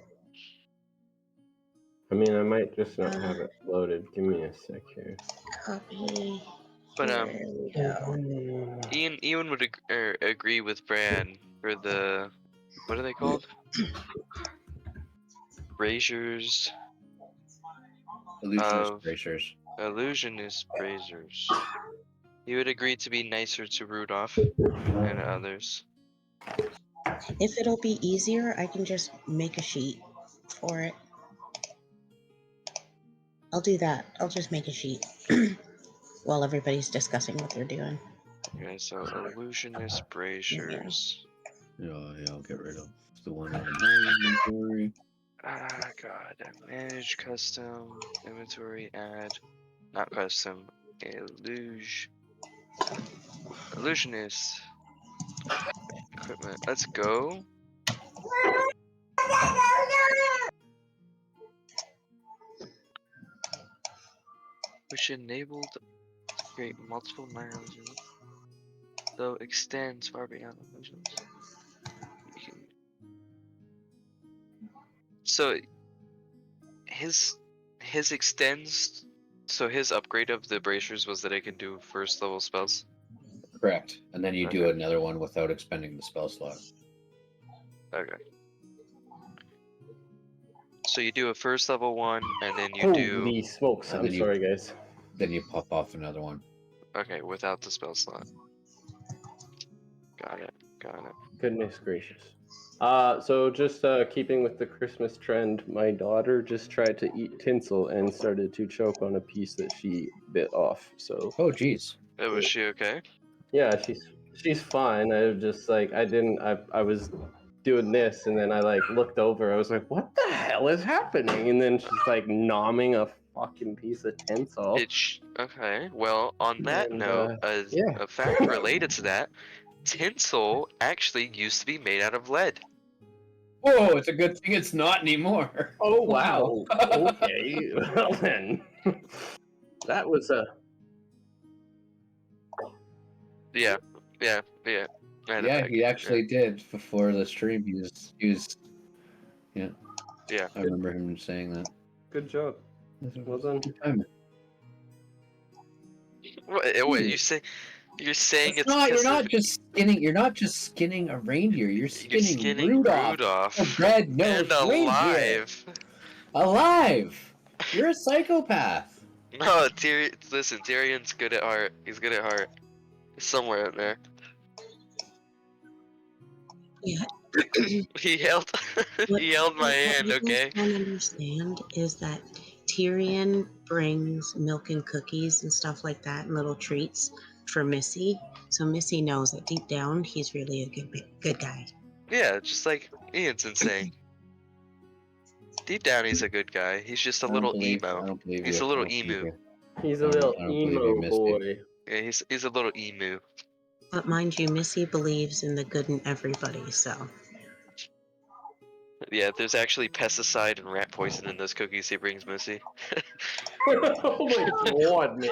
I mean, I might just not have it loaded. Give me a sec here. Copy. But Here we go. Ian would agree with Brad for the, what are they called? Braziers Illusionist of bracers. illusionist braziers. He would agree to be nicer to Rudolph and others. If it'll be easier, I can just make a sheet for it. I'll do that. I'll just make a sheet while everybody's discussing what they're doing. Okay, so illusionist braziers. Yeah, I'll get rid of the one out of my inventory. Ah, God. Manage custom inventory add. Not custom. Illusionist equipment. Let's go. Which enabled to create multiple miles, though extends far beyond illusions. So his extends. So his upgrade of the bracers was that it can do first level spells. Correct. And then you do Okay. another one without expending the spell slot. Okay. So you do a first level one, and then you do Holy smokes! And I'm then you- sorry, guys. Then you pop off another one. okay without the spell slot. Got it. Got it. Goodness gracious. So just keeping with the Christmas trend, my daughter just tried to eat tinsel and started to choke on a piece that she bit off. So Oh, geez. Oh, was she okay? yeah, she's fine. I just like I was doing this and then I like looked over. I was like, what the hell is happening? And then she's like nomming a fucking piece of tinsel. Okay. Well, on that And, note, yeah. a fact related to that, tinsel actually used to be made out of lead. Whoa, it's a good thing it's not anymore. Oh wow. Okay. Well then. That was a Yeah. Yeah. Yeah. I had a Yeah, fact. he actually did before the stream. He was yeah. Yeah. I remember him saying that. good job. Well done. Good time. What you say? You're saying it's You're 'cause not of- just skinning. You're not just skinning a reindeer. You're you're skinning, skinning Rudolph, a red-nosed and reindeer, alive. alive. You're a psychopath. No, listen, Tyrion's good at art. He's good at heart. He's somewhere in there. Yeah. He held he held my hand, What you guys okay? don't understand is that Tyrion brings milk and cookies and stuff like that, and little treats for Missy. So Missy knows that deep down he's really a good guy. Yeah, just like Ian's insane. Deep down he's a good guy. He's just a little I emo. don't believe He's you. a little I don't believe emu. you. He's a I little don't believe you emo missed boy. Yeah, he's a little emu. But mind you, Missy believes in the good in everybody. So Yeah, there's actually pesticide and rat poison in those cookies he brings Missy. Oh my god, man.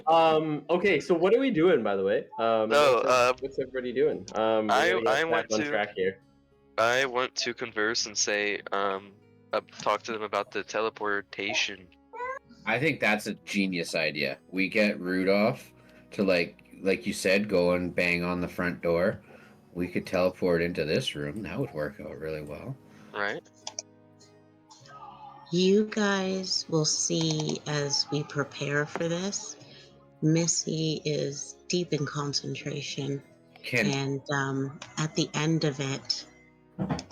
Oh, Okay, so what are we doing, by the way? What's everybody doing? We gotta I get back on track here. I want to converse and say, talk to them about the teleportation. I think that's a genius idea. We get Rudolph to like you said, go and bang on the front door. We could teleport into this room. That would work out really well. Right? you guys will see as we prepare for this. Missy is deep in concentration, and at the end of it,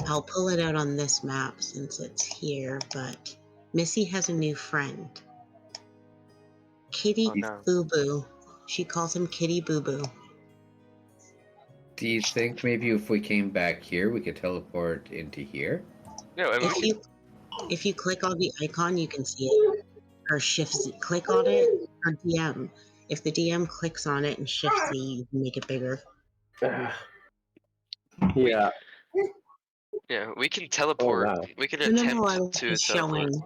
I'll pull it out on this map since it's here, but Missy has a new friend. Kitty Oh, no. Boo Boo. She calls him Kitty Boo Boo. Do you think maybe if we came back here, we could teleport into here? No, I mean, If you click on the icon, you can see it. Or shift Z. Click on it, or DM. If the DM clicks on it and shift Z, you can make it bigger. Yeah. yeah, we can teleport. wow. We can No, I attempt was to just teleport. showing.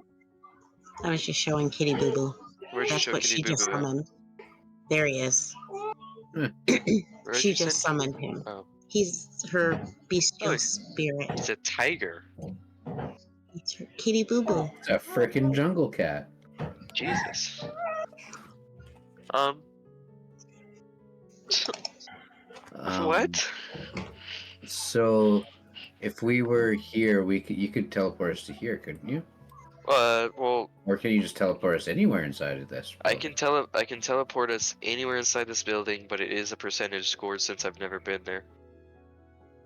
I was just showing Kitty Boo Boo. Where'd you That's show what Kitty she Boo just Boo at? summoned. There he is. Where'd She you just send summoned him. Oh, He's her bestial Oh, spirit. it's a tiger. It's her Kitty Boo Boo. It's a freaking jungle cat. Jesus. What? So, if we were here, you could teleport us to here, couldn't you? Well, Or can you just teleport us anywhere inside of this? I can teleport us anywhere inside this building, but it is a percentage score since I've never been there.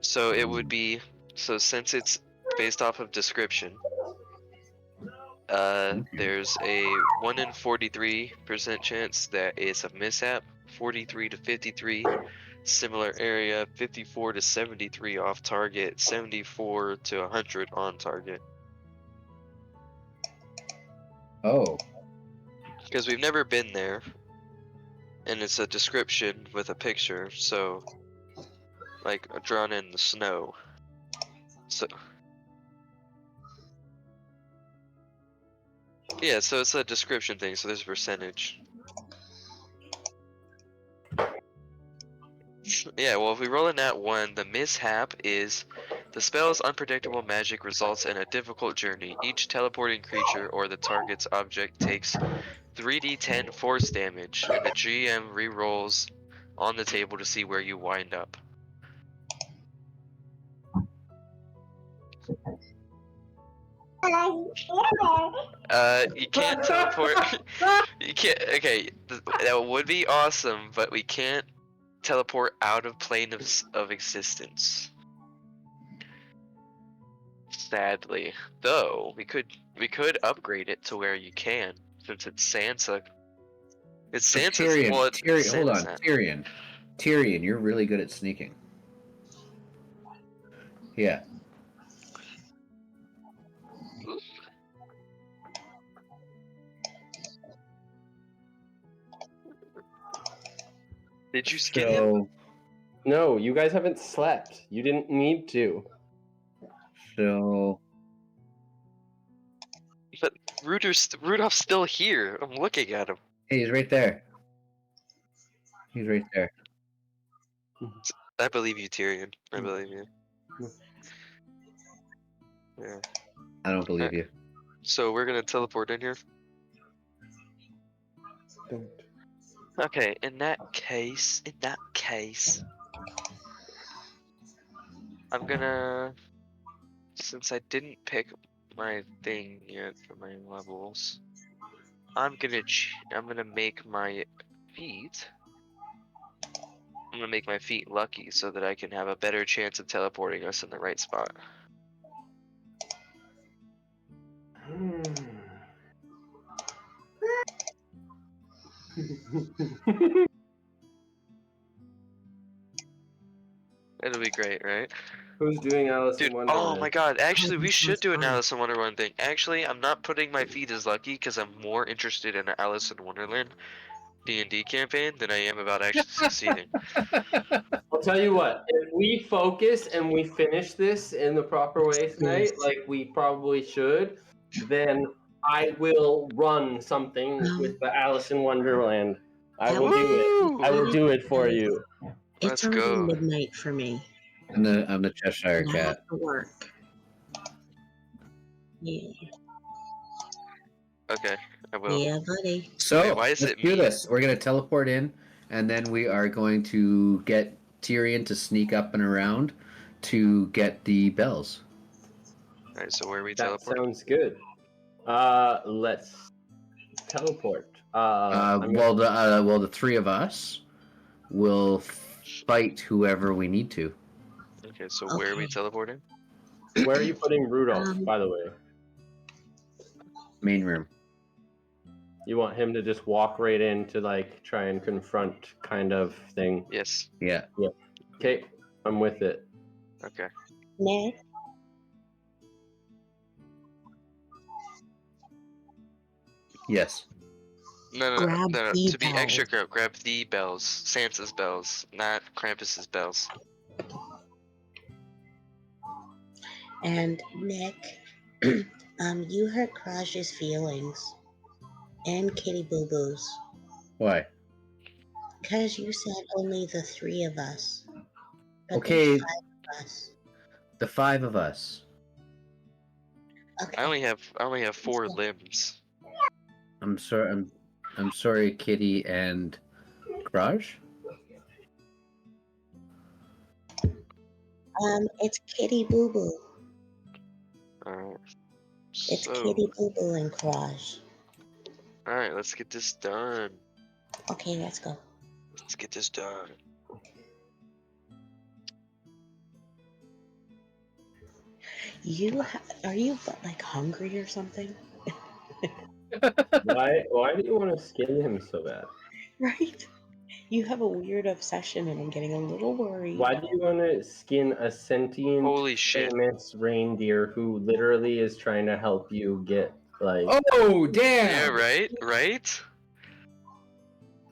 So it would be since it's based off of description. There's a 1 in 43% chance that it's a mishap, 43 to 53 similar area, 54 to 73 off target, 74 to 100 on target. Oh, Because we've never been there, and it's a description with a picture, so like drawn in the snow. So yeah, so it's a description thing, so there's a percentage. Yeah, well, if we roll a nat 1, the mishap is the spell's unpredictable magic results in a difficult journey. Each teleporting creature or the target's object takes 3d10 force damage, and the GM re-rolls on the table to see where you wind up. You can't teleport. You can't. Okay, that would be awesome, but we can't teleport out of plane of existence. Sadly, though, we could upgrade it to where you can, since it's Santa. It's So Santa's. Tyrion, Well, Tyrion, hold on, Santa's Tyrion, you're really good at sneaking. Yeah. Did you skin him? So, No, you guys haven't slept. You didn't need to. so But Rudolph's still here. I'm looking at him. hey, he's right there. He's right there. I believe you, Tyrion. I believe you. Yeah. I don't believe Alright. you. So we're gonna teleport in here. Don't. Okay. In that case, I'm gonna. Since I didn't pick my thing yet for my levels, I'm gonna make my feet. I'm gonna make my feet lucky so that I can have a better chance of teleporting us in the right spot. It'll be great, right? Who's doing Alice in Dude, Wonderland? oh my god, actually we should do an fun. Alice in Wonderland thing. Actually, I'm not putting my feet as lucky because I'm more interested in an Alice in Wonderland D&D campaign than I am about actually succeeding. I'll tell you what, if we focus and we finish this in the proper way tonight, like we probably should, then I will run something with the Alice in Wonderland. I That will would do it. I will be do it for nice. you. It's Let's already go. midnight for me. I'm the Cheshire And I have Cat. to work. Yeah, Okay, I will. yeah, buddy. So Wait, why is let's it do me? this. We're gonna teleport in, and then we are going to get Tyrion to sneak up and around to get the bells. Alright, so where are we That teleporting? sounds good. Let's teleport. I'm gonna- Well, the three of us will fight whoever we need to. Okay, so where are we Okay. teleporting? where are you putting Rudolph, Um, by the way? Main room. You want him to just walk right in to like try and confront kind of thing. Yes. Yeah. Okay, I'm with it. Okay. Nick, Yes. No, grab no. the To be extra, bells. grab the bells. Santa's bells, not Krampus's bells. And Nick, you hurt Kraj's feelings and Kitty Boo Boo's Why? because you said only the three of us. But Okay. there's 5 of us. The 5 of us. Okay. I only have 4 limbs. I'm sorry. I'm sorry, Kitty and Kraj. It's Kitty Boo Boo. Alright. It's Kitty Boo Boo and Kraj. Alright, let's get this done. Okay, let's go. Let's get this done. Are you like hungry or something? Why do you want to skin him so bad? Right? You have a weird obsession, and I'm getting a little worried. Why do you want to skin a sentient, Holy shit. famous reindeer who literally is trying to help you get like? Oh, damn! Yeah, right? Right?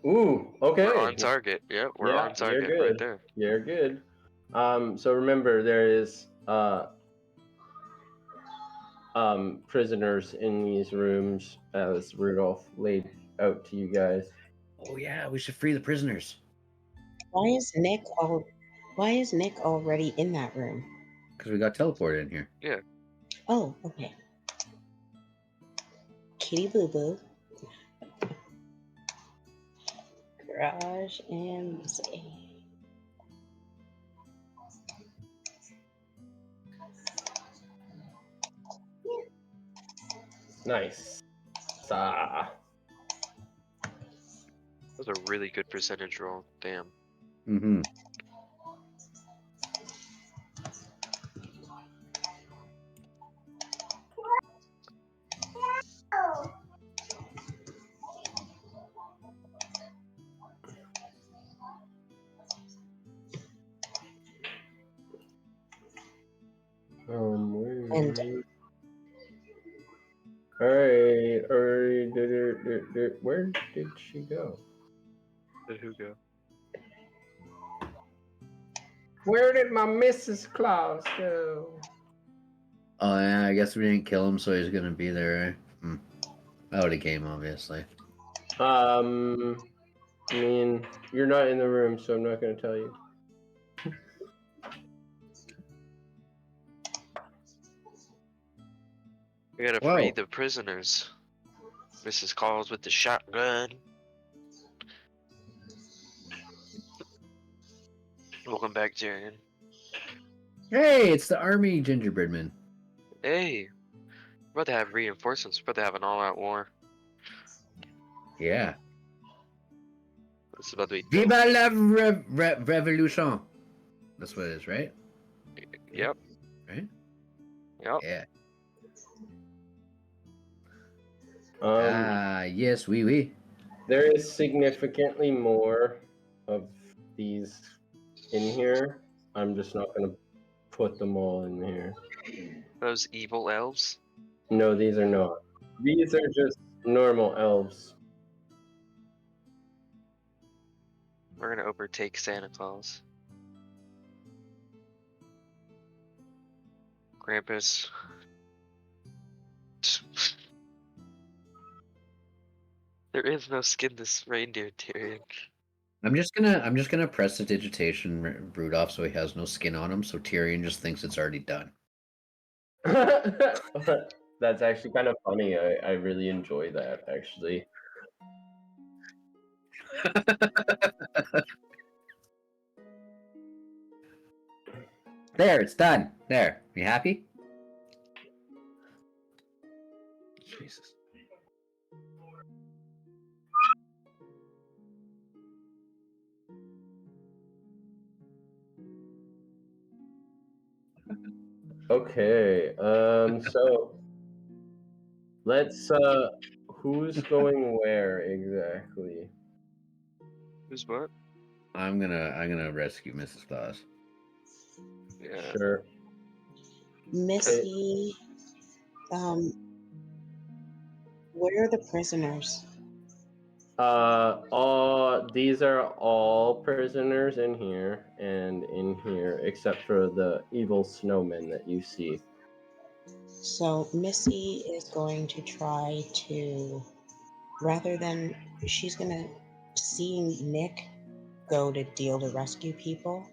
Ooh, okay. We're on target. Yep, we're Yeah, on target you're right good. there. You're good. So remember, there is prisoners in these rooms, as Rudolph laid out to you guys. Oh yeah, we should free the prisoners. Why is Nick already in that room? Because we got teleported in here. Oh, okay. Kitty Boo Boo, Garage, and Missy. Nice. That was a really good percentage roll. Damn. Mm-hmm. And Alright, where did she go? Did who go? Where did my Mrs. Claus go? Oh yeah, I guess we didn't kill him, so he's gonna be there. Right? Out of game, obviously. I mean, you're not in the room, so I'm not gonna tell you. We gotta Whoa. free the prisoners. Mrs. Calls with the shotgun. Welcome back, Tyrion. Hey, it's the army gingerbread man. Hey, we're about to have reinforcements. We're about to have an all-out war. Yeah. It's about to be. Viva la revolution. That's what it is, right? Yep. Right? Yep. Yeah. Yes, oui. There is significantly more of these in here. I'm just not gonna put them all in here. Those evil elves. No, these are not. These are just normal elves. We're gonna overtake Santa Claus. Krampus. There is no skinless reindeer, Tyrion. I'm just gonna press the digitation Rudolph so he has no skin on him, so Tyrion just thinks it's already done. That's actually kind of funny. I really enjoy that, actually. There, it's done. There. You happy? Jesus. Okay. So let's. Who's going where exactly? Who's what? I'm gonna rescue Mrs. Claus. Yeah. Sure. Missy, where are the prisoners? These are all prisoners in here and in here, except for the evil snowmen that you see. So Missy is going to try to, rather than, she's gonna, seeing Nick go to deal to rescue people,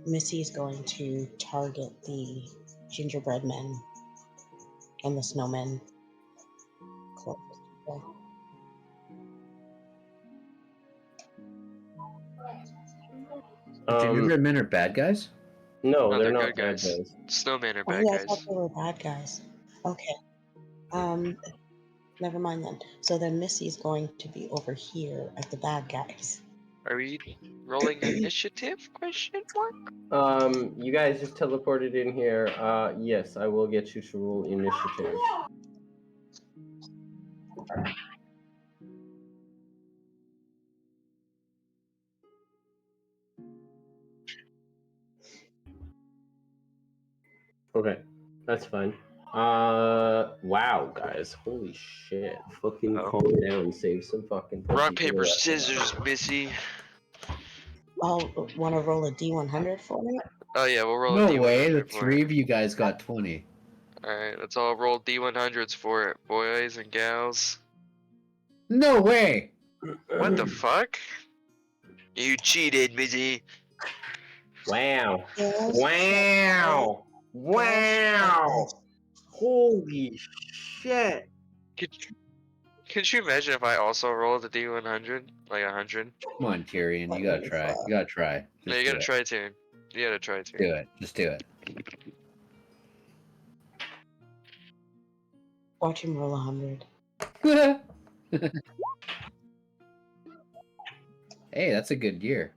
Missy is going to target the gingerbread men and the snowmen closest to her. Gingerbread men are bad guys? No, No, they're they're not good bad guys. guys. Snowmen are Oh bad yeah, I guys. thought they were bad guys. Okay. Never mind then. So then Missy's going to be over here at the bad guys. Are we rolling initiative? Question mark. You guys just teleported in here. Yes, I will get you to roll initiative. Okay, that's fine. Wow, guys, holy shit! Fucking Oh. calm down, save some fucking. pussy Rock, for the paper, rest of us. scissors, Missy. I'll want to roll a D100 for it. Oh yeah, we'll roll a No D100 way, the for three it. of you guys got 20. Alright, let's all roll D100s for it, boys and gals. No way! What the fuck? You cheated, Missy. Wow! Yes. Wow! Wow! Holy shit! Could you imagine if I also rolled a D100? Like 100? Come on, Tyrion, you gotta try. You gotta try. No, Just you do gotta it. try to. You gotta try to. Do it. Just do it. Watch him roll 100. Hey, that's a good year.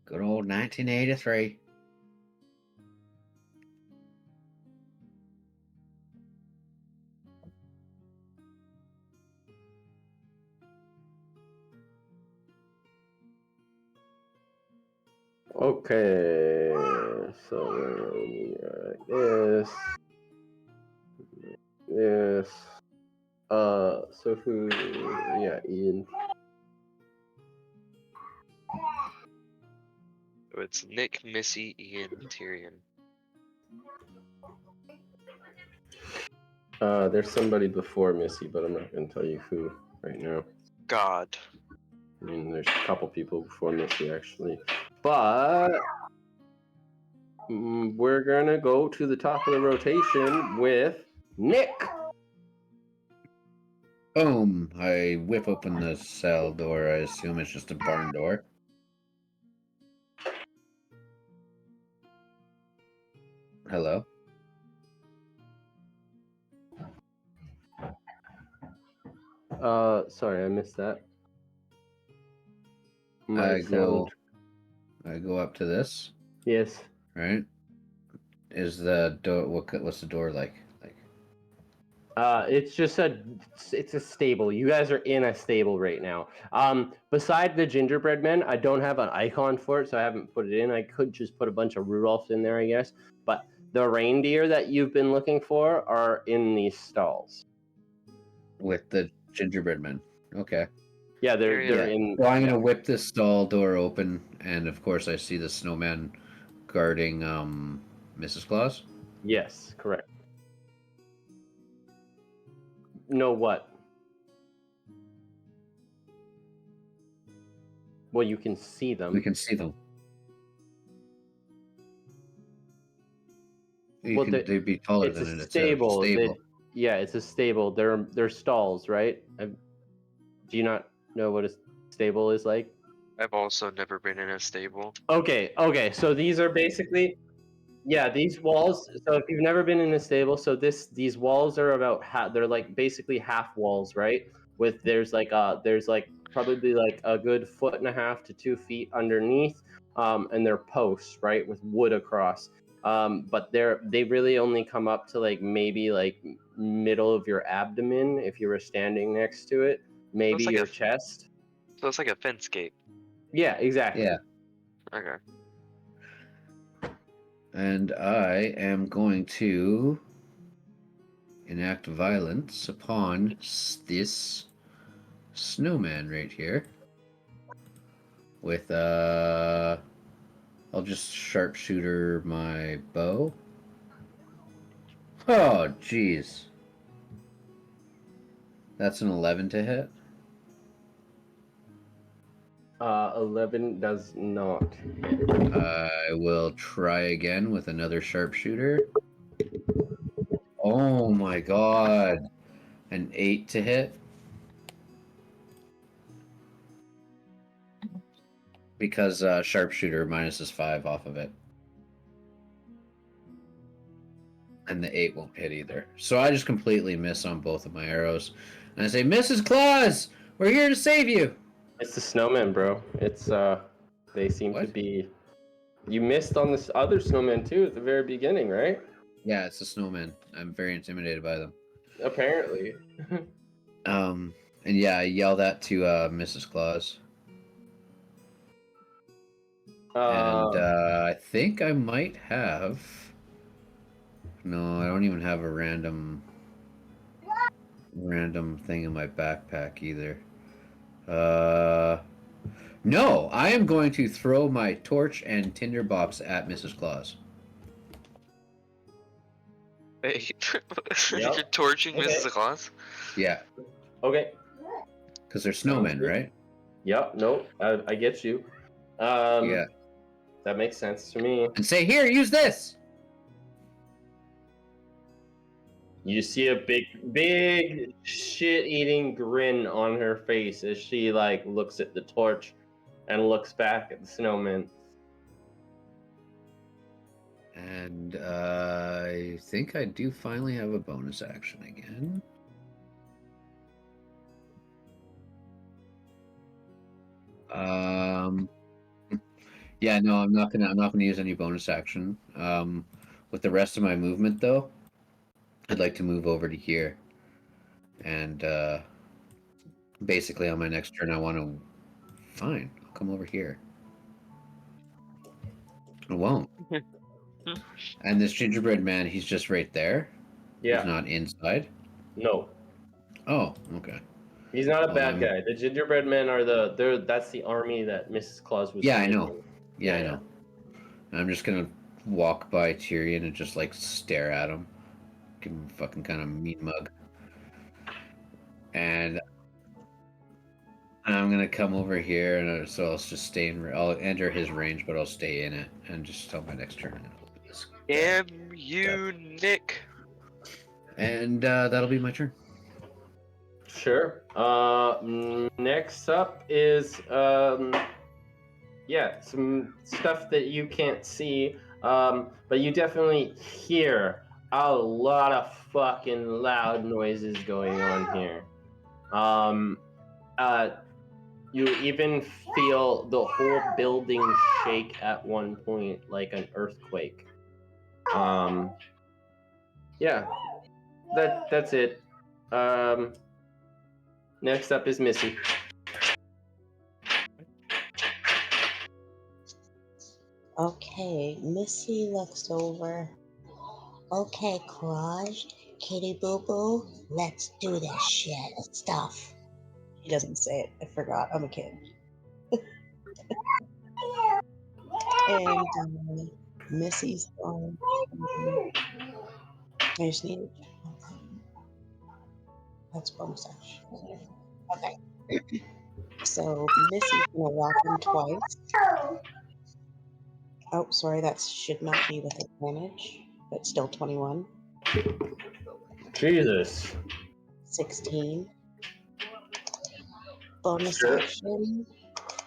Good old 1983. Okay, so we are like this. So who? Yeah, Ian. So it's Nick, Missy, Ian, Tyrion. There's somebody before Missy, but I'm not gonna tell you who right now. God. I mean, there's a couple people before Missy actually, but we're gonna go to the top of the rotation with Nick. Boom! I whip open the cell door. I assume it's just a barn door. Hello? Sorry, I missed that. I go up to this, Yes. right? Is the door what's the door like? It's just it's a stable. You guys are in a stable right now. Beside the gingerbread men, I don't have an icon for it, so I haven't put it in. I could just put a bunch of Rudolphs in there, I guess. But the reindeer that you've been looking for are in these stalls. With the gingerbread men. Okay. Yeah, they're Yeah. in. Well, I'm gonna whip this stall door open, and of course I see the snowman guarding Mrs. Claus. Yes, correct. No, what? Well, you can see them. We can see them. Well, They'd be taller it's than a it. It's stable. a stable. Yeah, it's a stable. They're stalls, right? Do you not know what a stable is like? I've also never been in a stable. Okay. So these are basically, yeah, these walls. So if you've never been in a stable, so these walls are about they're like basically half walls, right? With there's like probably like a good 1.5 to 2 feet underneath, and they're posts, right, with wood across. But they really only come up to like maybe like middle of your abdomen if you were standing next to it, maybe like your a- chest. So it's like a fence gate. Yeah, exactly. Yeah. Okay. And I am going to enact violence upon this snowman right here. With I'll just sharpshooter my bow. Oh, jeez. That's an 11 to hit. 11 does not hit. I will try again with another sharpshooter. Oh my god. An 8 to hit. Because sharpshooter minuses 5 off of it. And the 8 won't hit either. So I just completely miss on both of my arrows. And I say, Mrs. Claus, we're here to save you. It's the snowman, bro. It's they seem to What? be. You missed on this other snowman too at the very beginning, right? Yeah, it's a snowman. I'm very intimidated by them. Apparently. And yeah, I yell that to Mrs. Claus. And I think I might have. No, I don't even have a random thing in my backpack either. No, I am going to throw my torch and tinderbox at Mrs. Claus. Wait, Yep. you're torching Okay. Mrs. Claus? Yeah, Okay. because they're snowmen, good. right? Yep. Nope. I get you. Yeah. That makes sense to me. And say, here, use this. You see a big shit-eating grin on her face as she like looks at the torch and looks back at the snowman. And I think I do finally have a bonus action again. Yeah, no, I'm not gonna use any bonus action. With the rest of my movement though, I'd like to move over to here. And basically on my next turn I want to fine, I'll come over here. I won't. And this gingerbread man, he's just right there. He's Yeah. not inside. No. Oh, okay. He's not a bad Um, guy. The gingerbread men are that's the army that Mrs. Claus was Yeah, I sending. know. Yeah, I know. I'm just gonna walk by Tyrion and just like stare at him. Give him a fucking kind of mean mug. And I'm gonna come over here, and so I'll just stay in. I'll enter his range, but I'll stay in it, and just till my next turn. Damn you, Nick. And that'll be my turn. Sure. Next up is yeah, some stuff that you can't see, but you definitely hear a lot of fucking loud noises going on here. You even feel the whole building shake at one point, like an earthquake. Yeah, that's it. Next up is Missy. Okay, Missy looks over. Okay, Craj, Kitty Boo Boo, let's do this shit stuff. He doesn't say it. I forgot. I'm a kid. And Missy's going. I just need it. That's bonus action. Okay. So Missy's gonna walk him twice. Oh, sorry, that should not be with advantage, but still 21. Jesus. 16. Bonus Sure. action.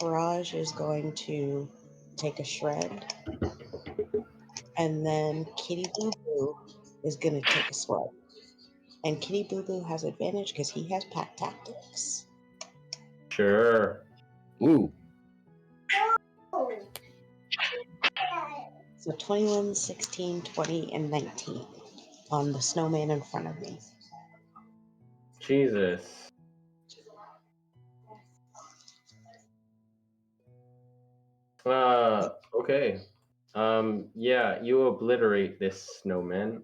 Raj is going to take a shred. And then Kitty Boo Boo is going to take a sword. And Kitty Boo Boo has advantage because he has pack tactics. Sure. Ooh. So 21, 16, 20, and 19 on the snowman in front of me. Jesus. Okay. Yeah, you obliterate this snowman.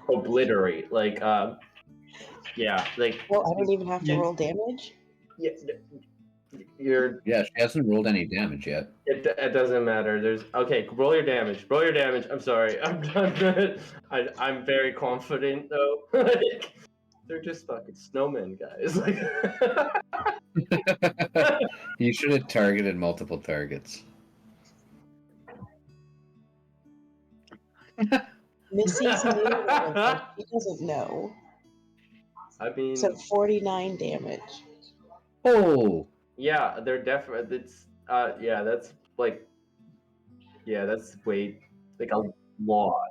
Obliterate. Like, yeah, like. Well, I don't even have to roll damage? Yeah, you're. Yeah, she hasn't rolled any damage yet. It doesn't matter. There's okay. Roll your damage. Roll your damage. I'm sorry. I'm very confident though. Like, they're just fucking snowmen, guys. Like. You should have targeted multiple targets. Missy's new, so she doesn't know. I mean, So 49 damage. Oh, yeah, they're definitely. It's yeah, that's like, yeah, that's way like a lot.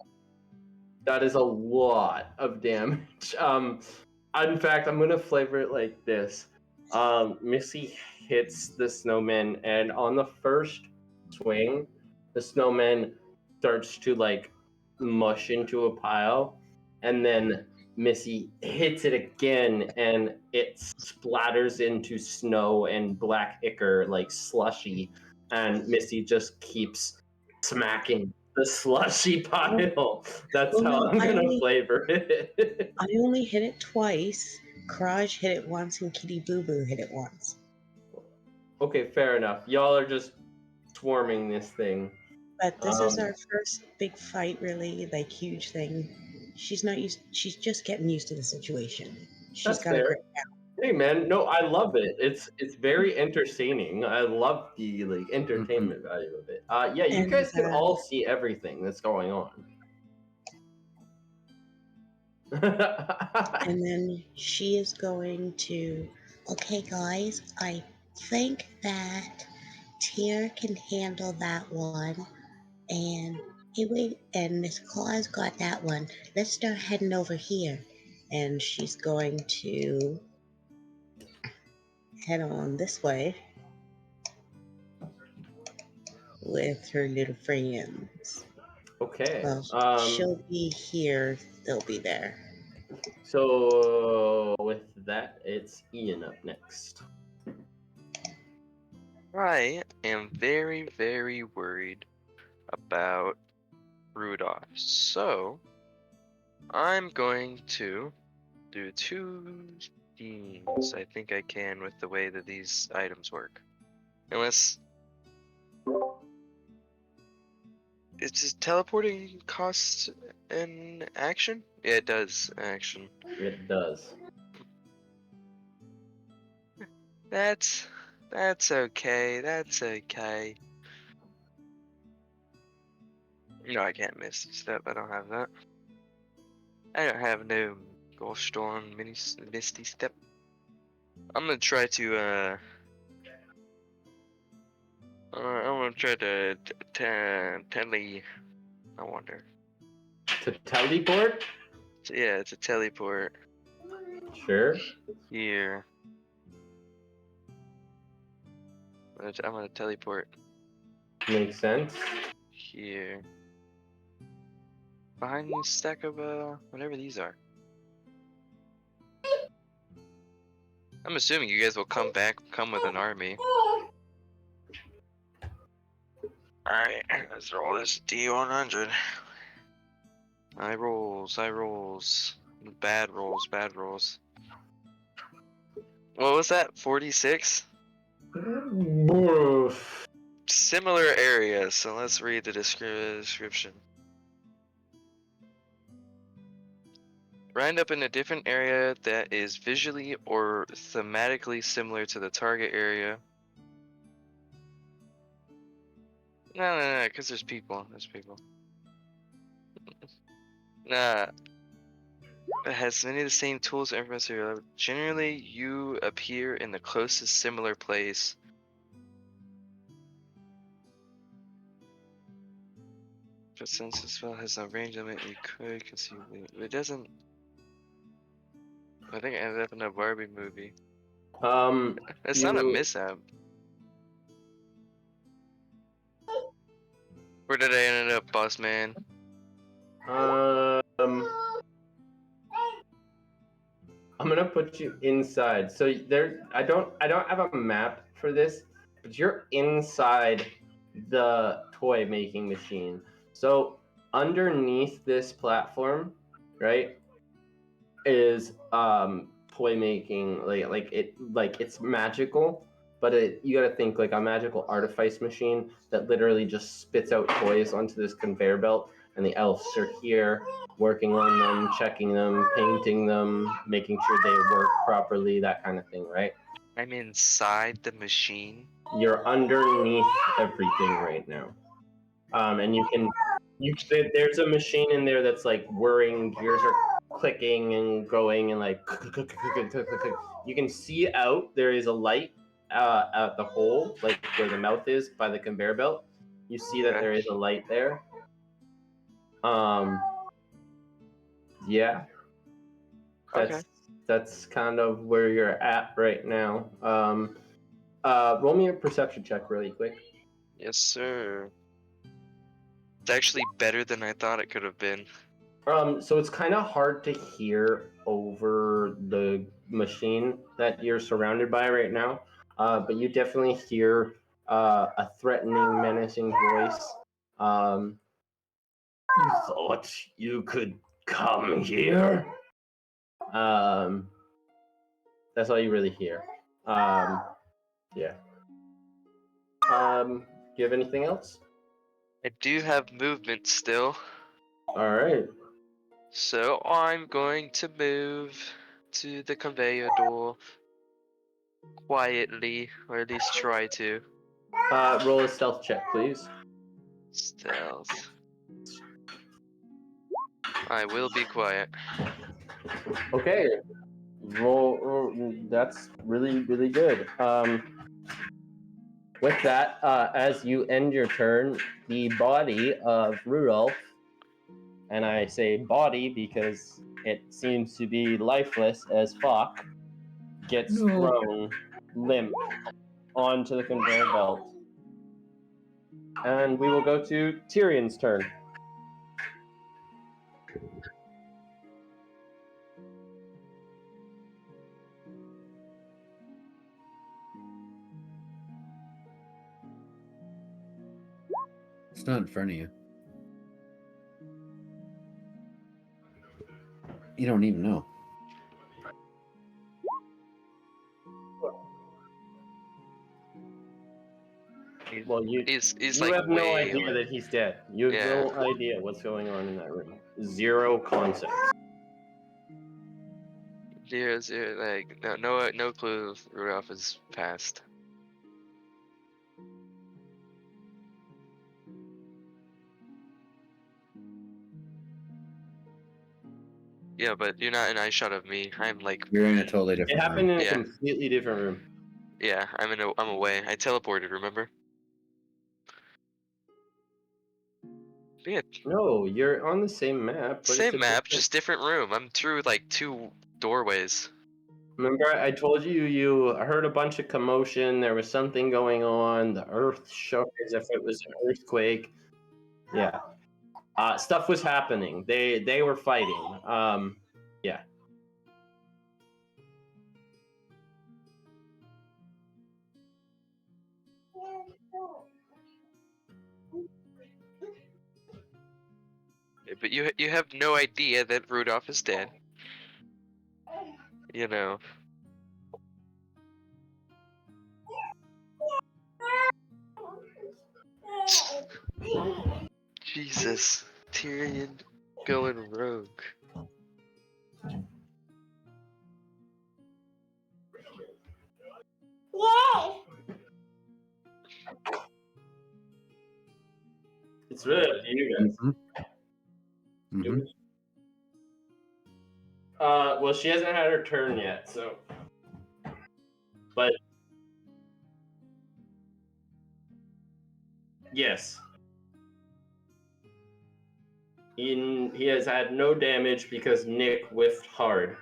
That is a lot of damage. In fact, I'm gonna flavor it like this. Missy hits the snowman, and on the first swing, the snowman starts to like mush into a pile, and then Missy hits it again, and it splatters into snow and black ichor like slushy, and Missy just keeps smacking the slushy pile. That's Well, how no, I'm I gonna only- flavor it. I only hit it twice. Kraj hit it once, and Kitty Boo Boo hit it once. Okay, fair enough. Y'all are just swarming this thing. But this is our first big fight, really, like huge thing. She's not used. She's just getting used to the situation. She's That's got a fair. grip now. Hey man, no, I love it. It's very entertaining. I love the like entertainment value of it. Yeah, you And, guys can all see everything that's going on. And then she is going to. Okay, guys, I think that Tyr can handle that one, and Hey, wait, and Miss Claus got that one. Let's start heading over here. And she's going to head on this way with her little friends. Okay. Well, she'll be here, they'll be there. So with that, it's Ian up next. I am very, very worried about Rudolph. So I'm going to do 2 things. I think I can with the way that these items work. Unless it's just teleporting costs an action? Yeah, it does action. It does. That's okay. That's okay. No, I can't Misty Step. I don't have that. I don't have no Ghost Storm Misty Step. I'm gonna try to I'm gonna try to tele. I wonder. To teleport? Yeah, it's a teleport Sure. here. I'm gonna teleport Makes sense. here. Behind this stack of whatever these are. I'm assuming you guys will come with an army. Alright, let's roll this D100. High rolls. Bad rolls. What was that? 46? Woof. Similar areas, so let's read the description. Wind up in a different area that is visually or thematically similar to the target area. No, because there's people. Nah. It has many of the same tools and information. Generally, you appear in the closest similar place. But since this spell has no range limit, you could conceivably. It doesn't. I think it ended up in a Barbie movie. It's not a mishap. Where did I end up, boss man? I'm gonna put you inside. So there, I don't have a map for this, but you're inside the toy making machine. So underneath this platform, right, is toy making, like it's magical, but you gotta think like a magical artifice machine that literally just spits out toys onto this conveyor belt, and the elves are here working on them, checking them, painting them, making sure they work properly, that kind of thing, right? I'm inside the machine. You're underneath everything right now, and there's a machine in there that's like whirring, gears are clicking and going, and like you can see out. There is a light at the hole, like where the mouth is by the conveyor belt. You see that there is a light there. Yeah. That's kind of where you're at right now. Roll me a perception check really quick. Yes, sir. It's actually better than I thought it could have been. So it's kind of hard to hear over the machine that you're surrounded by right now, but you definitely hear a threatening, menacing voice. You thought you could come here? That's all you really hear. Yeah. Do you have anything else? I do have movement still. All right. So I'm going to move to the conveyor door quietly, or at least try to. Roll a stealth check, please. Stealth. I will be quiet. Okay. Roll. That's really, really good. with that, as you end your turn, the body of Rudolph, and I say body because it seems to be lifeless as fuck, gets thrown limp onto the conveyor belt. And we will go to Tyrion's turn. It's not in front of you. You don't even know. Well, He's you like have no way idea that he's dead. You have no idea what's going on in that room. Zero concept. Zero, like no clue if Rudolph is passed. Yeah, but you're not an eye shot of me. I'm like, You're in a totally different It happened room. in a Yeah. completely different room. yeah, I'm away. I teleported, remember? Yeah, No, you're on the same map. But it's same a map, different- just different room. I'm through like 2 doorways. Remember, I told you you heard a bunch of commotion. There was something going on. The earth shook as if it was an earthquake. Yeah, stuff was happening. They were fighting. Yeah. But you have no idea that Rudolph is dead. You know. Jesus, Tyrion going rogue. It's really up to you guys. Mm-hmm. Well, she hasn't had her turn yet, so. But yes, he has had no damage because Nick whiffed hard.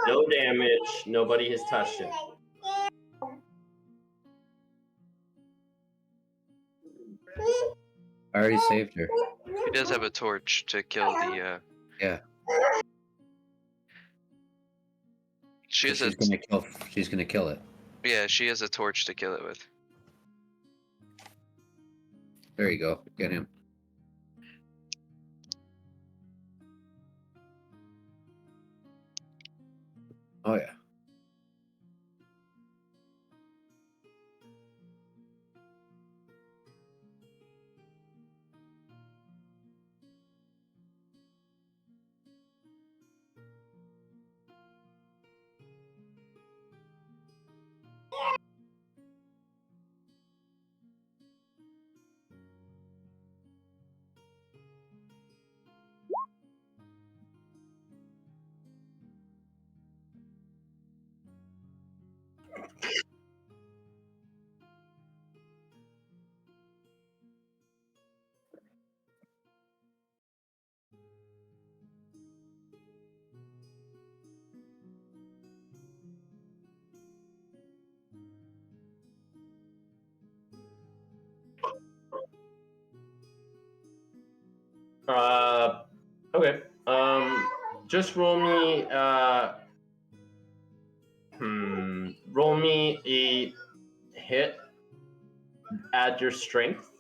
No damage. Nobody has touched it. I already saved her. He does have a torch to kill the. Yeah. She has She's gonna kill. She's gonna kill it. Yeah, she has a torch to kill it with. There you go. Get him. Oh yeah. Okay. Just roll me. Roll me a hit. Add your strength.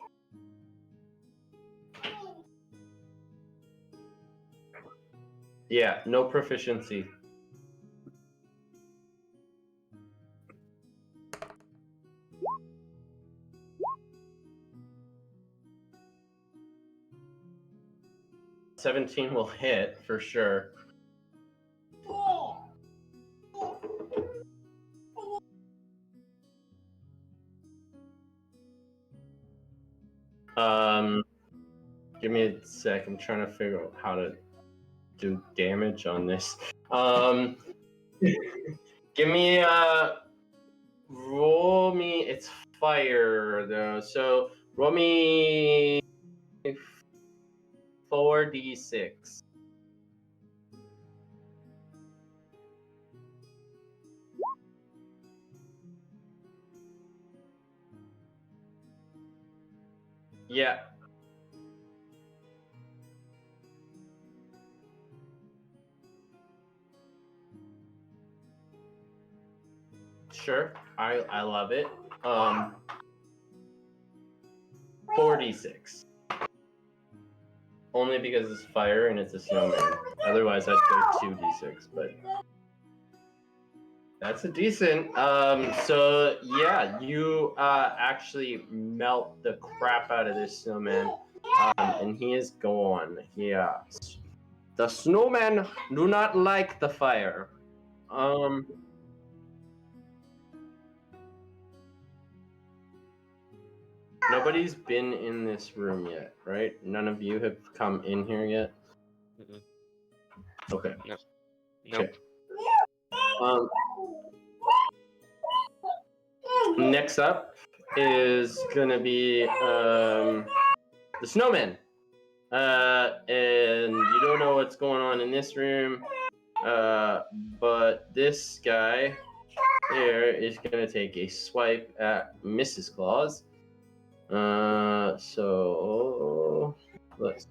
Yeah, no proficiency. $17 will hit for sure. Give me a sec. I'm trying to figure out how to do damage on this. Give me roll me. It's fire though, so roll me 4d6. Yeah. Sure. I love it. 4d6. Only because it's fire and it's a snowman. Otherwise, I'd go 2d6, but that's a decent. So yeah, you actually melt the crap out of this snowman, and he is gone. Yeah, the snowman do not like the fire. Nobody's been in this room yet, right? None of you have come in here yet. Mm-mm. Okay. Nope. Okay. Next up is gonna be the snowman. And you don't know what's going on in this room, but this guy here is gonna take a swipe at Mrs. Claus. So let's.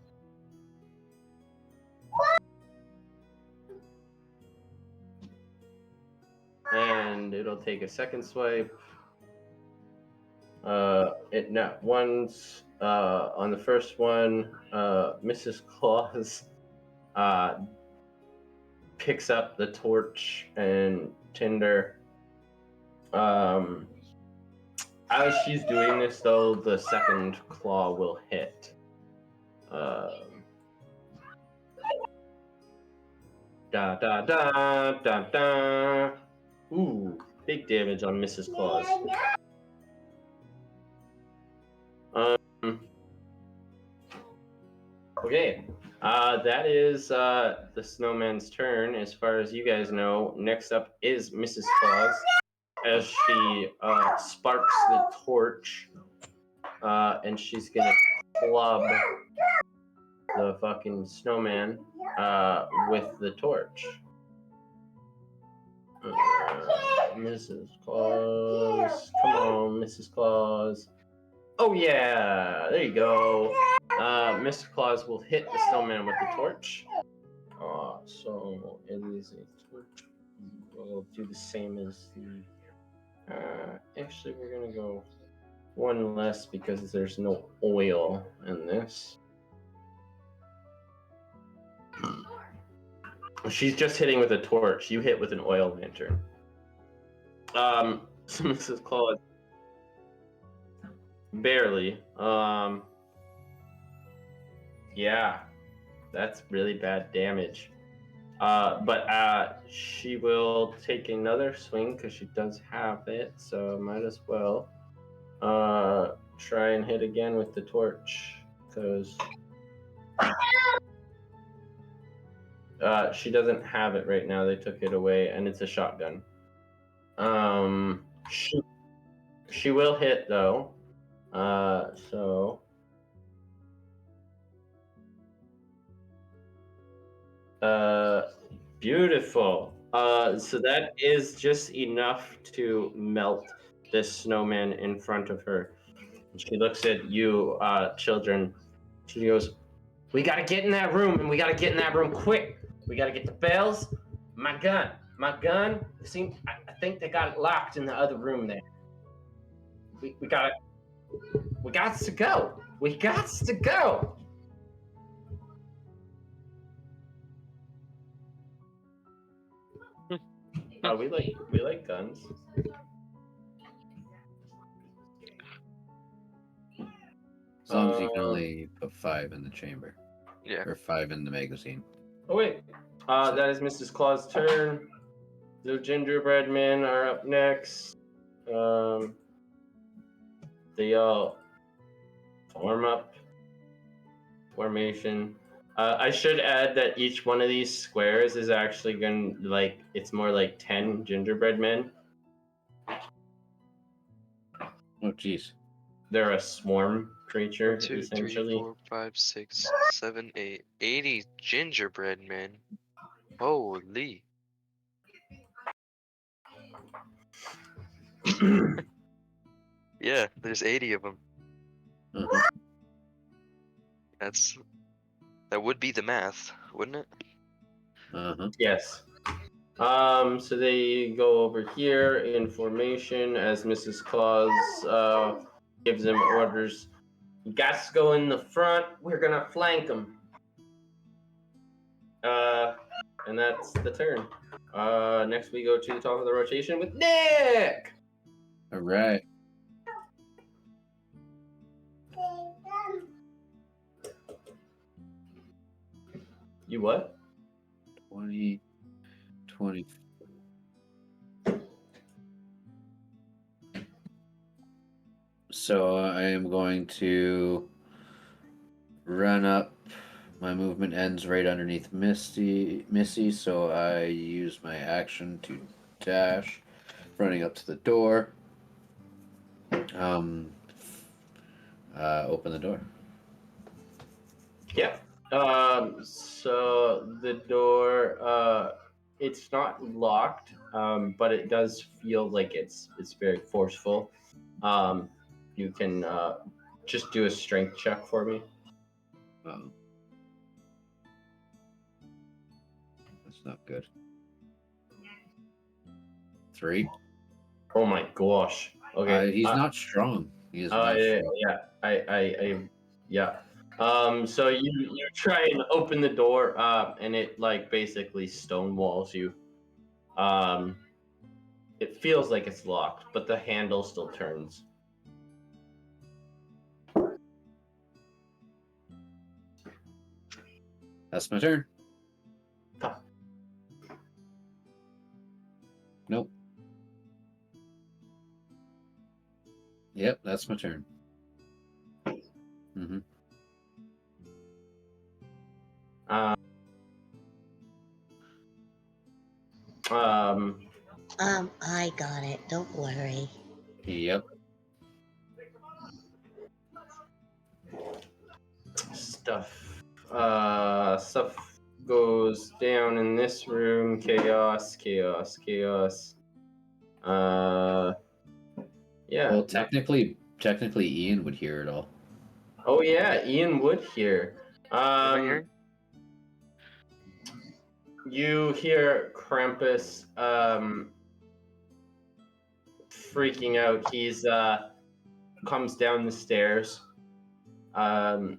And it'll take a second swipe. One's on the first one, Mrs. Claus picks up the torch and tinder. As she's doing this, though, the second claw will hit. Da da da da da. Ooh, big damage on Mrs. Claus. Okay, that is the snowman's turn. As far as you guys know, next up is Mrs. Claus, as she sparks the torch, and she's gonna club the fucking snowman with the torch. Mrs. Claus, come on, Mrs. Claus. Oh yeah, there you go. Mr. Claus will hit the snowman with the torch. So it is a torch. We'll do the same as the. Actually, we're gonna go one less because there's no oil in this. She's just hitting with a torch. You hit with an oil lantern. So Mrs. Claus. Barely. Yeah, that's really bad damage. But she will take another swing because she does have it, so might as well try and hit again with the torch because she doesn't have it right now. They took it away, and it's a shotgun. She will hit though. So. Beautiful. So that is just enough to melt this snowman in front of her. She looks at you, children. She goes, "We gotta get in that room, and we gotta get in that room quick. We gotta get the bells. My gun. I think they got it locked in the other room there. We got to go. We got to go." We like guns. As long as you can only put 5 in the chamber. Yeah. Or 5 in the magazine. Oh wait, that is Mrs. Claus' turn. The gingerbread men are up next. They all form up. Formation. I should add that each one of these squares is actually it's more like 10 gingerbread men. Oh, jeez. They're a swarm creature, 1, 2, 3, essentially. 4, 5, 6, 7, 8. 80 gingerbread men. Holy. Yeah, there's 80 of them. Uh-huh. That would be the math, wouldn't it? Uh-huh. Yes. So they go over here in formation as Mrs. Claus gives them orders. You guys go in the front. We're gonna flank them. And that's the turn. Next we go to the top of the rotation with Nick. All right. You what? 20, 20. So I am going to run up. My movement ends right underneath Missy, so I use my action to dash, running up to the door. Open the door. Yeah. So the door, it's not locked, but it does feel like it's very forceful. You can just do a strength check for me. Uh-oh. That's not good. 3. Oh my gosh. Okay. He's not strong. He is not Yeah, strong. yeah. So you try and open the door, and it like basically stonewalls you. It feels like it's locked, but the handle still turns. That's my turn. Ah. Nope. Yep, that's my turn. Mm-hmm. I got it. Don't worry. Yep. Stuff goes down in this room. Chaos. Yeah. Well, technically, Ian would hear it all. Oh yeah, Ian Wood here. Am I hearing? You hear Krampus freaking out. He's comes down the stairs, and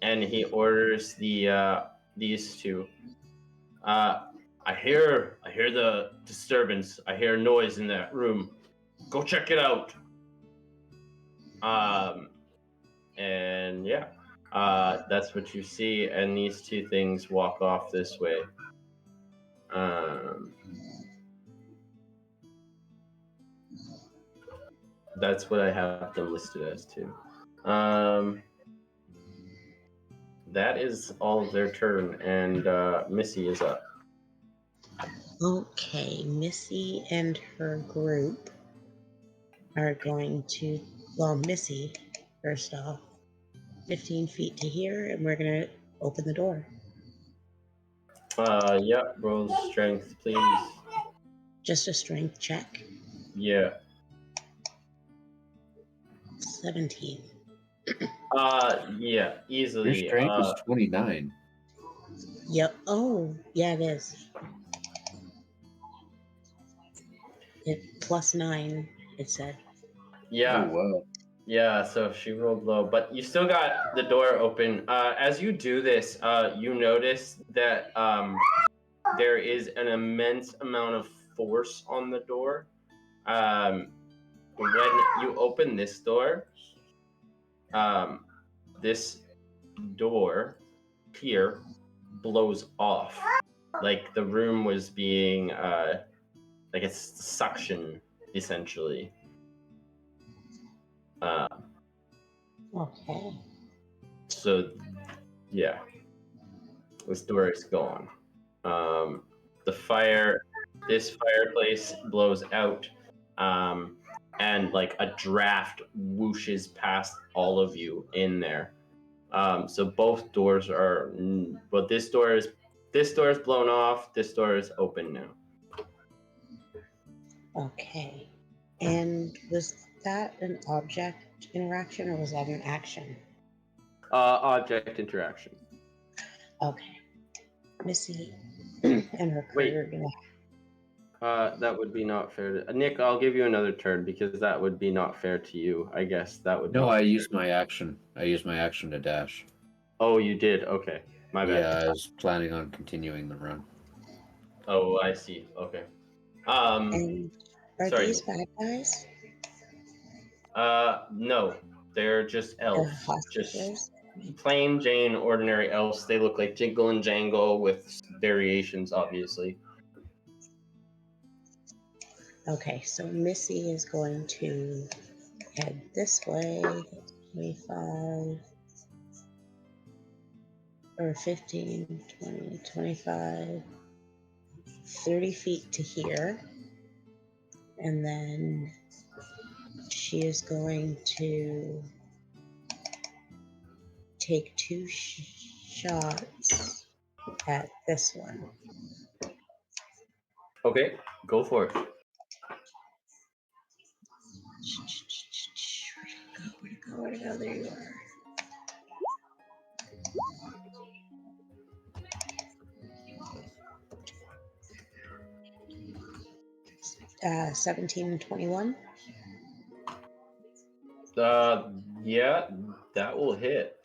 he orders these two. I hear the disturbance. I hear noise in that room. Go check it out. And yeah, that's what you see. And these two things walk off this way. That's what I have them listed as too. That is all of their turn, and Missy is up. Okay, Missy and her group are going to, well, Missy, first off, 15 feet to here, and we're going to open the door. Yep, roll strength, please. Just a strength check. Yeah. 17. Yeah, easily. Your strength is 29. Yep. Oh, yeah, it is. Plus 9, it said. Yeah. Oh, wow. Yeah, so she rolled low, but you still got the door open. As you do this, you notice that there is an immense amount of force on the door. When you open this door, this door here blows off. Like the room was being, like it's suction, essentially. Okay. So, yeah, this door is gone. This fireplace blows out. and like a draft whooshes past all of you in there. So both doors are, but this door is blown off. This door is open now. Okay. And was that an object interaction or was that an action? Object interaction. Okay. Missy and her crew Wait. are gonna. That would be not fair. Nick, I'll give you another turn because that would be not fair to you. I guess that would. No, be I fair. used my action. I used my action to dash. Oh, you did. Okay, my bad. Yeah, I was planning on continuing the run. Oh, I see. Okay. And are sorry. these bad guys? No, they're just They're elves. Just hostages. plain Jane, ordinary elves. They look like Jingle and Jangle with variations, obviously. Okay, so Missy is going to head this way. 25 or 15, 20, 25, 30 feet to here. And then she is going to take two shots at this one. Okay, go for it. Where'd it go? Where'd it go? There you are. 17 and 21. Yeah, that will hit.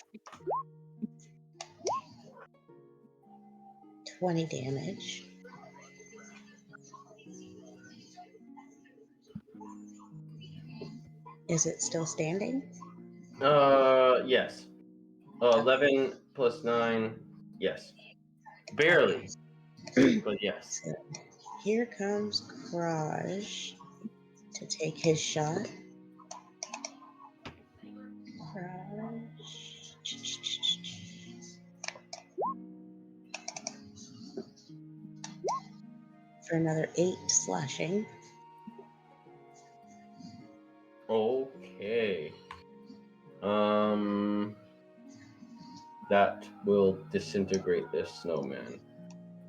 20 damage. Is it still standing? Yes. 11 plus 9. Yes. Barely, but yes. So here comes Kraj to take his shot. Kraj. For another 8 slashing. Okay. That will disintegrate this snowman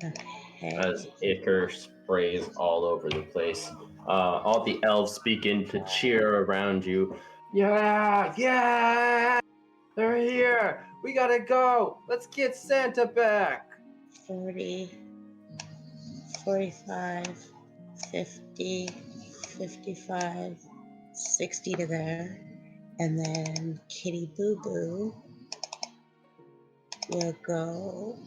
Okay. as ichor sprays all over the place. All the elves begin to cheer around you. Yeah, yeah, they're here. We gotta go. Let's get Santa back. 40, 45, 50, 55, 60 to there. And then Kitty Boo Boo will go.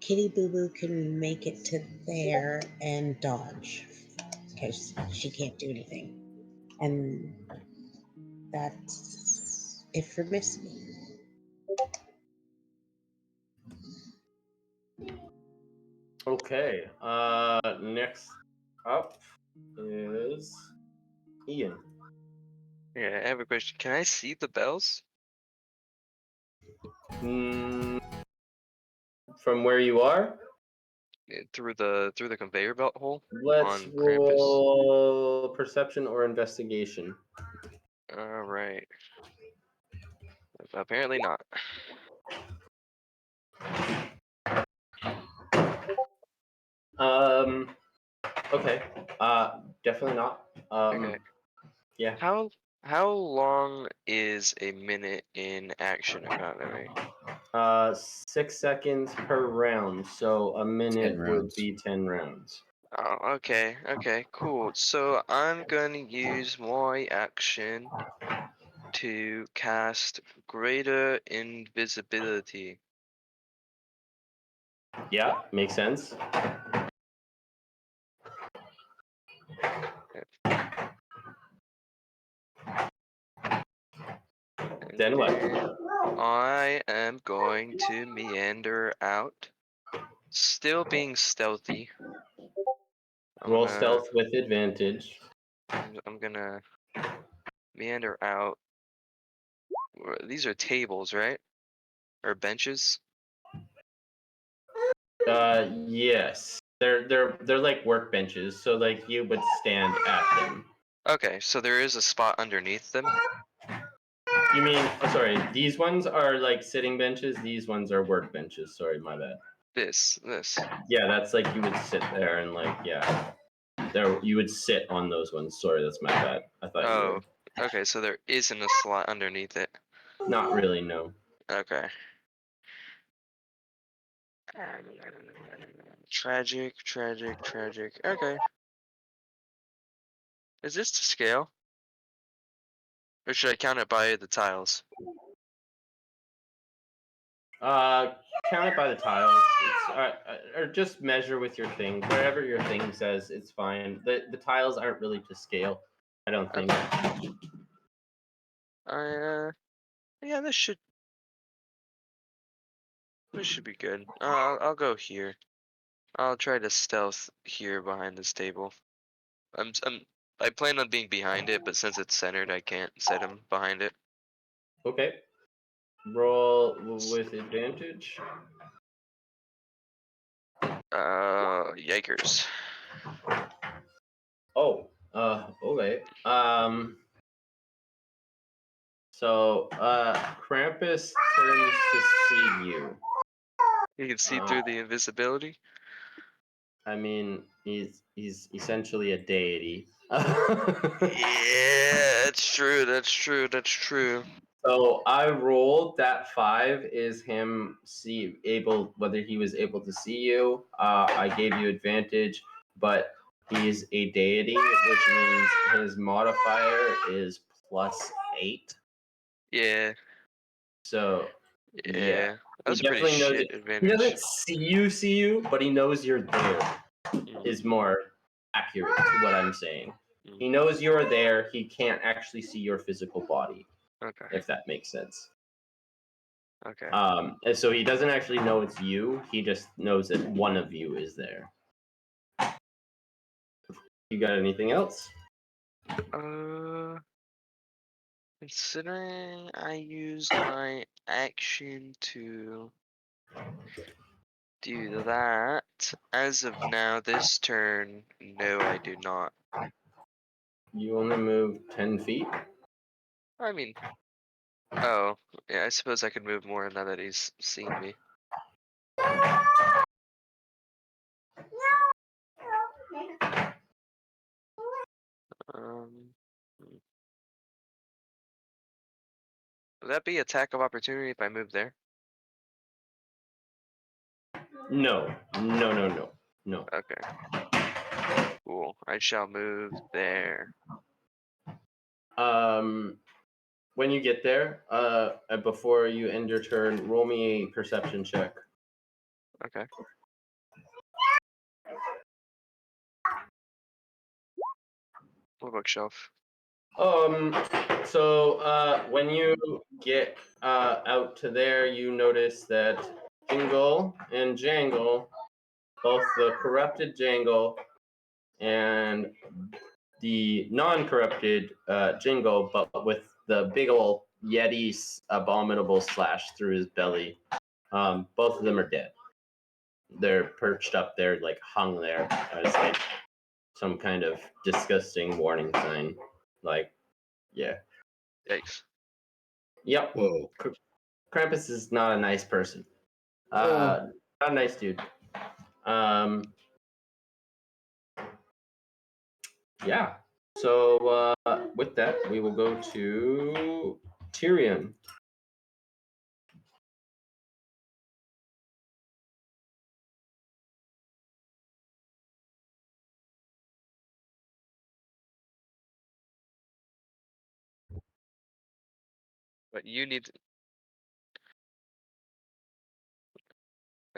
Kitty Boo Boo can make it to there and dodge because she can't do anything. And that's it for Missy. Okay. Next up is Ian. Yeah, I have a question. Can I see the bells? From where you are, Through the conveyor belt hole let's on Krampus? roll perception or investigation. All right. Apparently not. Okay. Definitely not. Okay. Yeah. How long is a minute in action economy? 6 seconds per round, so a minute 10 would rounds. be 10 rounds. Oh, okay, cool. So I'm gonna use my action to cast Greater Invisibility. Yeah, makes sense. Then what? I am going to meander out, still being stealthy. Roll stealth with advantage. I'm gonna meander out. These are tables, right? Or benches? Yes. They're like workbenches, so like you would stand at them. Okay, so there is a spot underneath them. You mean? Oh, sorry, these ones are like sitting benches. These ones are work benches. Sorry, my bad. This. Yeah, that's like you would sit there and like there you would sit on those ones. Sorry, that's my bad. I thought you Oh, okay. So there isn't a slot underneath it. would. Not really, no. Okay. Tragic. Okay. Is this to scale? Or should I count it by the tiles? Count it by the tiles. It's or just measure with your thing. Wherever your thing says, it's fine. The tiles aren't really to scale. I don't think. Yeah, this should be good. I'll go here. I'll try to stealth here behind this table. I plan on being behind it, but since it's centered, I can't set him behind it. Okay. Roll with advantage. Yikers. Oh. Okay. So Krampus turns to see you. You can see through the invisibility. I mean, he's essentially a deity. Yeah, that's true. So I rolled that 5 is him whether he was able to see you. I gave you advantage, but he's a deity, which means his modifier is +8. Yeah. So yeah, That was he a pretty definitely knows shit it. He advantage. doesn't see you, but he knows you're there. Is more accurate to what I'm saying. He knows you're there. He can't actually see your physical body. Okay. If that makes sense. Okay. And so he doesn't actually know it's you. He just knows that one of you is there. You got anything else? Considering I used my action to do that, as of now, this turn, no, I do not. You only move 10 feet. I mean, oh, yeah, I suppose I could move more now that he's seen me. Would that be attack of opportunity if I move there? No. Okay. Cool. I shall move there. When you get there, before you end your turn, roll me a perception check. Okay. What bookshelf? So when you get out to there, you notice that Jingle and Jangle, both the corrupted Jangle and the non-corrupted Jingle, but with the big ol' Yeti's abominable slash through his belly, both of them are dead. They're perched up there, like hung there, as like some kind of disgusting warning sign. Like, yeah. Yikes. Yep. Whoa. Krampus is not a nice person. Oh. Not a nice dude. Yeah. So with that, we will go to Tyrion. But you need to...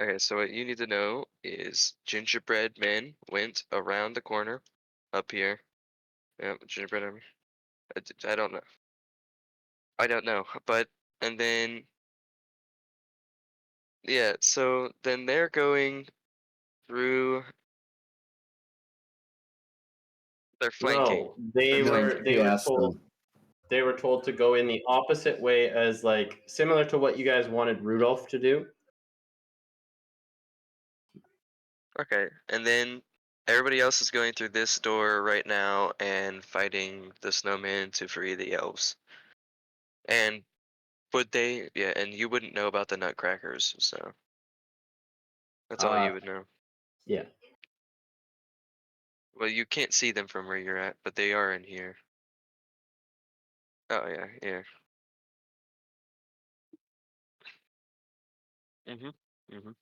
Okay, so what you need to know is gingerbread men went around the corner up here. Yep, gingerbread army. I don't know. I don't know, but and then yeah, so then they're going through. They're flanking. No, they They're were flanking. they were told they were told to go in the opposite way, as like similar to what you guys wanted Rudolph to do. Okay, and then everybody else is going through this door right now and fighting the snowman to free the elves. And would they? Yeah, and you wouldn't know about the nutcrackers, so that's all you would know. Yeah. Well, you can't see them from where you're at, but they are in here. Oh yeah, yeah. Mhm. Mhm.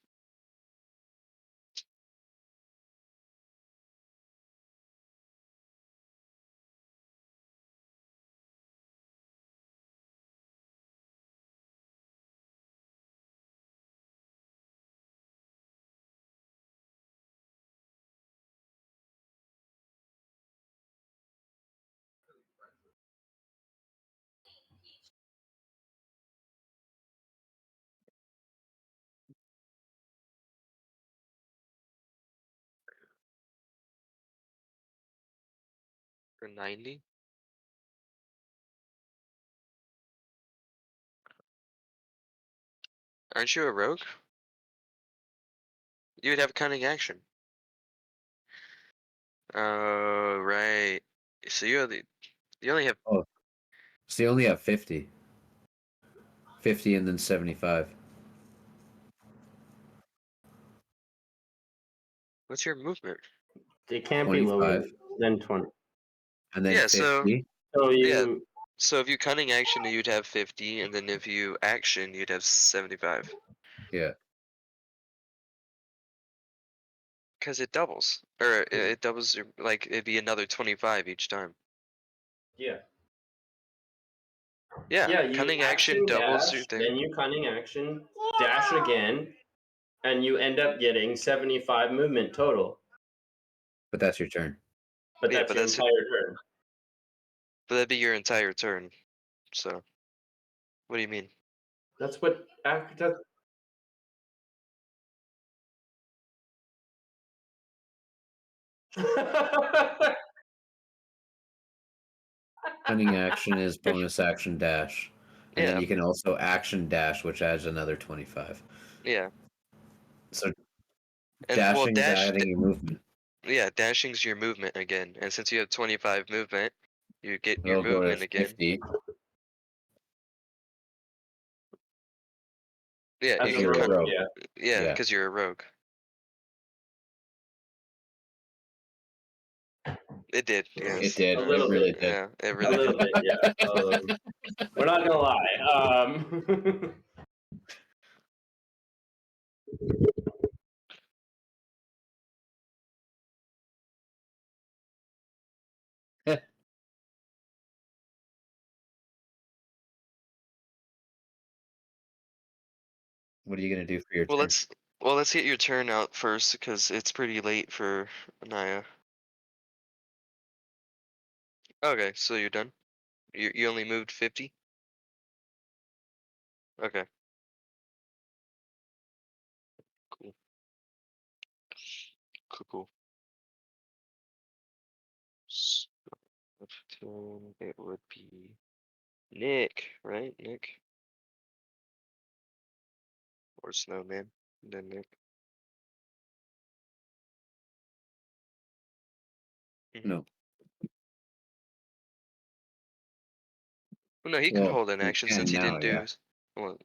For 90. Aren't you a rogue? You would have cunning action. Oh right. So you only have Oh, so you only have 50. 50 and then 75. what's your movement? It can't be lower 25. than 20. And then Yeah, so 50. So yeah. you. So if you cunning action, you'd have 50, and then if you action, you'd have 75. Yeah. Because it doubles, or it doubles your, like it'd be another 25 each time. Yeah. Yeah, Yeah, you cunning action action doubles your dash, thing. then you cunning action, dash again, and you end up getting 75 movement total. But that's your turn. But Yeah, that's but your that's entire turn. but that'd be your entire turn. So, what do you mean? That's what act. Cunning action is bonus action dash. And then Yeah, you can also action dash, which adds another 25. yeah, So and well, dashing is adding your movement. yeah, dashing's your movement again, and since you have 25 movement, you get your It'll go to movement again. 50. Yeah, As you a can You're a rogue. yeah. yeah, Yeah. because you're a rogue. It did, yes. It did. A It little really bit. did. Yeah, it A really little did. bit, yeah. We're not gonna lie. What are you going to do for your Well, turn? let's get your turn out first because it's pretty late for Naya. Okay, so you're done. You only moved 50. Okay, cool, cool. So, it would be Nick, right? Nick or Snowman, then Nick. No. Well, no, he could Well, hold an you action can since he now, didn't do yeah. his. Well,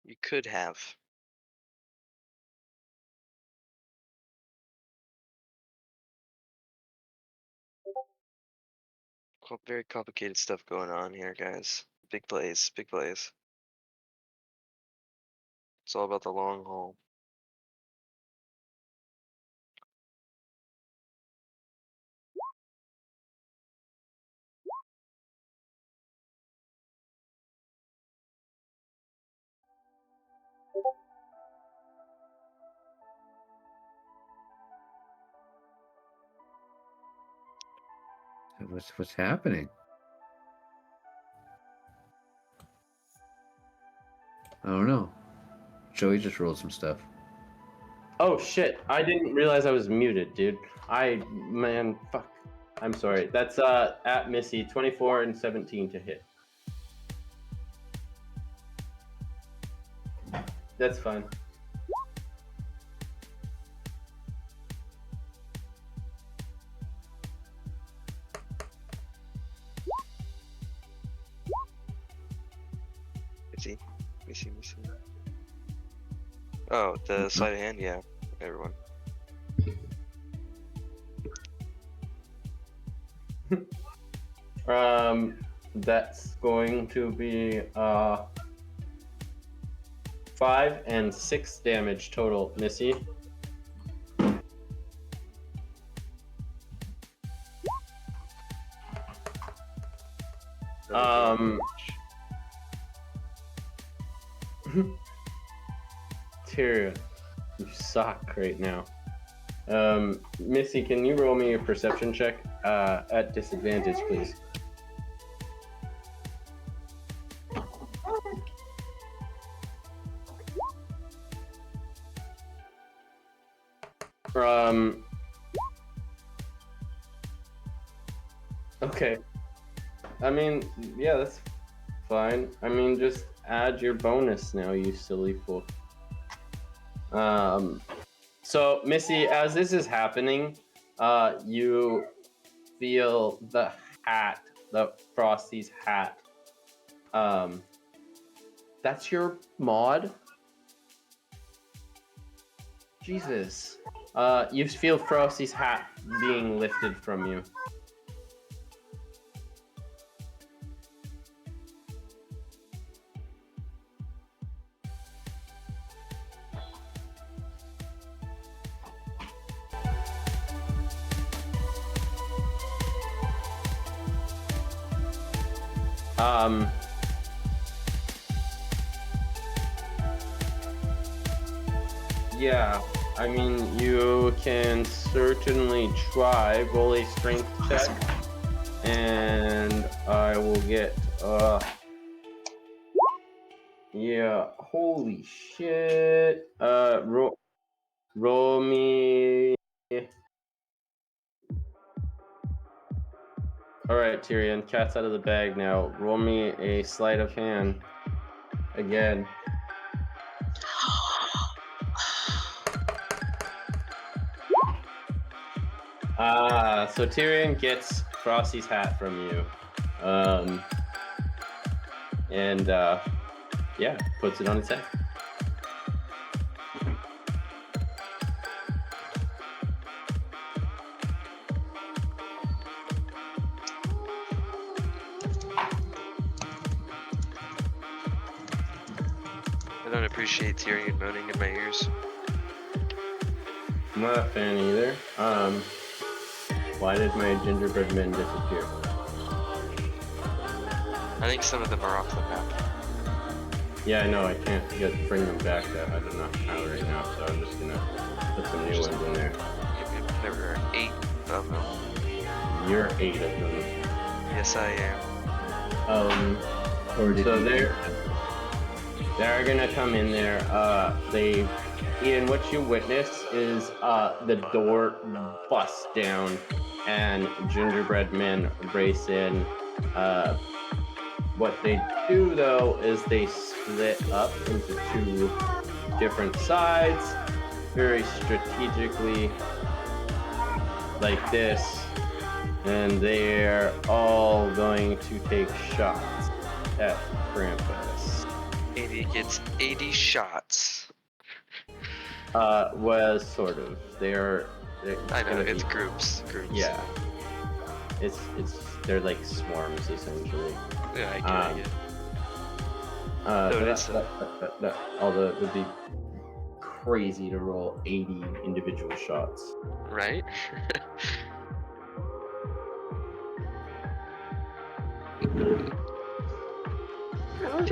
you could have. Very complicated stuff going on here, guys. Big plays, big plays. It's all about the long haul. What's happening? I don't know. Joey just rolled some stuff. Oh shit! I didn't realize I was muted, dude. Man, fuck. I'm sorry. That's at Missy, 24 and 17 to hit. That's fine. Let me see. Oh, the sleight of hand, yeah. Everyone. That's going to be 5 and 6 damage total, Missy. Tyria, you suck right now. Missy, can you roll me a perception check at disadvantage, please? Okay. I mean, yeah, that's fine. I mean, just add your bonus now, you silly fool. So Missy, as this is happening, you feel the hat, the Frosty's hat. That's your mod? Jesus. You feel Frosty's hat being lifted from you. Yeah, I mean, you can certainly try. Roll a strength check, and I will get, yeah, holy shit. Roll me. Alright, Tyrion, cat's out of the bag now. Roll me a sleight of hand. Again. So Tyrion gets Frosty's hat from you. Yeah, puts it on its head. I don't appreciate Tyrion moaning in my ears. I'm not a fan either. Why did my gingerbread men disappear? I think some of them are off the map. Yeah, I know, I can't bring them back. I don't know how right now, so I'm just gonna put some new ones in there. There were 8 of them. You're 8 of them. Yes, I am. So they're gonna come in there. Ian, what you witness is the door busts down and gingerbread men race in. What they do though is they split up into 2 different sides, very strategically, like this, and they're all going to take shots at Krampus. 80 gets 80 shots. Was sort of. I know, it's groups. Yeah. They're like swarms essentially. Yeah, I get it. Although it would be crazy to roll 80 individual shots. Right?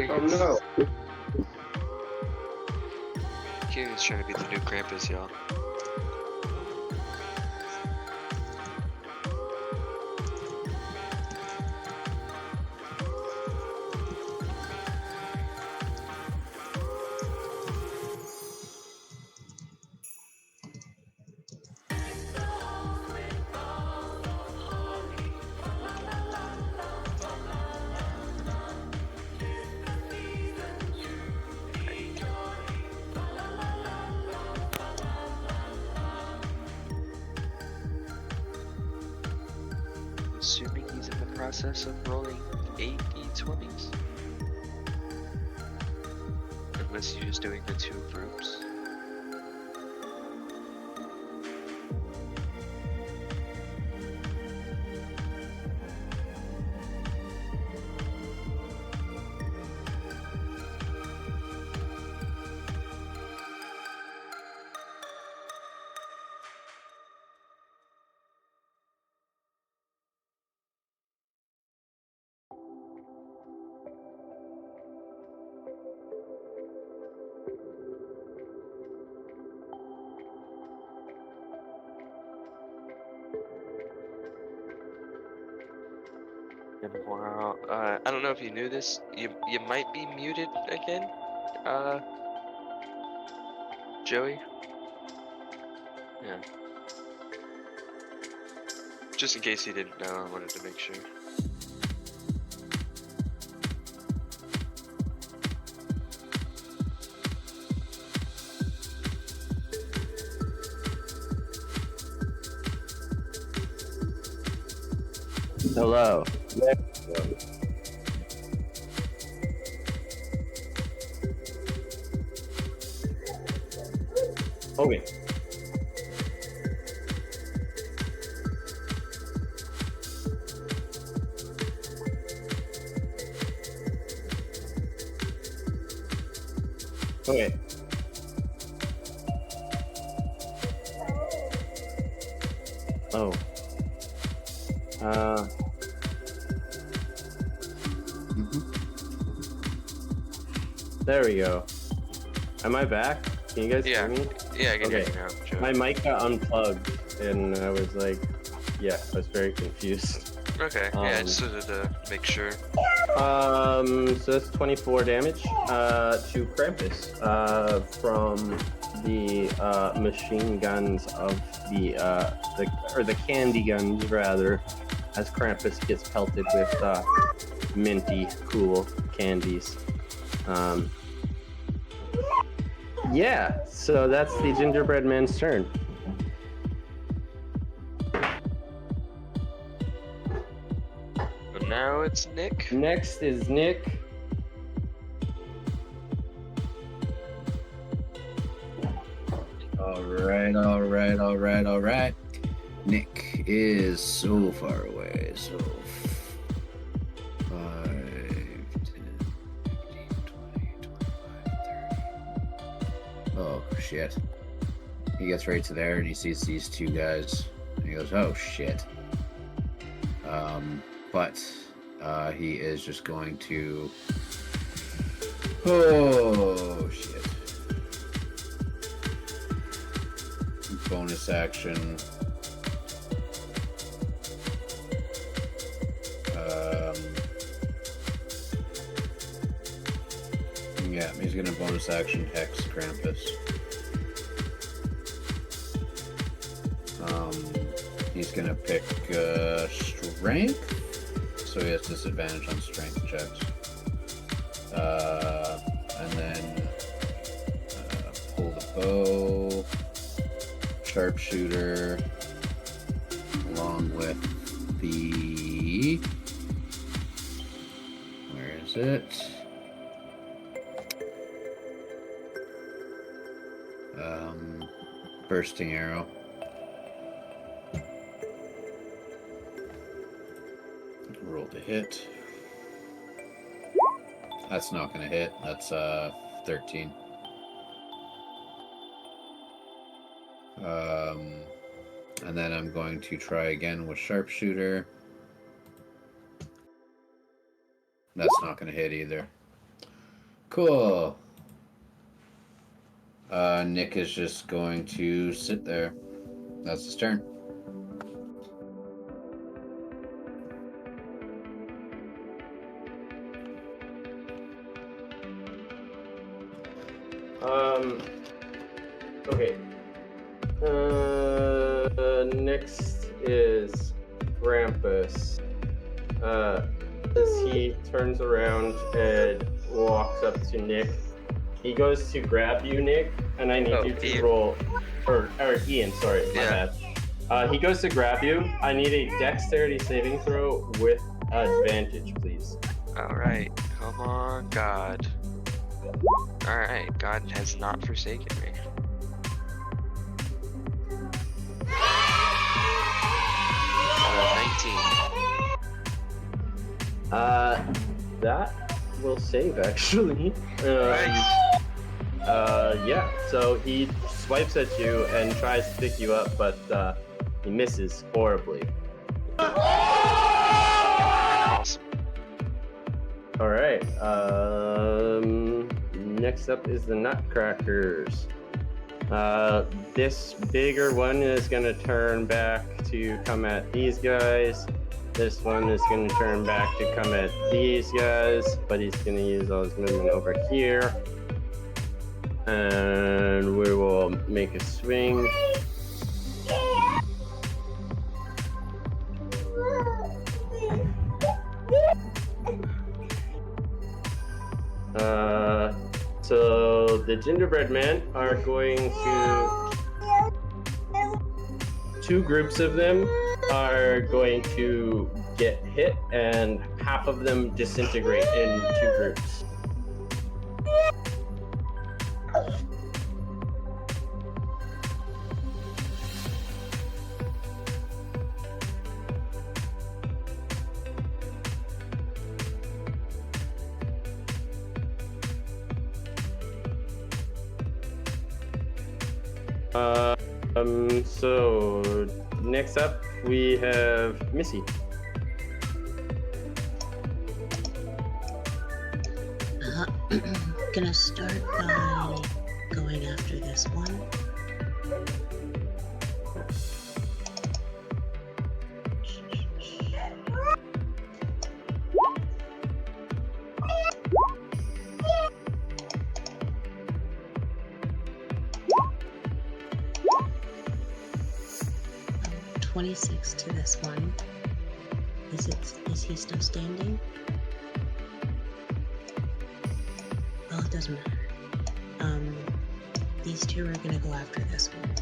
Oh no. Tyrion's trying to be the new Krampus, y'all. process of rolling 8 d20s. Unless you're just doing the 2 groups. Wow. I don't know if you knew this. You might be muted again, Joey. Yeah. Just in case you didn't know, I wanted to make sure. Hello. Okay. Okay. Oh. There we go. Am I back? Can you guys hear me? Yeah, I can hear Okay. you now, Joey. My mic got unplugged, and I was like, yeah, I was very confused. Okay, yeah, I just wanted to make sure. So that's 24 damage to Krampus from the machine guns of the candy guns rather, as Krampus gets pelted with minty cool candies. Yeah, so that's the gingerbread man's turn. But now it's Nick. Next is Nick. All right. Nick is so far away. So 5, 10, 15, 20, 25, 30. Oh, shit. He gets right to there and he sees these two guys. And he goes, oh, shit. But he is just going to... Oh, shit. Bonus action. Yeah, he's gonna bonus action hex Krampus. He's gonna pick strength, so he has disadvantage on strength checks. And then pull the bow, sharpshooter, along with the, where is it? Bursting arrow. Roll to hit. That's not gonna hit. That's 13. And then I'm going to try again with sharpshooter. That's not gonna hit either. Cool. Nick is just going to sit there. That's his turn. Okay. Next is Krampus. As he turns around and walks up to Nick, he goes to grab you, Nick, and I need you to Ian. roll, or Ian, sorry, my bad. He goes to grab you. I need a dexterity saving throw with advantage, please. Alright, come on, God. Alright, God has not forsaken me. Uh, 19. That will save actually. Nice. Yeah. So he swipes at you and tries to pick you up, but he misses horribly. Awesome. All right. Next up is the Nutcrackers. This bigger one is gonna turn back to come at these guys. This one is gonna turn back to come at these guys, but he's gonna use all his movement over here. And we will make a swing. So the gingerbread men are going to, two groups of them are going to get hit, and half of them disintegrate in two groups. So next up we have Missy. Gonna start by going after this one. Oh, 26 to this one. Is he still standing? Well, it doesn't matter. These two are gonna go after this one.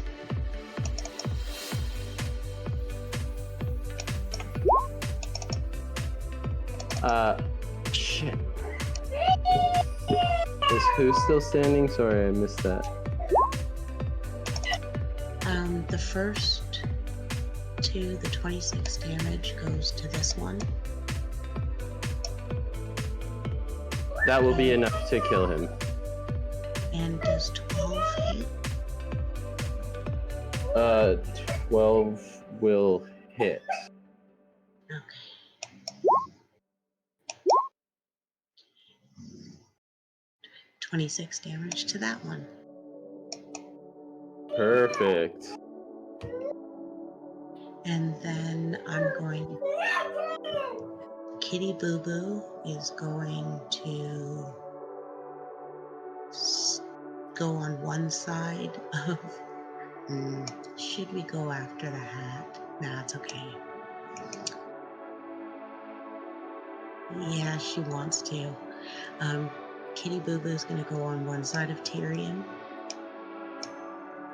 Shit. Is who still standing? Sorry, I missed that. The first two, the 26 damage goes to this one. That will be enough to kill him. And does 12 hit? 12 will hit. Okay. $26 damage to that one. Perfect. And then I'm going... Kitty Boo Boo is going to go on one side of... should we go after the hat? Nah, it's okay. Yeah, she wants to. Kitty Boo Boo is going to go on one side of Tyrion.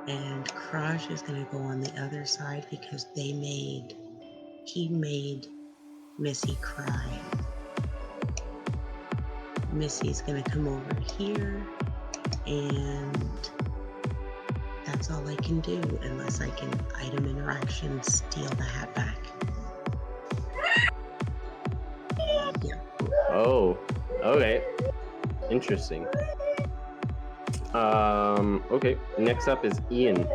And Crush is going to go on the other side because he made Missy cry. Missy's going to come over here, and that's all I can do unless I can item interaction steal the hat back. Yeah. Oh, okay. Interesting. Okay. Next up is Ian.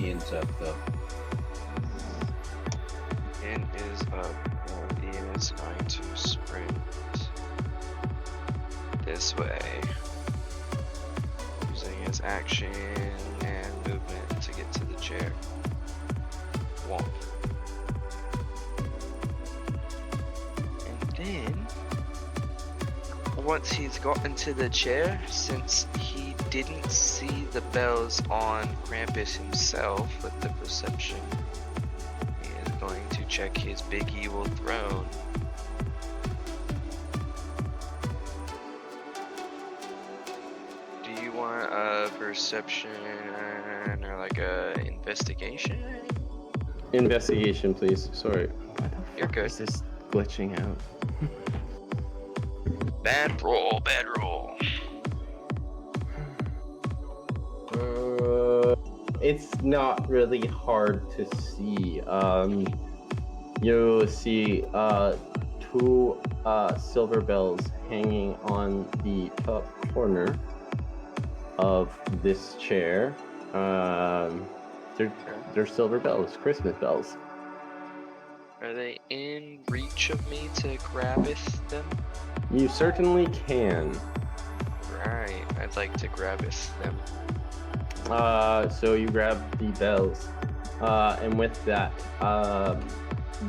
Ian's up though. Ian is up. Ian is going to sprint this way, using his action and movement to get to the chair. Womp. then, once he's gotten to the chair, since he didn't see the bells on Krampus himself with the perception, he is going to check his big evil throne. Do you want a perception or like a investigation? Investigation, please. Sorry. Why the You're fuck good. is this glitching out? Bad roll, bad roll. It's not really hard to see. You see two silver bells hanging on the top corner of this chair. They're silver bells, Christmas bells. Are they in reach of me to grabbeth them? You certainly can. Right, I'd like to grabbeth them. So you grab the bells, and with that,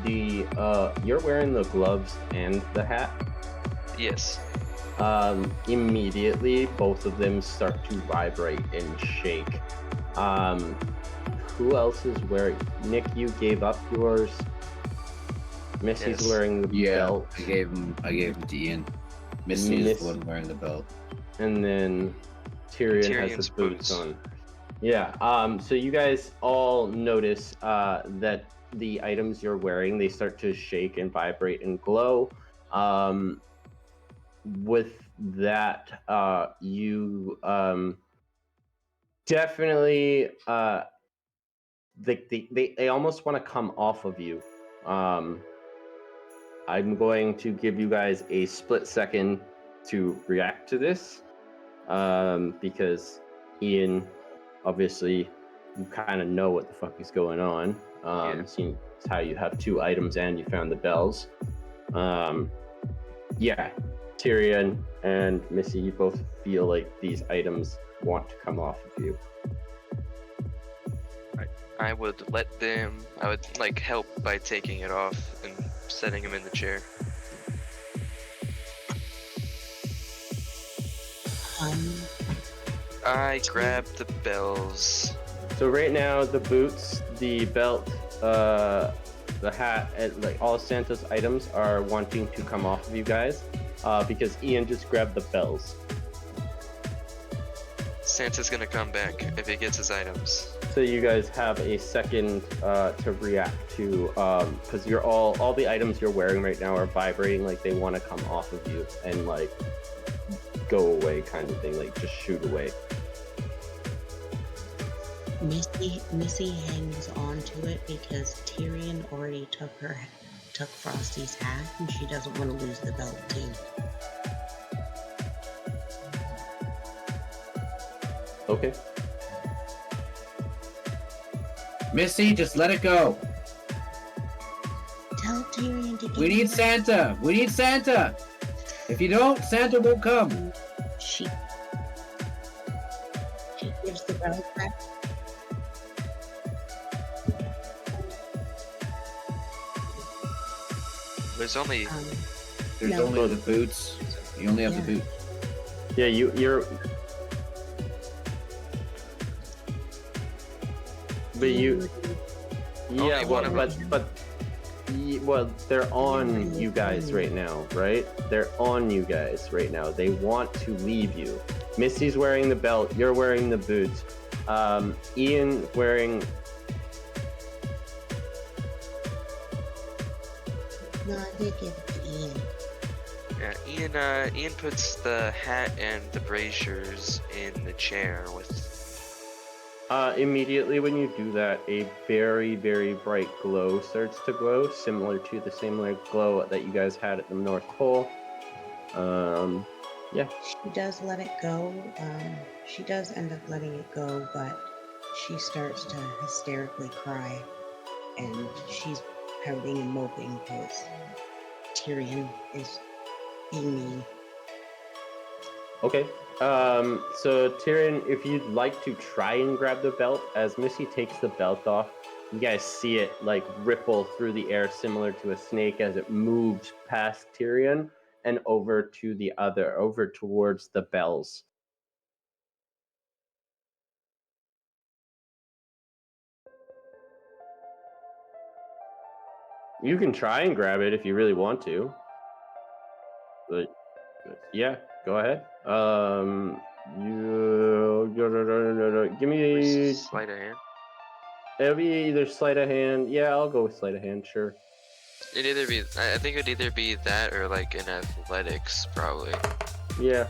you're wearing the gloves and the hat. Yes. Immediately, both of them start to vibrate and shake. Who else is wearing? Nick, you gave up yours. Missy's Yes. wearing the belt, I gave him to Ian. Misty is the one wearing the belt. and then Tyrion has Tyrion's the boots boots. on. Yeah. So you guys all notice that the items you're wearing, they start to shake and vibrate and glow. With that, you definitely they almost want to come off of you. I'm going to give you guys a split second to react to this, because Ian, obviously, you kind of know what the fuck is going on. Seeing as how you have two items and you found the bells. Yeah, Tyrion and Missy, you both feel like these items want to come off of you. I would like help by taking it off and setting him in the chair. I grab the bells. So right now, the boots, the belt, the hat, and like all Santa's items are wanting to come off of you guys, because Ian just grabbed the bells. Santa's gonna come back if he gets his items. So you guys have a second to react to, because you're all the items you're wearing right now are vibrating like they want to come off of you and like go away, kind of thing, like just shoot away. Missy hangs on to it because Tyrion already took Frosty's hat, and she doesn't want to lose the belt too. Okay. Missy, just let it go. Tell Tyrion to get We need Santa. We need Santa. If you don't, Santa won't come. She gives the belt back. There's only There's No. only the boots. You only have Yeah. the boots. Yeah, you're. But you. Yeah, Only one well, of well, they're on you guys right now, right? They're on you guys right now. They want to leave you. Missy's wearing the belt. You're wearing the boots. Ian wearing. No, I did give it to Ian. yeah, Ian puts the hat and the braziers in the chair with. Immediately when you do that, a very, very bright glow starts to glow, similar to the similar glow that you guys had at the North Pole. Yeah. She does let it go. She does end up letting it go, but she starts to hysterically cry, and she's pouting and moping because Tyrion is being mean. Okay. So Tyrion, if you'd like to try and grab the belt, as Missy takes the belt off, You guys see it like ripple through the air, similar to a snake, as it moves past Tyrion and over towards the bells. You can try and grab it if you really want to. But yeah, go ahead. Give me. Sleight of hand. It'll be either sleight of hand. Yeah, I'll go with sleight of hand. Sure. It'd either be. I think it'd either be that or like in athletics, probably. Yeah.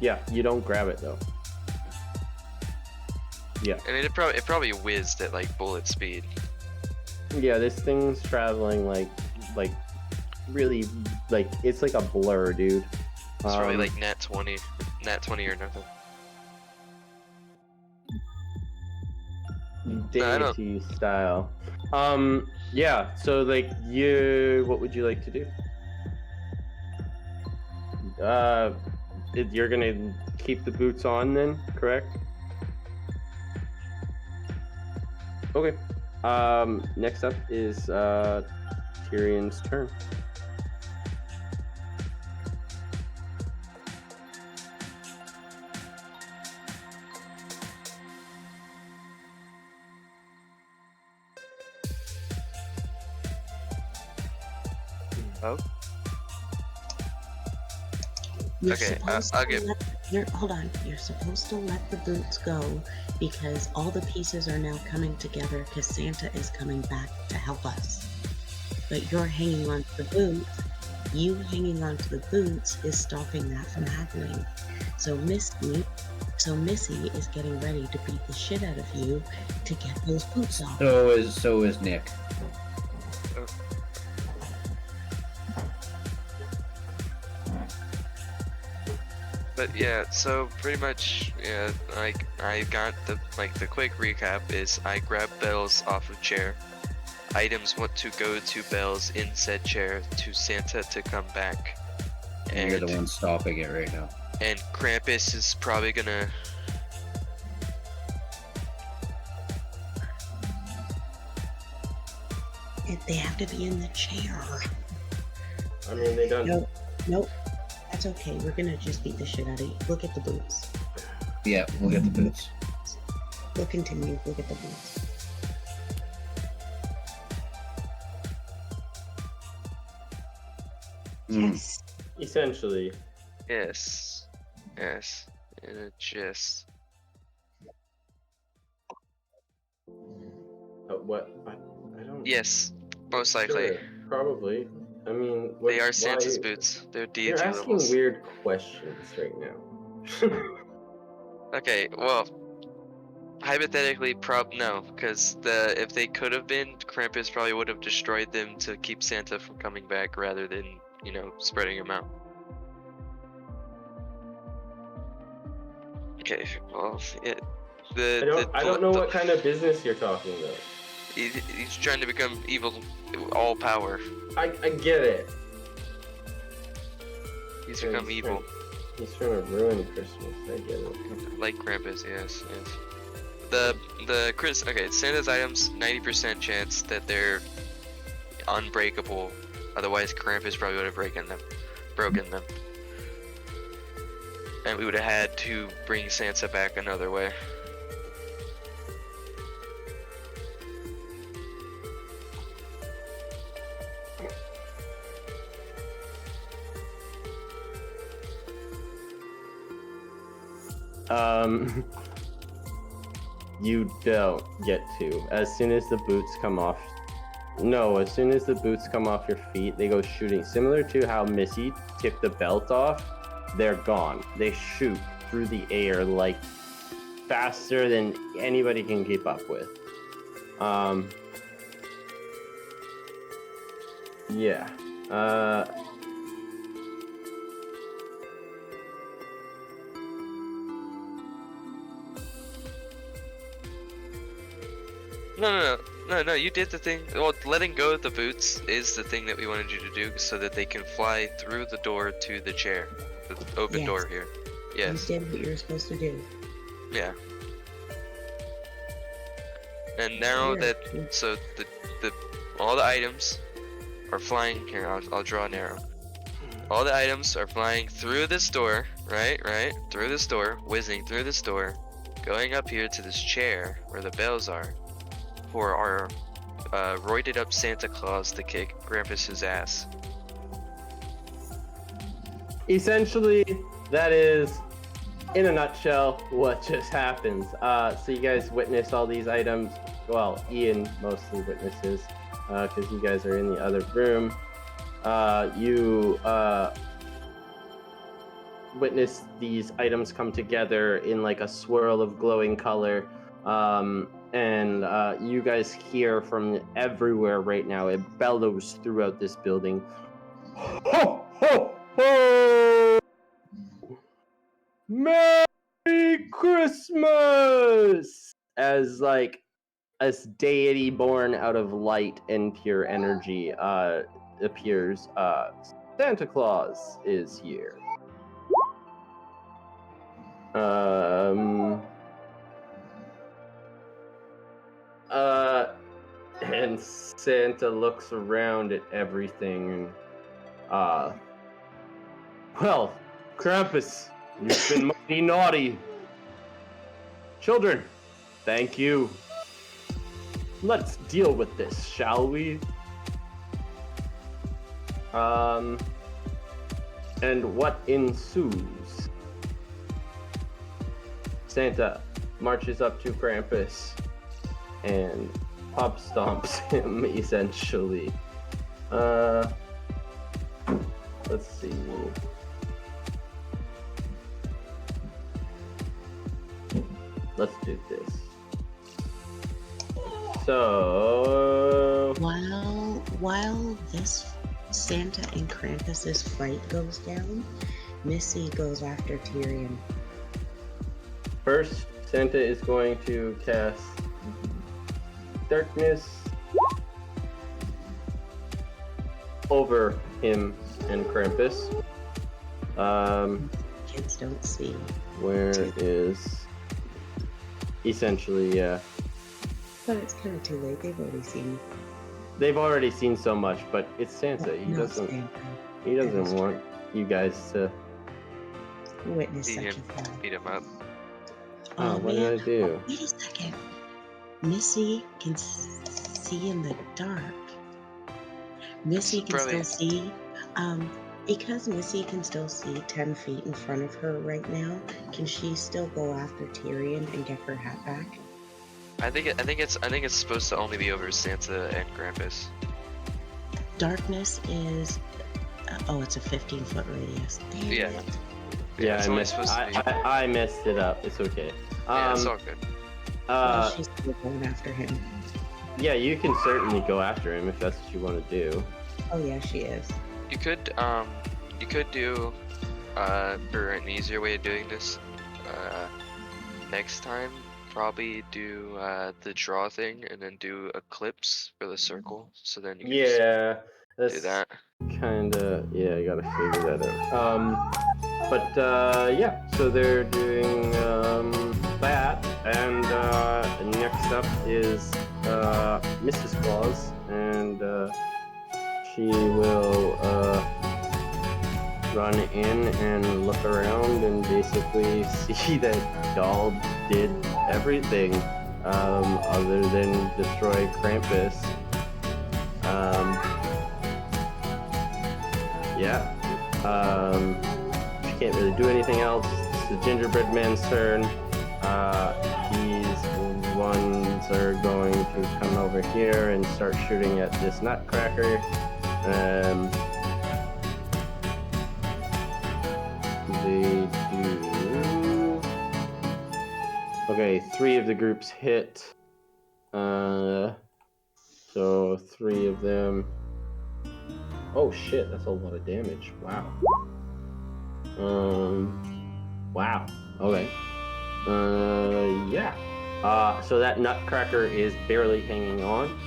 Yeah, you don't grab it though. Yeah. I mean, it probably whizzed at like bullet speed. Yeah, this thing's traveling like really like it's like a blur, dude. It's probably like nat 20 or nothing. Deity style. Yeah, so like what would you like to do? You're gonna keep the boots on then, correct? Okay. Next up is Tyrion's turn. Oh. You're Okay, supposed I'll to give. hold on. You're supposed to let the boots go because all the pieces are now coming together because Santa is coming back to help us. But you're hanging on to the boots. You hanging on to the boots is stopping that from happening. So Missy is getting ready to beat the shit out of you to get those boots off. So is Nick. But yeah, so pretty much, yeah, like I got the quick recap is I grabbed bells off of chair. Items want to go to bells in said chair to Santa to come back. And you're the one stopping it right now. And Krampus is probably gonna. They have to be in the chair. I mean, they don't. Nope. That's okay. We're gonna just beat the shit out of you. Look at the boots. Yeah, we'll get the boots. We'll continue. Look at the boots. Yes. Essentially. Yes. And it just. What? I don't. Yes, most likely. Sure, probably. I mean, They are Santa's boots. They're deity You're asking levels. weird questions right now. Okay, well, hypothetically, no, because if they could have been, Krampus probably would have destroyed them to keep Santa from coming back, rather than spreading them out. Okay, well, I don't know what kind of business you're talking about. He's trying to become evil, all power. I get it. He's become evil. He's trying to ruin Christmas. I get it. Like Krampus, yes. Okay, Santa's items, 90% chance that they're unbreakable. Otherwise, Krampus probably would have broken them. And we would have had to bring Santa back another way. You don't get to. As soon as the boots come off. No, as soon as the boots come off your feet, they go shooting. Similar to how Missy tipped the belt off, they're gone. They shoot through the air like faster than anybody can keep up with. Yeah. No, you did the thing. Well, letting go of the boots is the thing that we wanted you to do so that they can fly through the door to the chair. The open door here. Yes. You did what you were supposed to do. Yeah. And now Yeah. that so the all the items are flying here. I'll draw an arrow. All the items are flying through this door, right, through this door, whizzing through this door, going up here to this chair where the bells are, for our roided up Santa Claus to kick Krampus's ass. Essentially, that is, in a nutshell, what just happens. So you guys witness all these items. Well, Ian mostly witnesses, because you guys are in the other room. You witness these items come together in like a swirl of glowing color. And you guys hear from everywhere right now. It bellows throughout this building. Ho, ho, ho! Merry Christmas! As like a deity born out of light and pure energy appears. Santa Claus is here. And Santa looks around at everything and well, Krampus, you've been mighty naughty. Children, thank you. Let's deal with this, shall we? And what ensues? Santa marches up to Krampus and pop stomps him, essentially. Let's see. Let's do this. So while this Santa and Krampus's fight goes down, Missy goes after Tyrion. First, Santa is going to cast darkness over him and Krampus. Kids don't see. Where is essentially, yeah. But it's kind of too late. They've already seen so much, but it's Santa. He doesn't want you guys to witness Beat such him. a thing. Beat him up. Oh, what did I do? Wait a second. Missy can see in the dark. Missy can still see. Because Missy can still see 10 feet in front of her right now, can she still go after Tyrion and get her hat back? I think it's supposed to only be over Santa and Krampus. Darkness is. It's a 15-foot radius. Damn Yeah. it. Yeah, it's I only messed, supposed to be. I messed it up. It's okay. Yeah, it's all good. Well, she's still going after him. Yeah, you can certainly go after him if that's what you want to do. Oh yeah, she is. You could do, for an easier way of doing this, next time, probably do the draw thing and then do eclipse for the circle, so then you can Yeah, just do that. Kinda, yeah, I gotta figure that out. But yeah, so they're doing that, and next up is Mrs. Claus, and she will run in and look around and basically see that Doll did everything other than destroy Krampus. Yeah. She can't really do anything else. It's the gingerbread man's turn. These ones are going to come over here and start shooting at this nutcracker. They do. Okay, 3 of the groups hit. So 3 of them. Oh shit, that's a lot of damage. Wow. Wow. Okay. Yeah. So that nutcracker is barely hanging on.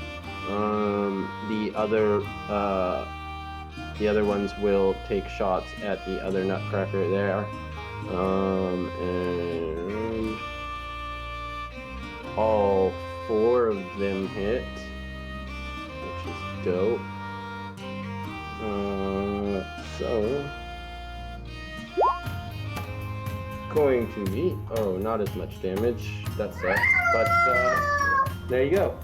The other ones will take shots at the other nutcracker there. And All 4 of them hit, which is dope. So going to be not as much damage. That sucks, but there you go.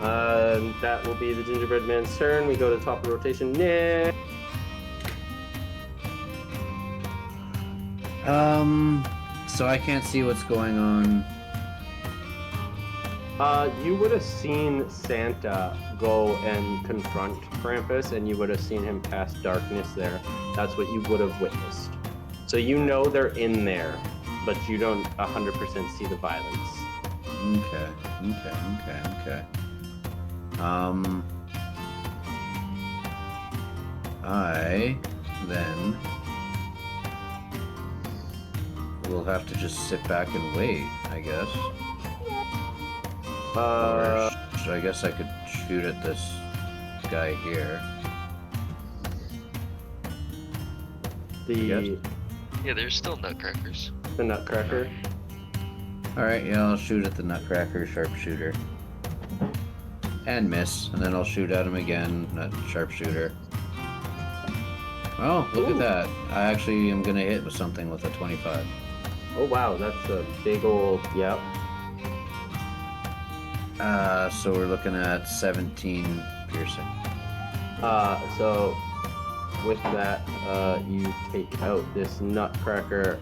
That will be the gingerbread man's turn. We go to the top of the rotation. Nick. So I can't see what's going on. You would have seen Santa go and confront Krampus, and you would have seen him cast darkness there. That's what you would have witnessed. So you know they're in there, but you don't 100% see the violence. Okay. I then will have to just sit back and wait, I guess. Or I guess I could shoot at this guy here. Yeah, there's still nutcrackers. The Nutcracker. Alright, yeah, I'll shoot at the Nutcracker sharpshooter. And miss, and then I'll shoot at him again, sharpshooter. Oh, look at that. I actually am gonna hit with something with a 25. Oh wow, that's a big old, yep. So we're looking at 17 piercing. So with that, you take out this Nutcracker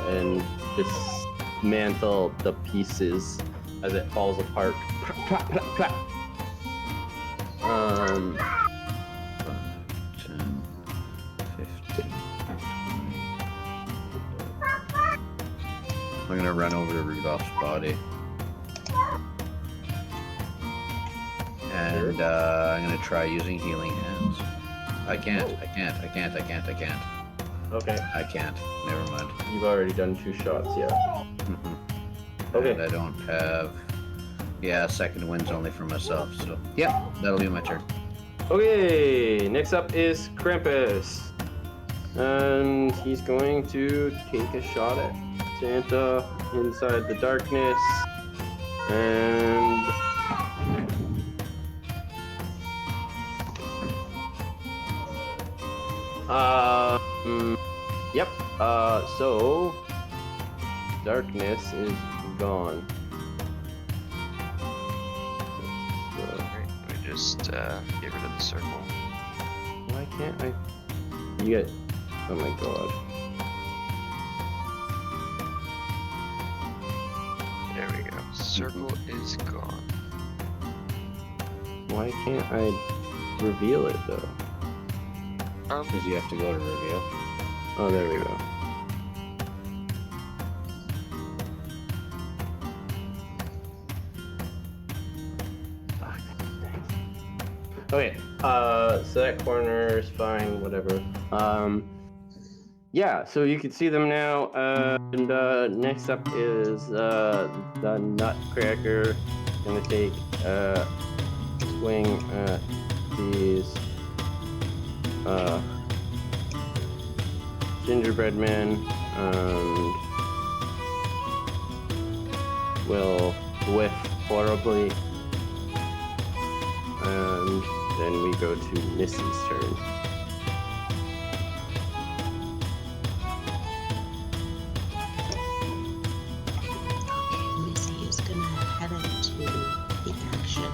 and dismantle the pieces as it falls apart. 10, 15, 20. I'm gonna run over to Rudolph's body. And I'm gonna try using healing hands. I can't. Okay, I can't. Never mind. you've already done 2 shots, yeah. Okay. And I don't have. Yeah, second wind's only for myself. So yeah, that'll be my turn. Okay, next up is Krampus. And he's going to take a shot at Santa inside the darkness. And yep. So darkness is gone. Alright, we just get rid of the circle. Why can't I? You get. Oh my god. There we go. Circle is gone. Why can't I reveal it though? Because you have to go to reveal. Oh, there we go. Okay, so that corner is fine, whatever. Yeah, so you can see them now, and next up is the Nutcracker. Gonna take a swing at these gingerbread men, and will whiff horribly. And then we go to Missy's turn. Okay, Missy is gonna head into the action.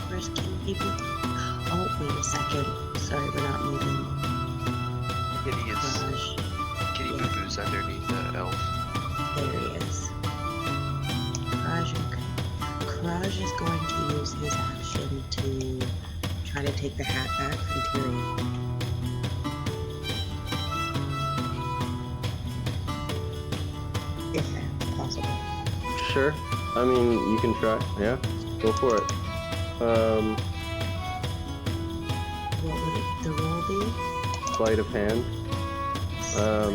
Where's Kitty Baby? Oh, wait a second. Sorry, we're not moving. Kitty is Garage. Kitty Yeah. Boo Boo's underneath the elf. There he is. Courage is going to use his action to try to take the hat back from Tyrion. If that's possible. Sure. I mean, you can try. Yeah, go for it. What would the roll be? Sleight of hand. So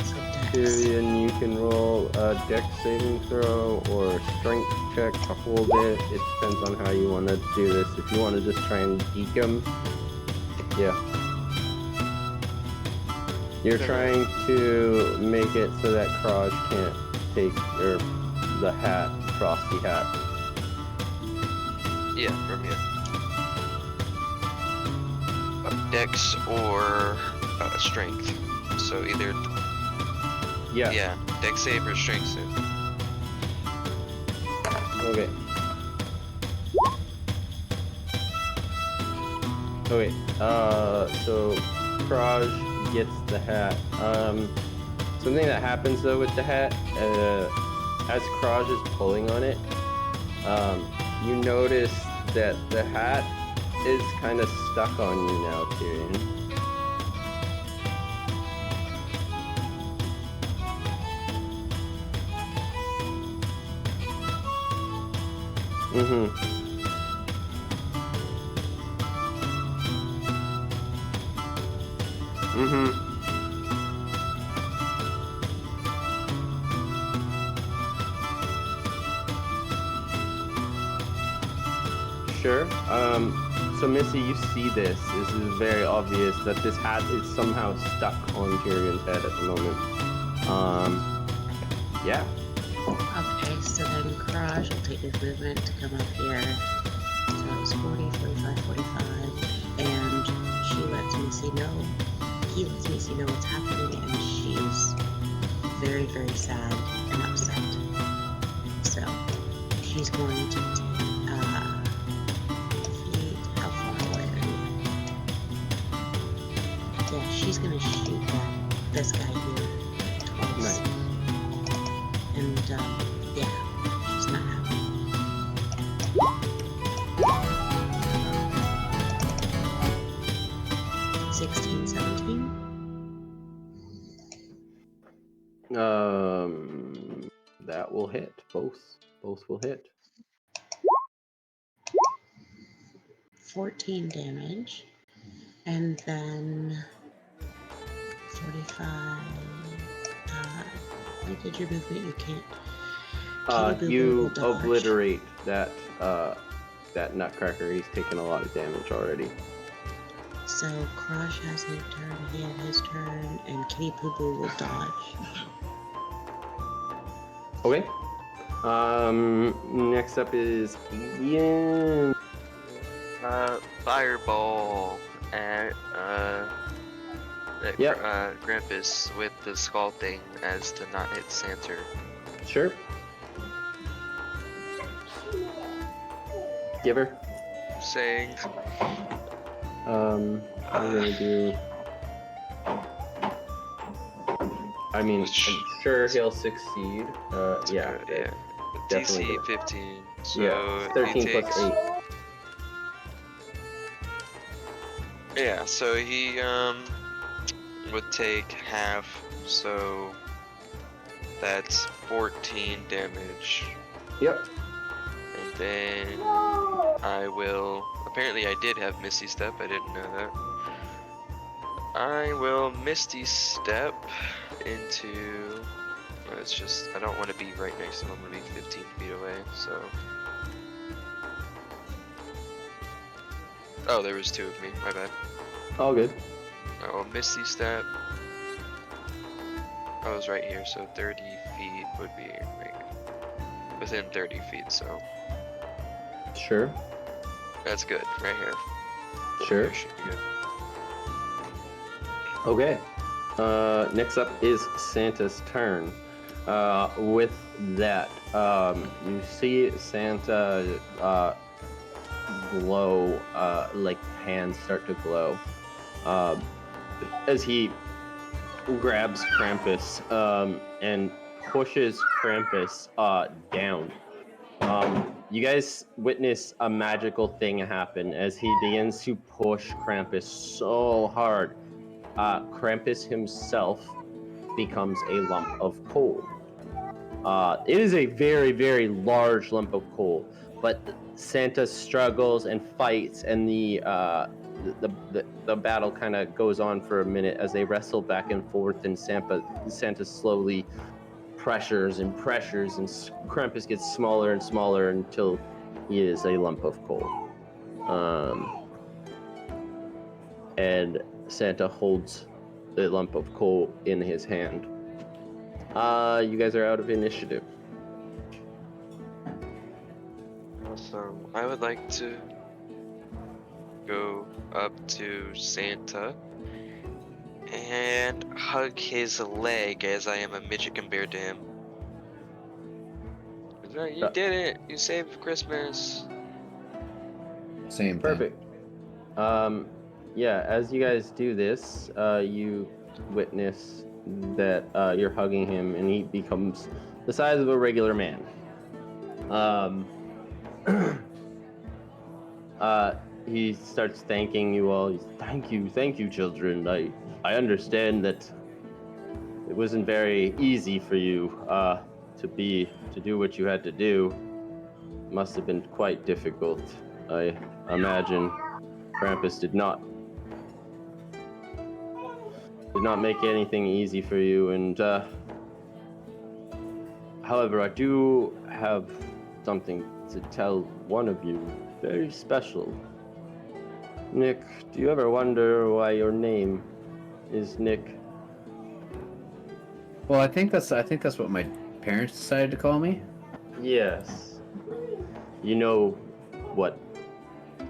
to Tyrion, you can roll a dex saving throw or a strength check to hold it. It depends on how you want to do this. If you want to just try and deke him, yeah. You're trying to make it so that Kraj can't take the hat, frosty hat. Yeah, from here. Dex or strength. So either Yeah. dex save or strength save. Okay. Okay. So Kraj gets the hat. Something that happens though with the hat, as Kraj is pulling on it, you notice that the hat is kind of stuck on you now, Tyrion. Mm-hmm. Mm-hmm. Sure. So Missy, you see this. This is very obvious that this hat is somehow stuck on Tyrion's head at the moment. Yeah. Okay, so then Kraj will take his movement to come up here. So it was 40, 45, 45. And she lets Missy know. He lets Missy know what's happening, and she's very, very sad and upset. So she's going to how far away are you? Yeah, she's gonna shoot this guy here twice. Nice. And yeah, she's not happy. $16, $17. That will hit. Both will hit. 14 damage. And then 45. You did your movement, you can't. You obliterate that nutcracker. He's taken a lot of damage already. So Kraj has his turn, he had his turn, and Kitty Poo Boo will dodge. Okay. Next up is Ian. Fireball at Yep. Grampus with the skull thing as to not hit Santer. Sure. Give her. Saying I'm gonna do. I mean, I'm sure he'll succeed. Yeah. yeah. Definitely DC gonna- 15. So Yeah. he 13 takes, plus 8. Yeah, so he would take half, so that's 14 damage. Yep. And then I will. Apparently, I did have Misty Step. I didn't know that. I will Misty Step into. It's just I don't want to be right next to him. I'm gonna be 15 feet away. So. Oh, there was two of me. My bad. All good. I will Misty Step. I was right here, so 30 feet would be like within 30 feet. So. Sure. That's good, right here. Sure. Here should be good. Okay. Next up is Santa's turn. With that, you see Santa glow, like hands start to glow, as he grabs Krampus and pushes Krampus down. You guys witness a magical thing happen as he begins to push Krampus so hard. Krampus himself becomes a lump of coal. It is a very, very large lump of coal, but Santa struggles and fights, and the the battle kind of goes on for a minute as they wrestle back and forth, and Santa slowly pressures, and Krampus gets smaller and smaller until he is a lump of coal. And Santa holds the lump of coal in his hand. You guys are out of initiative. Awesome. I would like to go up to Santa and hug his leg as I am a midget compared to him. You did it! You saved Christmas! Same thing. Perfect. Yeah, as you guys do this, you witness that you're hugging him, and he becomes the size of a regular man. He starts thanking you all. He's, thank you, children. I understand that it wasn't very easy for you to do what you had to do. Must have been quite difficult. I imagine Krampus did not make anything easy for you, and however, I do have something to tell one of you, very special. Nick, do you ever wonder why your name is Nick? Well, I think that's what my parents decided to call me. Yes. You know what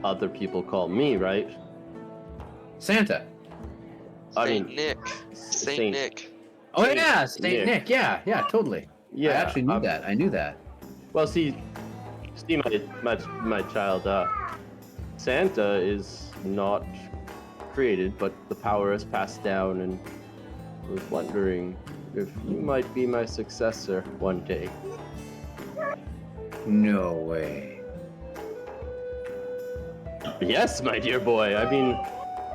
other people call me, right? Santa. I Saint mean, Nick. Saint Nick. Oh Saint yeah, Saint Nick. Yeah, totally. Yeah, I actually knew that. I knew that. Well, see, my child. Santa is not created, but the power is passed down, and I was wondering if you might be my successor one day. No way. Yes, my dear boy. I mean,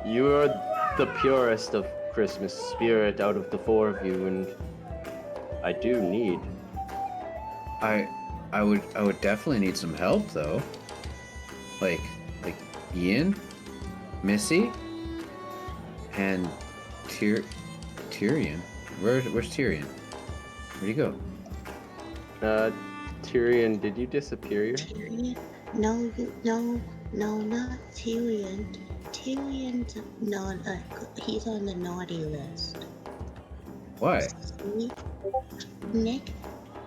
you're the purest of Christmas spirit out of the four of you, and I do need. I would definitely need some help though. Like Ian, Missy, and Tyrion. Where's Tyrion? Where'd he go? Tyrion, did you disappear? Tyrion? No, not Tyrion. Tyrion's not he's on the naughty list. Why? See? Nick,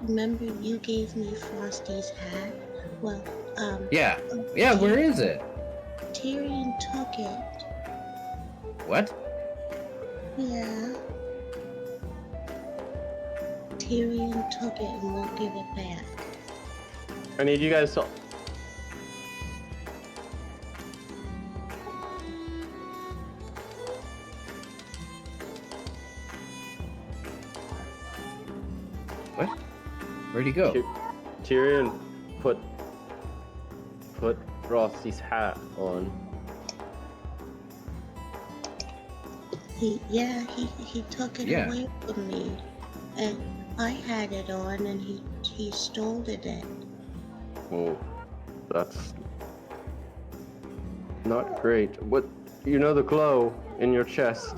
remember you gave me Frosty's hat? Well, Yeah. Yeah, where is it? Tyrion took it. What? Yeah. Tyrion took it and won't give it back. I need you guys to. What? Where'd he go? Tyrion put Frosty's hat on. He took it away from me, and I had it on, and he stole it. Oh, that's not great. What? You know the glow in your chest.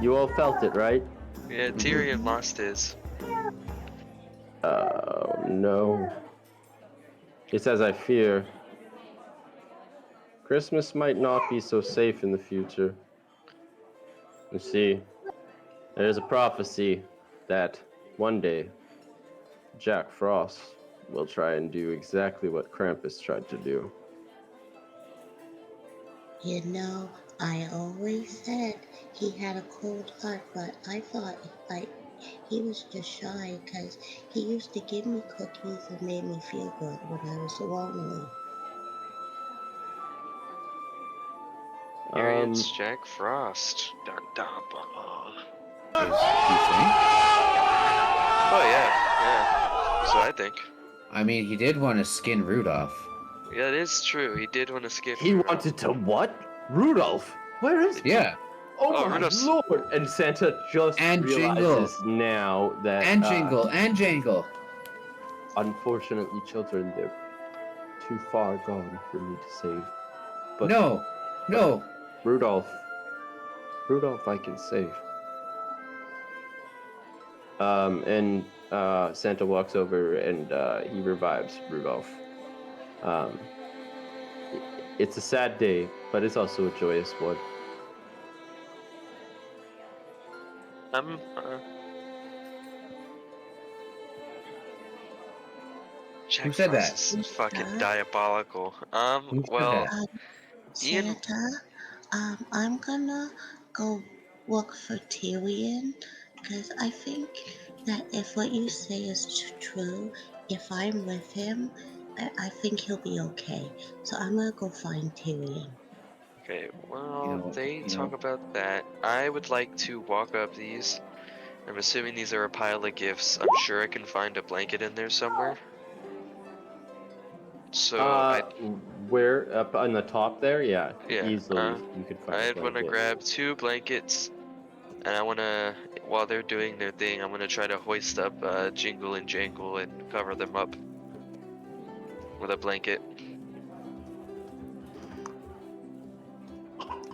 You all felt it, right? Yeah, Tyrion lost his. Oh no. It's as I fear. Christmas might not be so safe in the future. You see, there's a prophecy that one day Jack Frost will try and do exactly what Krampus tried to do. You know, I always said he had a cold heart, but I thought he was just shy because he used to give me cookies and made me feel good when I was lonely. Tyrion's Jack Frost. Dun, dun, dun. Do you think? Oh yeah. So I think. I mean, he did want to skin Rudolph. Yeah, it is true. He did want to skip. He wanted to what? Rudolph? Where is he? Yeah. Oh my Rudolph's... lord! And Santa just realizes now that... And Jingle. Unfortunately, children, they're too far gone for me to save. But No. Rudolph, I can save. And Santa walks over and he revives Rudolph. Um, it's a sad day, but it's also a joyous one. I'm. Jack Who said Frost that? is fucking Santa? diabolical. Who said Well, that? Ian. Santa, I'm gonna go look for Tyrion because I think that if what you say is true, if I'm with him, I think he'll be okay. So I'm gonna go find Tyrion. Okay, well, You know, they you talk know. about that. I would like to walk up these. I'm assuming these are a pile of gifts. I'm sure I can find a blanket in there somewhere. So Where up on the top there? Yeah, yeah, easily you could find a I'd want to blanket. grab 2 blankets, and I want to, while they're doing their thing, I'm gonna try to hoist up Jingle and Jangle and cover them up with a blanket.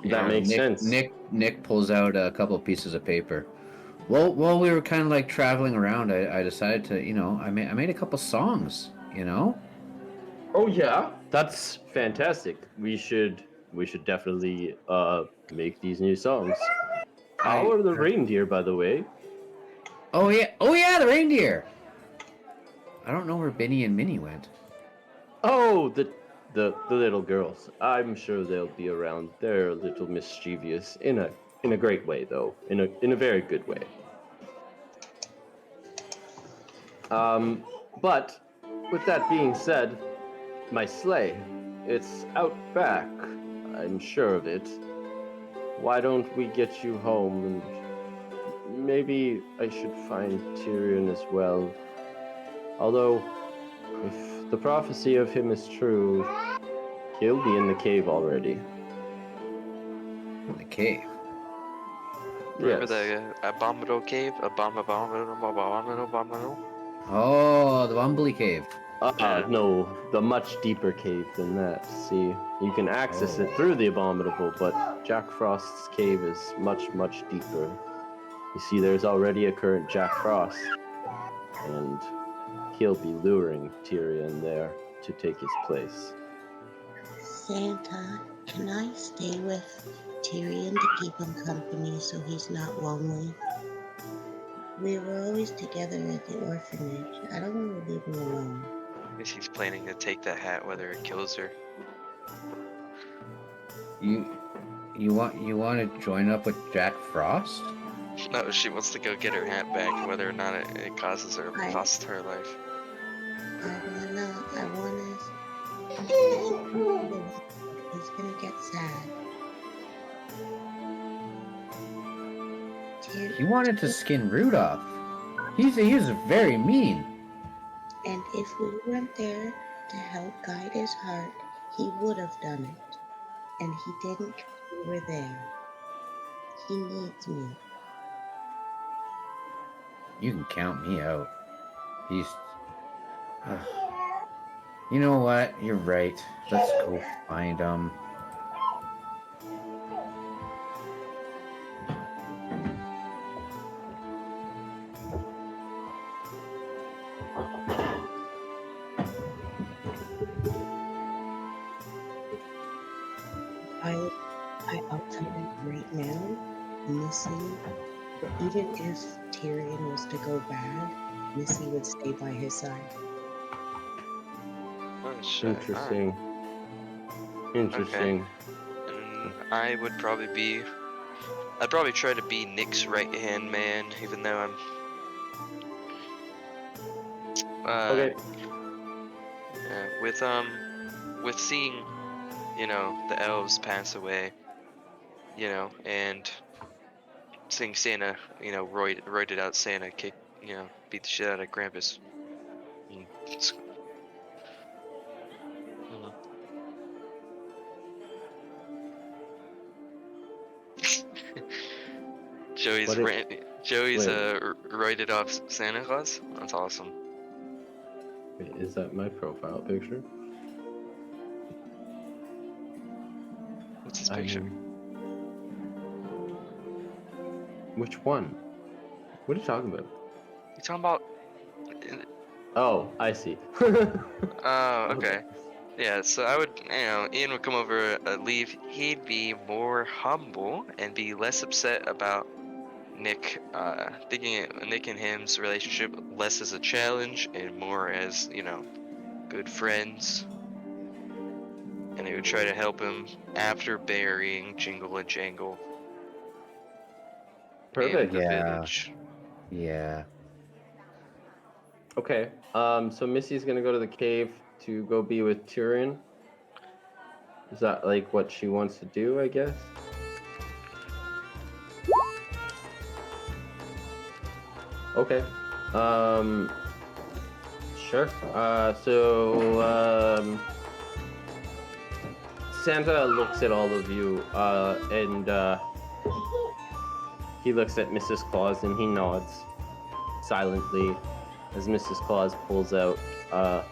That makes sense. Nick pulls out a couple of pieces of paper. Well, while we were kind of like traveling around, I decided to, I made a couple songs, Oh yeah, that's fantastic. We should definitely make these new songs. How are the reindeer, by the way? Oh yeah, the reindeer. I don't know where Benny and Minnie went. Oh, the little girls. I'm sure they'll be around. They're a little mischievous in a great way, though. In a very good way. But with that being said, my sleigh, it's out back. I'm sure of it. Why don't we get you home, and maybe I should find Tyrion as well. Although, if the prophecy of him is true, he'll be in the cave already. In the cave. Remember Yes. the Abominable Cave? Abominable? Oh, the Bumbly Cave. Yeah. No, the much deeper cave than that. See, you can access it through the Abominable, but Jack Frost's cave is much, much deeper. You see, there's already a current Jack Frost, and he'll be luring Tyrion there to take his place. Santa, can I stay with Tyrion to keep him company so he's not lonely? We were always together at the orphanage. I don't want to leave him alone. I guess he's planning to take the hat whether it kills her. You want to join up with Jack Frost? No, she wants to go get her hat back, whether or not it costs her life. I wanna. He's gonna get sad. He wanted to skin Rudolph. He's very mean. And if we went there to help guide his heart, he would have done it. And he didn't 'cause we were there. He needs me. You can count me out. He's. You know what? You're right. Let's go find him. I'll tell you right now, Missy, even if Tyrion was to go bad, Missy would stay by his side. Oh shit. Interesting. Interesting. And I'd probably try to be Nick's right-hand man, even though I'm Okay. with seeing, the elves pass away, and seeing Santa, roided out Santa kick, beat the shit out of Krampus. Joey's roided off Santa Claus. That's awesome. Wait, is that my profile picture? What's his picture? Which one? What are you talking about? You talking about? Oh, I see. Oh, okay. Yeah, so I would, Ian would come over, leave. He'd be more humble and be less upset about Nick, Nick and him's relationship less as a challenge and more as, good friends. And he would try to help him after burying Jingle and Jangle in Perfect. the Yeah. village. Yeah. Okay. So Missy's gonna go to the cave to go be with Tyrion. Is that like what she wants to do? I guess. Okay. Sure. Santa looks at all of you, and he looks at Mrs. Claus and he nods silently as Mrs. Claus pulls out a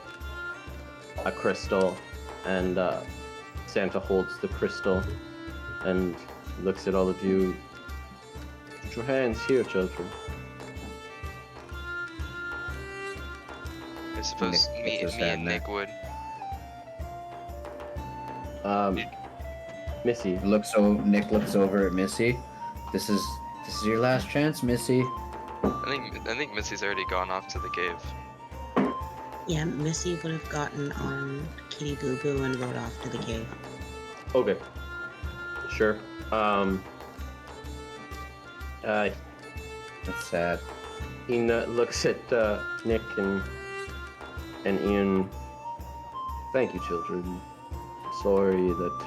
crystal, and Santa holds the crystal and looks at all of you. Put your hands here, children. I suppose Nick puts his me hand and there. Nick would. Missy. Nick looks over at Missy. This is your last chance, Missy. I think Missy's already gone off to the cave. Yeah, Missy would have gotten on Kitty Boo Boo and rode off to the cave. Okay. Sure. That's sad. He looks at Nick and Ian. Thank you, children. Sorry that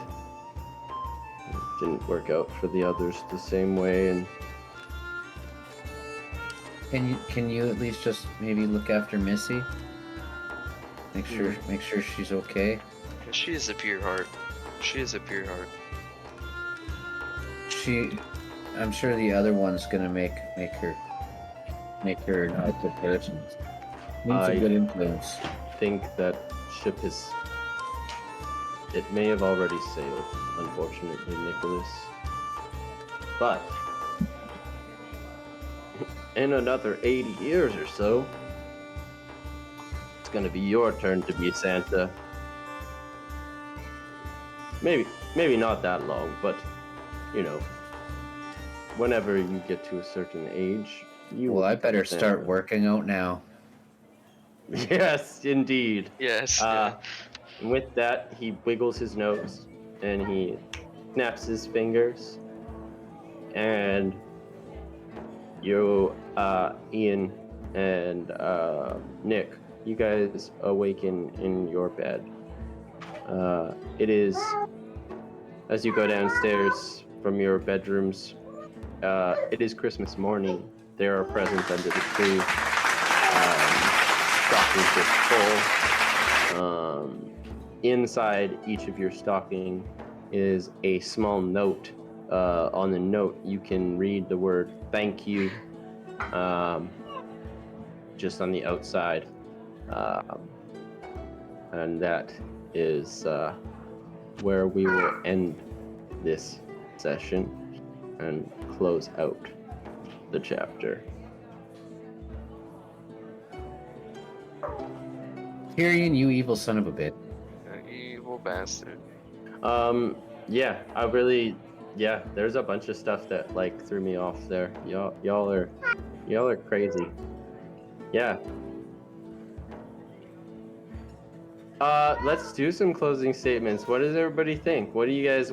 it didn't work out for the others the same way, and Can you at least just maybe look after Missy? Make sure she's okay. She is a pure heart. She is a pure heart. I'm sure the other one's gonna make her not a good person. Needs a good influence. think that ship is. It may have already sailed, unfortunately, Nicholas. But in another 80 years or so, it's gonna be your turn to be Santa. Maybe not that long, but whenever you get to a certain age, you. Well, will I become better Santa. start working out now. Yes, indeed. Yes. And with that, he wiggles his nose and he snaps his fingers, and you, Ian and Nick, you guys awaken in your bed. It is, as you go downstairs from your bedrooms, it is Christmas morning. There are presents under the tree. Stockings are full. Inside each of your stocking is a small note. On the note, you can read the word "thank you," just on the outside, and that is where we will end this session and close out the chapter. Tyrion, you evil son of a bitch. Evil bastard. Yeah, there's a bunch of stuff that like threw me off there. Y'all are crazy. Yeah. Let's do some closing statements. What does everybody think? What do you guys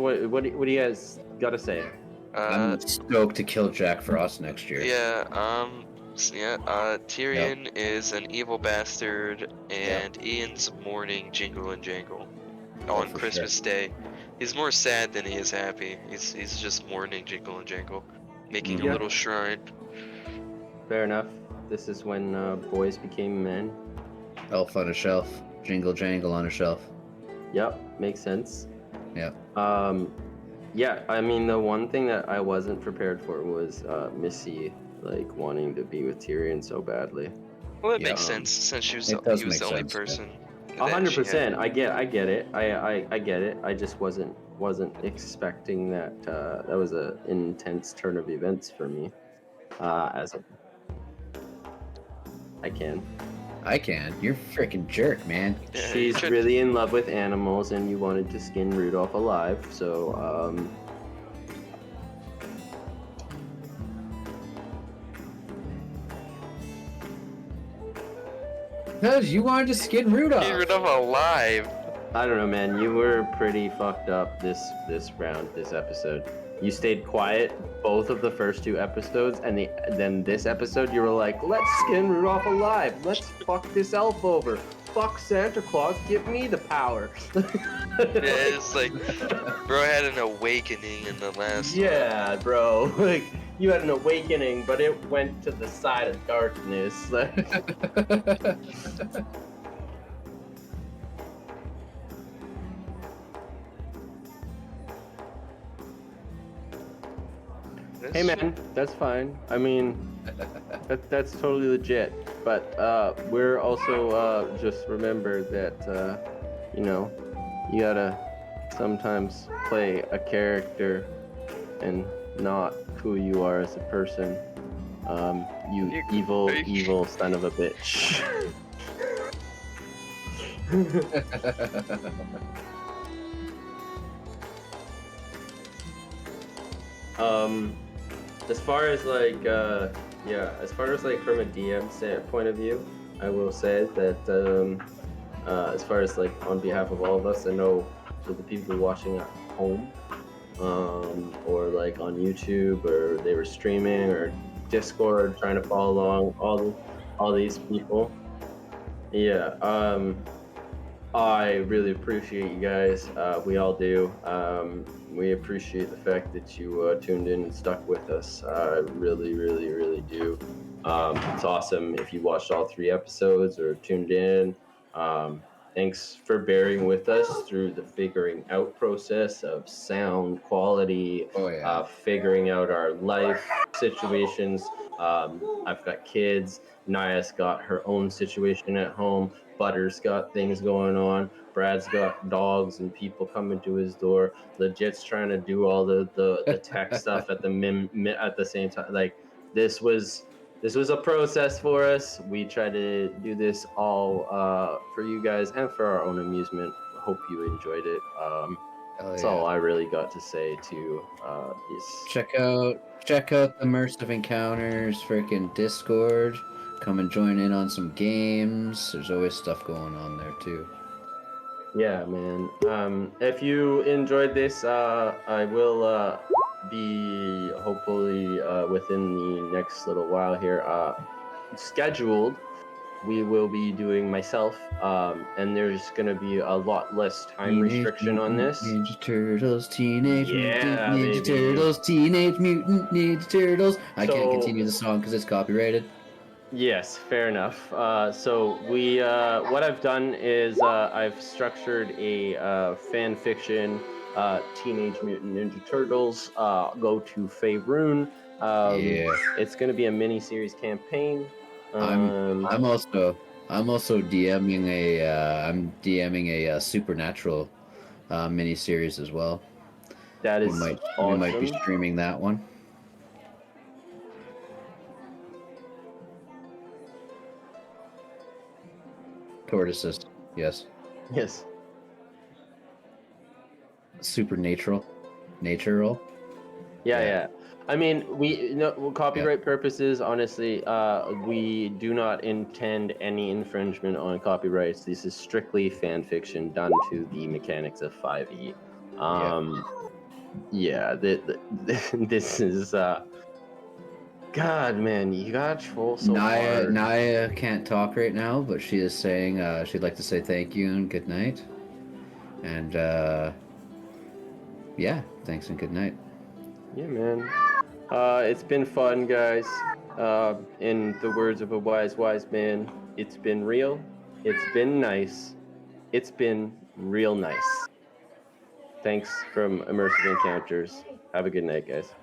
got to say? I'm stoked to kill Jack Frost next year. Tyrion is an evil bastard, and Ian's mourning Jingle and Jangle on for Christmas Day. He's more sad than he is happy. He's just mourning Jingle and Jangle, making a little shrine. Fair enough. This is when boys became men. Elf on a shelf. Jingle jangle on a shelf. Yep, makes sense. Yep. Yeah, I mean, the one thing that I wasn't prepared for was Missy like wanting to be with Tyrion so badly. Well, it makes sense since he was the only person. 100%. I get it. I get it. I just wasn't wasn't expecting that. That was an intense turn of events for me. As a, I can. I can. You're a freaking jerk, man. Yeah, you She's tried- really in love with animals, and you wanted to skin Rudolph alive, so Because you wanted to skin Rudolph. Get rid of alive. I don't know, man. You were pretty fucked up this round, this episode. You stayed quiet both of the first 2 episodes, and then this episode you were like, let's skin Rudolph alive. Let's fuck this elf over. Fuck Santa Claus. Give me the power. Yeah, it's like, bro had an awakening in the last one. Yeah, bro. Like, you had an awakening, but it went to the side of darkness. Hey man, that's fine. I mean, that's totally legit. But we're also just remember that you know, you gotta sometimes play a character and not who you are as a person. You evil son of a bitch. As far as like as far as like from a DM point of view, I will say that as far as like on behalf of all of us, I know for the people watching at home, or like on YouTube, or they were streaming, or Discord trying to follow along, all these people. Yeah, I really appreciate you guys. We all do. We appreciate the fact that you tuned in and stuck with us. I really, really, really do. It's awesome if you watched all 3 episodes or tuned in. Thanks for bearing with us through the figuring out process of sound quality, Oh yeah. figuring out our life situations. I've got kids. Naya's got her own situation at home. Butter's got things going on. Brad's got dogs and people coming to his door. Legit's trying to do all the tech stuff at the same time. Like this was a process for us. We try to do this all for you guys and for our own amusement. Hope you enjoyed it. That's all I really got to say to this. Check out the Immersive Encounters freaking Discord. Come and join in on some games. There's always stuff going on there too. Yeah, man. If you enjoyed this, I will be hopefully within the next little while here scheduled. We will be doing myself, and there's gonna be a lot less time restriction on this. Ninja Turtles, Teenage Mutant Yeah, Ninja baby. Turtles, Teenage Mutant Ninja Turtles. I can't So- continue the song because it's copyrighted. Yes, fair enough. So we, what I've done is I've structured a fan fiction, Teenage Mutant Ninja Turtles, go to Faerun. Yeah. It's going to be a mini-series campaign. I'm also DMing a Supernatural miniseries as well. That We is might awesome. be streaming that one. Tortoises, yes. Yes. Natural. Yeah. I mean, copyright purposes, honestly, we do not intend any infringement on copyrights. This is strictly fan fiction done to the mechanics of 5e. This is God, man, you got troll so hard. Naya can't talk right now, but she is saying she'd like to say thank you and good night. And yeah, thanks and good night. Yeah, man. It's been fun, guys. In the words of a wise man, it's been real. It's been nice. It's been real nice. Thanks from Immersive Encounters. Have a good night, guys.